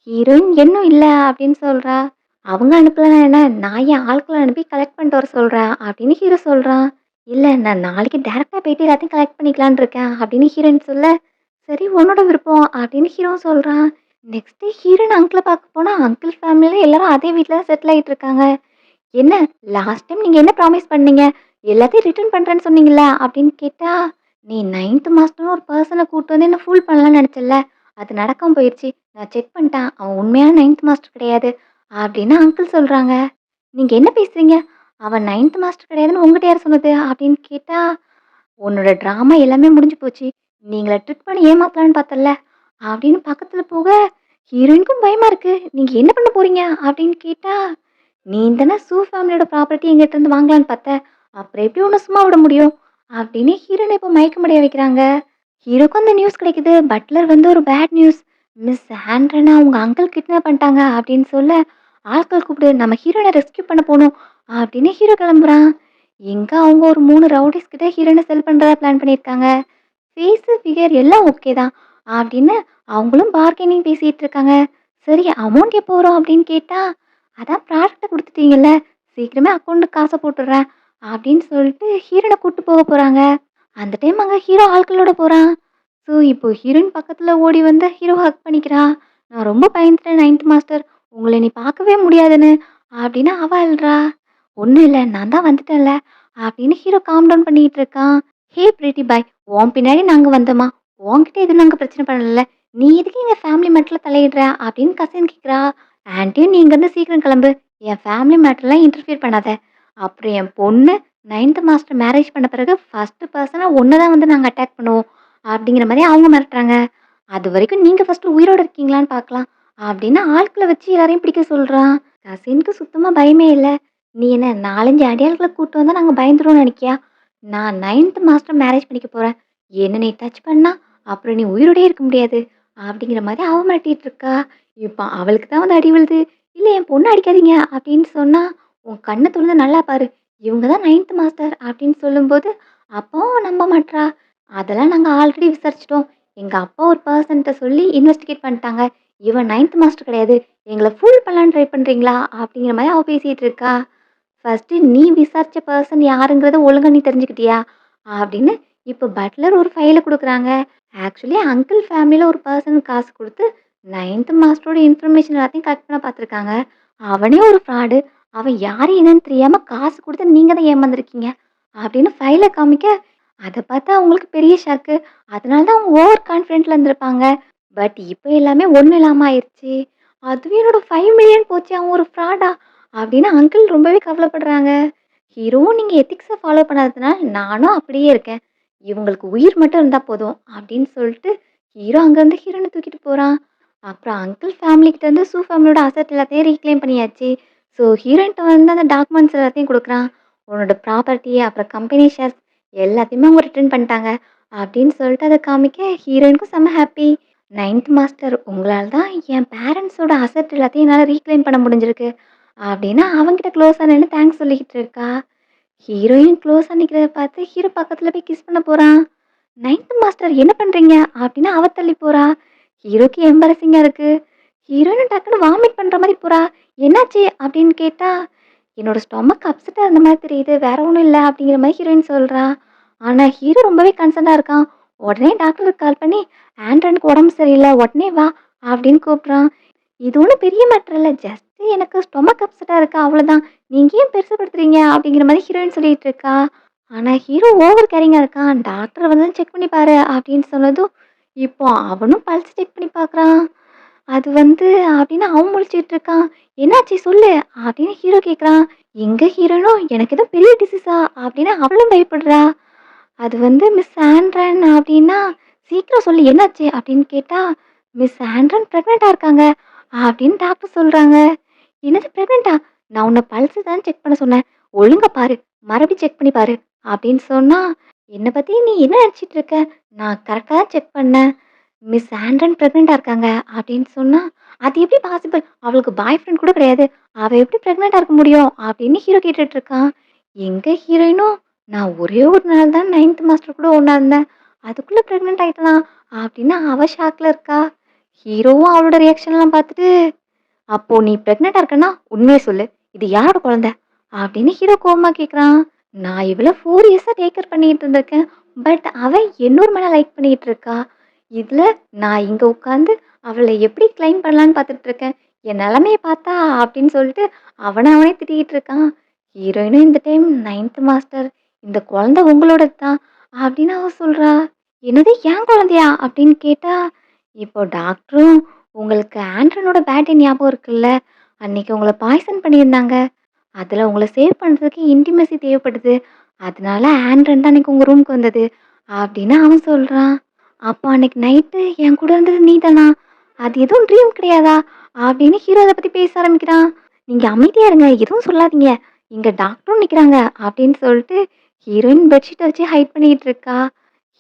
ஹீரோயின் இன்னும் இல்ல அப்படின்னு சொல்றா. அவங்க அனுப்பலன்னா என்ன? நான் என் ஆட்கள அனுப்பி கலெக்ட் பண்ணிட்டு வர சொல்றேன் அப்படின்னு ஹீரோ சொல்றான். இல்ல நான் நாளைக்கு டைரக்ட்டா போயிட்டு எல்லாத்தையும் கலெக்ட் பண்ணிக்கலான்னு இருக்கேன் அப்படின்னு ஹீரோயின் சொல்ல, சரி உன்னோட விருப்பம் அப்படின்னு ஹீரோவும் சொல்றான். நெக்ஸ்ட் ஹீரோயின் அங்கிள பார்க்க போனா, அங்கிள் ஃபேமிலில எல்லாரும் அதே வீட்ல தான் செட்டில் ஆயிட்டு இருக்காங்க. என்ன லாஸ்ட் டைம் நீங்க என்ன ப்ராமிஸ் பண்ணீங்க? எல்லாத்தையும் ரிட்டர்ன் பண்றேன்னு சொன்னீங்கல்ல அப்படின்னு கேட்டா, நீ 9த் மாஸ்டர்னு ஒரு பெர்சன கூட்டு வந்து என்ன ஃபூல் பண்ணலாம்னு நெனச்சல்ல. அது நடக்காம போயிருச்சு. நான் செக் பண்ணிட்டேன். அவன் உண்மையான 9த் மாஸ்டர் கிடையாது. அப்படின்னு அங்கிள் சொல்றாங்க. நீங்க என்ன பேசுறீங்க? அவன் 9த் மாஸ்டர் கிடையாதுன்னு உன்கிட்ட யார் சொன்னது? அப்படின்னு கேட்டா, உன்னோட ட்ராமா எல்லாமே முடிஞ்சு போச்சு. நீ எங்கள ட்ரிக் பண்ணி ஏமாத்தலான்னு பார்த்தல்ல. அப்படின்னு பக்கத்துல போக, ஹீரோயினுக்கும் பயமா இருக்கு. நீங்க என்ன பண்ண போறீங்க? அப்படின்னு கேட்டா, நீ தானே ஃபேமிலியோட ப்ராப்பர்ட்டி எங்கிட்ட இருந்து வாங்கலான்னு பார்த்த. அப்புறம் எப்படி உன்ன சும்மா விட முடியும்? அப்படின்னு ஹீரோயின இப்போ மயக்கமடைய வைக்கிறாங்க. ஹீரோக்கும் அந்த நியூஸ் கிடைக்குது. பட்லர் வந்து ஒரு பேட் நியூஸ். மிஸ் ஆண்ட்ரனா உங்க அங்கிள் கிட்னாப் பண்ணிட்டாங்க அப்படின்னு சொல்ல, ஆட்கள் கூப்பிடு நம்ம ஹீரோயின ரெஸ்க்யூ பண்ண போணும் அப்படின்னு ஹீரோ கிளம்புறான். எங்க அவங்க ஒரு 3 ரவுடிஸ் கிட்ட ஹீரோயின செல் பண்றதா பிளான் பண்ணியிருக்காங்க. ஃபேஸு, ஃபிகர் எல்லாம் ஓகே தான். அப்படின்னு அவங்களும் பார்கெனிங் பேசிட்டு இருக்காங்க. சரி அமௌண்ட் எப்போ வரும் அப்படின்னு கேட்டா, அதான் ப்ராடக்ட்ட குடுத்துட்டீங்கல்ல. சீக்கிரமே அக்கவுண்ட்ல காச போட்டுடுறேன். அப்படின்னு சொல்லிட்டு ஹீரோயின கூட்டு போக போறாங்க. அந்த டைம் அங்க ஹீரோ ஆட்களோட போறான். ஸோ இப்போ ஹீரோயின் பக்கத்துல ஓடி வந்து ஹீரோ ஹக் பண்ணிக்கிறா. "நான் ரொம்ப பயந்துட்டேன் 9த் மாஸ்டர். உங்கள இனி பார்க்கவே முடியாதுன்னு" அப்படின்னு அவ அழுறா. "ஒண்ணும் இல்ல. நான் தான் வந்துட்டேன்ல" அப்படின்னு ஹீரோ காம் டவுன் பண்ணிட்டு இருக்கான். "ஹே பிரிட்டி பாய்! உன் பின்னாடி நாங்க வந்தோமா? உன்கிட்ட எதுவும் நாங்க பிரச்சனை பண்ணல. நீ எதுக்கு எங்க ஃபேமிலி மேட்டர்ல தலையிடுற?" அப்படின்னு கசின் கேட்கிறா. "ஆன்ட்டியும் நீ இங்கேருந்து சீக்கிரம் கிளம்பு. என் ஃபேமிலி மேட்டர்லாம் இன்டர்ஃபியர் பண்ணாத. அப்புறம் என் பொண்ணு 9த் மாஸ்டர் மேரேஜ் பண்ண பிறகு ஃபர்ஸ்ட் பெர்சனா உன்ன தான் வந்து நாங்க அட்டாக் பண்ணுவோம்." அப்படிங்கிற மாரி அவங்க மிரட்டுறாங்க. "அதுவரைக்கும் நீங்க ஃபர்ஸ்ட்டு உயிரோட இருக்கீங்களான்னு பார்க்கலாம்" அப்படின்னு ஆட்கள வச்சு எல்லாரையும் பிடிக்க சொல்றான். கசின்க்கு சுத்தமா பயமே இல்ல. "நீ என்ன 4, 5 அடியாள்கள கூட்டு வந்தா நாங்க பயந்துருவோம்னு நெனைக்கியா? நான் 9த் மாஸ்டர் மேரேஜ் பண்ணிக்க போறேன். என்ன நீ டச் பண்ணா, அப்புறம் நீ உயிரோடயே இருக்க முடியாது." அப்படிங்கிற மாரி அவ மிரட்டிட்டு இருக்கா. இப்ப அவளுக்கு தான் வந்து அடி விழுது. "இல்ல என் பொண்ண அடிக்காதீங்க" அப்படின்னு சொன்னா, "உன் கண்ண தொறந்து நல்லா பாரு. இவங்க தான் 9த் மாஸ்டர்" அப்படின்னு சொல்லும்போது, அப்பவும் அவ நம்ப மாட்றா. "அதெல்லாம் நாங்க ஆல்ரெடி விசாரிச்சுட்டோம். எங்க அப்பா ஒரு பெர்சன்ட்ட சொல்லி இன்வெஸ்டிகேட் பண்ணிட்டாங்க. இவன் 9த் மாஸ்டர் கிடையாது. எங்கள ஃபூல் பண்ணலான்னு ட்ரை பண்றீங்களா?" அப்படிங்கிற மாரி அவ பேசிட்டு இருக்கா. "ஃபர்ஸ்ட்டு நீ விசாரிச்ச பெர்சன் யாருங்கிறத ஒழுங்கா நீ தெரிஞ்சுக்கிட்டியா?" அப்படின்னு இப்ப பட்லர் ஒரு ஃபைல குடுக்குறாங்க. ஆக்சுவலி அங்கிள் ஃபேமிலில ஒரு பெர்சனுக்கு காசு குடுத்து 9த் மாஸ்டரோட இன்ஃபர்மேஷன் எல்லாத்தையும் கலெக்ட் பண்ண பார்த்துருக்காங்க. அவனே ஒரு ஃப்ராடு. அவன் யாரு என்னன்னு தெரியாம காசு குடுத்து நீங்க தான் ஏமாந்துருக்கீங்க. அப்படின்னு ஃபைல காமிக்க, அத பார்த்தா அவங்களுக்கு பெரிய ஷாக்கு. அதனால தான் அவங்க ஓவர் கான்ஃபிடென்ட்ல இருந்திருப்பாங்க. பட் இப்ப எல்லாமே ஒண்ணும் இல்லாம ஆயிருச்சு. "அதுவும் என்னோட 5 மில்லியன் போச்சே! அவன் ஒரு ஃப்ராடா?" அப்படின்னு அங்கிள் ரொம்பவே கவலைப்படுறாங்க. "ஹீரோவும் நீங்க எத்திக்ஸ ஃபாலோ பண்ணாததுனால நானும் அப்படியே இருக்கேன். இவங்களுக்கு உயிர் மட்டும் இருந்தா போதும்" அப்படின்னு சொல்லிட்டு ஹீரோ அங்கருந்து ஹீரோயின தூக்கிட்டு போறான். அப்புறம் அங்கிள் ஃபேமிலி கிட்ட இருந்து சூ ஃபேமிலியோட அசெட் எல்லாத்தையும் ரீக்ளைம் பண்ணியாச்சு. ஸோ ஹீரோயின்ட்ட வந்து அந்த டாக்குமெண்ட்ஸ் எல்லாத்தையும் குடுக்குறான். "உன்னோட ப்ராப்பர்ட்டி, அப்புறம் கம்பெனி ஷேர்ஸ் எல்லாத்தையுமே அவங்க ரிட்டர்ன் பண்ணிட்டாங்க" அப்படின்னு சொல்லிட்டு அத காமிக்க ஹீரோயினுக்கும் செம்ம ஹாப்பி. "9த் மாஸ்டர் உங்களால தான் என் பேரண்ட்ஸோட அசெட் எல்லாத்தையும் என்னால ரீக்ளைம் பண்ண முடிஞ்சிருக்கு" அப்படின்னு அவன்கிட்ட க்ளோஸா நின்னு தேங்க்ஸ் சொல்லிக்கிட்டு இருக்கா. ஹீரோயின் க்ளோஸா நிக்கிறத பார்த்து ஹீரோ பக்கத்துல போய் கிஸ் பண்ண போறான். "9த் மாஸ்டர் என்ன பண்றீங்க?" அப்படின்னு அவ தள்ளி போறா. ஹீரோக்கு எம்பரசிங்கா இருக்கு. ஹீரோயின் டக்குனு வாமிட் பண்ற மாரி போறா. "என்னாச்சு?" அப்படின்னு கேட்டா, "என்னோட ஸ்டொமக் அப்செட்டா இருந்த மாரி தெரியுது. வேற ஒண்ணும் இல்ல" அப்படிங்கிற மாரி ஹீரோயின் சொல்றா. ஆனா ஹீரோ ரொம்பவே கன்சர்ன்டா இருக்கான். உடனே டாக்டருக்கு கால் பண்ணி, "ஆண்ட்ரனுக்கு உடம்பு சரியில்ல. உடனே வா" அப்படின்னு கூப்பிடுறான். "இது ஒண்ணும் பெரிய மேட்டர் இல்ல. ஜஸ்ட் எனக்கு ஸ்டொமக் அப்செட்டா இருக்கு அவ்வளோதான். நீங்க ஏன் பெருசுபடுத்துறீங்க?" அப்படிங்கிற மாரி ஹீரோயின் சொல்லிட்டு இருக்கா. ஆனா ஹீரோ ஓவர் கேரிங்கா இருக்கான். "டாக்டர் வந்து செக் பண்ணி பாரு" அப்படின்னு சொன்னதும், இப்போ அவனும் பல்ஸ் செக் பண்ணி பார்க்குறான். அது வந்து அப்படின்னு அவன் முழிச்சுட்டு இருக்கான். "என்னாச்சு சொல்லு" அப்படின்னு ஹீரோ கேட்குறான். எங்க ஹீரோனும் "எனக்கு ஏதோ பெரிய டிசீஸா?" அப்படின்னு அவளும் பயப்படுறா. அது வந்து மிஸ் ஆண்ட்ரன் அப்படின்னா, "சீக்கிரம் சொல்லு என்னாச்சு?" அப்படின்னு கேட்டா, "மிஸ் ஆண்ட்ரன் பிரெக்னன்ட்டா இருக்காங்க" அப்படின்னு டாக்டர் சொல்றாங்க. "என்னது பிரெக்னன்ட்டா? நான் உன்ன பல்ஸ் தான் செக் பண்ண சொன்னேன். ஒழுங்கா பாரு. மறுபடியும் செக் பண்ணி பாரு" அப்படின்னு சொன்னா, "என்ன பத்தி நீ என்ன நினைச்சிட்டு இருக்க? நான் கரெக்ட்டா தான் செக் பண்ணேன். மிஸ் ஆண்ட்ரன் பிரெக்னன்ட்டா இருக்காங்க" அப்படின்னு சொன்னா, "அது எப்படி பாசிபிள்? அவளுக்கு பாய் ஃப்ரெண்ட் கூட கிடையாது. அவ எப்படி பிரெக்னன்ட்டா இருக்க முடியும்?" அப்படின்னு ஹீரோ கேட்டுட்டு இருக்கான். எங்க ஹீரோயினும், "நான் ஒரே ஒரு நாள் தான் 9த் மாஸ்டர் கூட ஒண்ணா இருந்தேன். அதுக்குள்ள பிரெக்னன்ட் ஆயிட்டனா?" அப்படின்னு அவ ஷாக்ல இருக்கா. ஹீரோவும் அவளோட ரியாக்ஷன்லாம் பார்த்துட்டு, "அப்போ நீ பிரெக்னன்ட்டா இருக்கன்னா உண்மைய சொல்லு. இது யாரோட குழந்தை?" அப்படின்னு ஹீரோ கோவமா கேட்குறான். "நான் இவள 4 இயர்ஸா டேக் கேர் பண்ணிட்டு இருந்திருக்கேன். பட் அவ என்னோட மேல லைக் பண்ணிட்டு இருக்கா. இதுல நான் இங்க உட்காந்து அவள எப்படி கிளைம் பண்ணலான்னு பார்த்துட்டு இருக்கேன். என் நிலைமைய பார்த்தா" அப்படின்னு சொல்லிட்டு அவன அவனே திட்டிக்கிட்டு இருக்கான். ஹீரோயினும் இந்த டைம் 9த் மாஸ்டர் இந்த குழந்தை உங்களோடது தான் அப்படின்னு அவ சொல்றா. "என்னது என் குழந்தையா?" அப்படின்னு கேட்டா, இப்போ டாக்டரும், "உங்களுக்கு ஆண்ட்ரனோட பேட்டே ஞாபகம் இருக்குல்ல? அன்னைக்கு உங்கள பாய்சன் பண்ணியிருந்தாங்க. அதுல உங்கள சேவ் பண்றதுக்கு இன்டிமெசி தேவைப்படுது. அதனால ஆண்ட்ரன் தான் அன்னைக்கு உங்க ரூமுக்கு வந்தது" அப்படின்னு அவன் சொல்றான். "அப்போ அன்னைக்கு நைட்டு என் கூட இருந்தது நீதானா? அது எதுவும் ட்ரீம் கிடையாதா?" அப்படின்னு ஹீரோ அத பத்தி பேச ஆரம்பிக்கிறான். "நீங்க அமைதியா இருங்க. எதுவும் சொல்லாதீங்க. இங்க டாக்டரும் நிக்கிறாங்க" அப்படின்னு சொல்லிட்டு ஹீரோயின் பெட்ஷீட்ட வச்சு ஹைட் பண்ணிட்டு இருக்கா.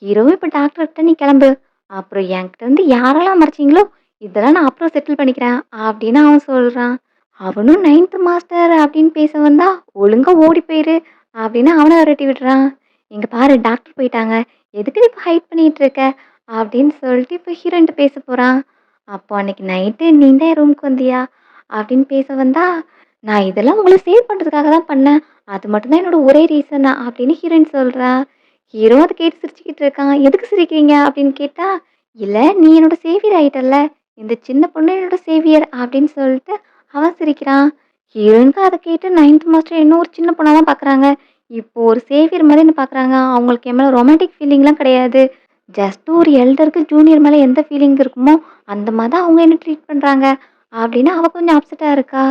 ஹீரோவும் இப்ப டாக்டர்கிட்ட "நீ கிளம்பு. அப்புறம் என்கிட்ட இருந்து யாரெல்லாம் மறைச்சீங்களோ, இதெல்லாம் நான் அப்புறம் செட்டில் பண்ணிக்கிறேன்" அப்படின்னு அவன் சொல்றான். அவனும் 9த் மாஸ்டர் அப்படின்னு பேச வந்தா, "ஒழுங்கா ஓடி போயிரு" அப்படின்னு அவன விரட்டி விடுறான். "இங்க பாரு டாக்டர் போயிட்டாங்க. எதுக்கு நீ இப்ப ஹைட் பண்ணிட்டு இருக்க?" அப்படின்னு சொல்லிட்டு இப்ப ஹீரோயின்ட்ட பேச போறான். "அப்போ அன்னைக்கு நைட்டு நீ தான் என் ரூமுக்கு வந்தியா?" அப்படின்னு பேச வந்தா, "நான் இதெல்லாம் உங்கள சேவ் பண்றதுக்காக தான் பண்ணேன். அது மட்டும் தான் என்னோட ஒரே ரீசன்" அப்படின்னு ஹீரோயின் சொல்றா. ஹீரோ அத கேட்டு சிரிச்சுக்கிட்டு இருக்கான். "எதுக்கு சிரிக்கிறீங்க?" அப்படின்னு கேட்டா, "இல்ல நீ என்னோட சேவியர் ஆயிட்டல்ல. இந்த சின்ன பொண்ணு என்னோட சேவியர்" அப்படின்னு சொல்லிட்டு அவன் சிரிக்கிறான். ஹீரோயினுக்கு அத கேட்டு 9த் மாஸ்டர் என்ன ஒரு சின்ன பொண்ணா தான் பார்க்குறாங்க. இப்போ ஒரு சேவியர் மாரி என்ன பார்க்குறாங்க. அவங்களுக்கு என் மேல ரொமான்டிக் ஃபீலிங்லாம் கிடையாது. ஜஸ்ட் ஒரு எல்டருக்கு ஜூனியர் மேல எந்த ஃபீலிங் இருக்குமோ, அந்த மாரி தான் அவங்க என்ன ட்ரீட் பண்றாங்க. அப்படின்னு அவ கொஞ்சம் அப்செட்டா இருக்கா.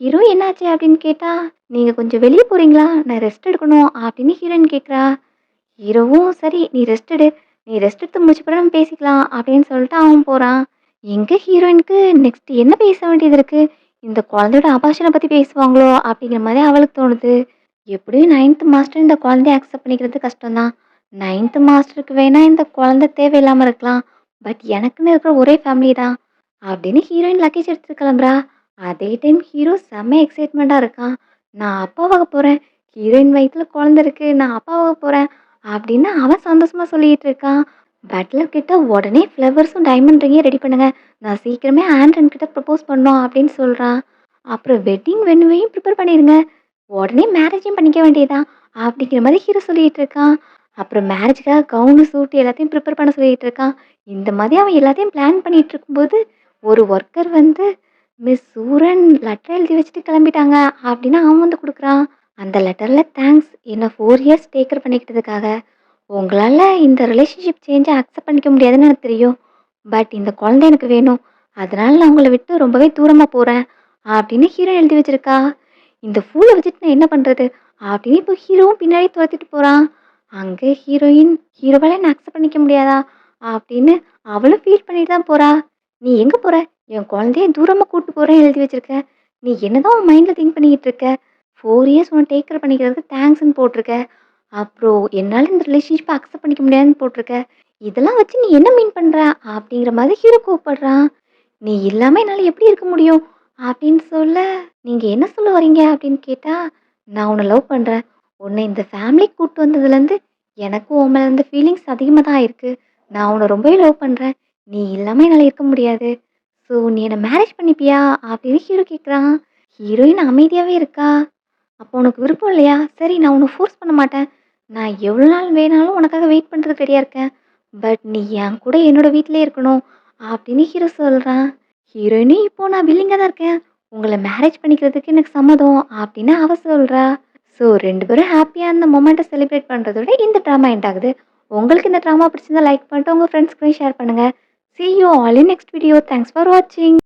ஹீரோ என்னாச்சு அப்படின்னு கேட்டா, "நீங்க கொஞ்சம் வெளிய போறீங்களா? நான் ரெஸ்ட் எடுக்கணும்" அப்படின்னு ஹீரோயின் கேட்குறா. ஹீரோவும் சரி நீ ரெஸ்ட் எடு. நீ ரெஸ்ட் எடுத்து முடிச்ச பிறகு நம்ம பேசிக்கலாம் அப்படின்னு சொல்லிட்டு அவன் போறான். எங்க ஹீரோயினுக்கு நெக்ஸ்ட் என்ன பேச வேண்டியது இருக்கு? இந்த குழந்தையோட அபார்ஷன பத்தி பேசுவாங்களோ அப்படிங்கிற மாரி அவளுக்கு தோணுது. எப்படியும் 9த் மாஸ்டர் இந்த குழந்தைய அக்செப்ட் பண்ணிக்கிறது கஷ்டம் தான். 9த் மாஸ்டருக்கு வேணா இந்த குழந்தை தேவையில்லாம இருக்கலாம். பட் எனக்குன்னு இருக்கிற ஒரே ஃபேமிலி தான். அப்படின்னு ஹீரோயின் லக்கேஜ் எடுத்துட்டு கிளம்புறா. அதே டைம் ஹீரோ செம்ம எக்ஸைட்மெண்ட்டா இருக்கான். நான் அப்பாவாக போறேன். ஹீரோயின் வயித்துல குழந்தை இருக்கு. நான் அப்பாவாக போறேன். அப்படின்னு அவன் சந்தோஷமா சொல்லிட்டு இருக்கான். பட்லர் கிட்ட உடனே ஃப்ளவர்ஸும் டைமண்ட் ரிங்கையும் ரெடி பண்ணுங்க. நான் சீக்கிரமே ஆண்டன் கிட்ட ப்ரப்போஸ் பண்ணணும் அப்படின்னு சொல்றான். அப்புறம் வெட்டிங் வென்யூவையும் ப்ரிப்பேர் பண்ணிருங்க. உடனே மேரேஜையும் பண்ணிக்க வேண்டியதுதான் அப்படிங்கிற மாதிரி ஹீரோ சொல்லிட்டு இருக்கான். அப்புறம் மேரேஜுக்காக கவுனு, சூட்டு எல்லாத்தையும் ப்ரிப்பேர் பண்ண சொல்லிட்டு இருக்கான். இந்த மாதிரி அவன் எல்லாத்தையும் பிளான் பண்ணிட்டு இருக்கும்போது, ஒரு ஒர்க்கர் வந்து மிஸ் சூரன் லெட்டர் எழுதி வச்சுட்டு கிளம்பிட்டாங்க அப்படின்னு அவன் வந்து குடுக்குறான். அந்த லெட்டர்ல தேங்க்ஸ் என்ன 4 இயர்ஸ் டேக் கேர் பண்ணிக்கிட்டதுக்காக. உங்களால இந்த ரிலேஷன்ஷிப் சேஞ்ச அக்செப்ட் பண்ணிக்க முடியாதுன்னு எனக்கு தெரியும். பட் இந்த குழந்தை எனக்கு வேணும். அதனால நான் உங்கள விட்டு ரொம்பவே தூரமா போறேன். அப்படின்னு ஹீரோ எழுதி வச்சிருக்கா. இந்த ஃபூல வச்சுட்டு நான் என்ன பண்றது? அப்படின்னு இப்போ ஹீரோவும் பின்னாடி துரத்திட்டு போறான். அங்க ஹீரோயின் ஹீரோவால என்ன அக்செப்ட் பண்ணிக்க முடியாதா? அப்படின்னு அவளும் ஃபீல் பண்ணிட்டு தான் போறா. நீ எங்க போற? என் குழந்தைய தூரமா கூட்டு போறேன்னு எழுதி வச்சிருக்க. நீ என்னதான் உன் மைண்ட்ல திங்க் பண்ணிக்கிட்டு இருக்க? 4 இயர்ஸ் உன்ன டேக் கேர் பண்ணிக்கிறதுக்கு தேங்க்ஸ்ன்னு போட்டிருக்க. அப்புறம் என்னால இந்த ரிலேஷன்ஷிப்ப அக்செப்ட் பண்ணிக்க முடியாதுன்னு போட்டிருக்க. இதெல்லாம் வச்சு நீ என்ன மீன் பண்ற? அப்படிங்கிற மாதிரி ஹீரோ கோவப்படுறான். நீ இல்லாம என்னால எப்படி இருக்க முடியும்? அப்படின்னு சொல்ல, நீங்க என்ன சொல்ல வரீங்க? அப்படின்னு கேட்டா, நான் உன்ன லவ் பண்றேன். உன்னை இந்த ஃபேமிலிக்கு கூட்டு வந்ததுலேருந்து எனக்கும் உன் மேல இருந்த ஃபீலிங்ஸ் அதிகமா தான் இருக்கு. நான் உன்ன ரொம்பவே லவ் பண்றேன். நீ இல்லாம என்னால இருக்க முடியாது. ஸோ நீ என்ன மேரேஜ் பண்ணிப்பியா? அப்படின்னு ஹீரோ கேட்குறான். ஹீரோயின் அமைதியாவே இருக்கா. அப்போ உனக்கு விருப்பம் இல்லையா? சரி நான் உன்ன ஃபோர்ஸ் பண்ண மாட்டேன். நான் எவ்வளோ நாள் வேணாலும் உனக்காக வெயிட் பண்றதுக்கு ரெடியா இருக்கேன். பட் நீ என் கூட என்னோட வீட்லயே இருக்கணும். அப்படின்னு ஹீரோ சொல்றான். ஹீரோயினும் இப்போ நான் வில்லிங்கா தான் இருக்கேன். உங்கள மேரேஜ் பண்ணிக்கிறதுக்கு எனக்கு சம்மதம் அப்படின்னு அவ சொல்றா. ஸோ 2 பேரும் ஹாப்பியா அந்த மொமெண்ட்ட செலிப்ரேட் பண்றதோட இந்த ட்ராமா எண்ட் ஆகுது. உங்களுக்கு இந்த ட்ராமா பிடிச்சிருந்தா லைக் பண்ணிட்டு உங்க ஃப்ரெண்ட்ஸ்க்கும் ஷேர் பண்ணுங்க. See you all in next video. Thanks for watching.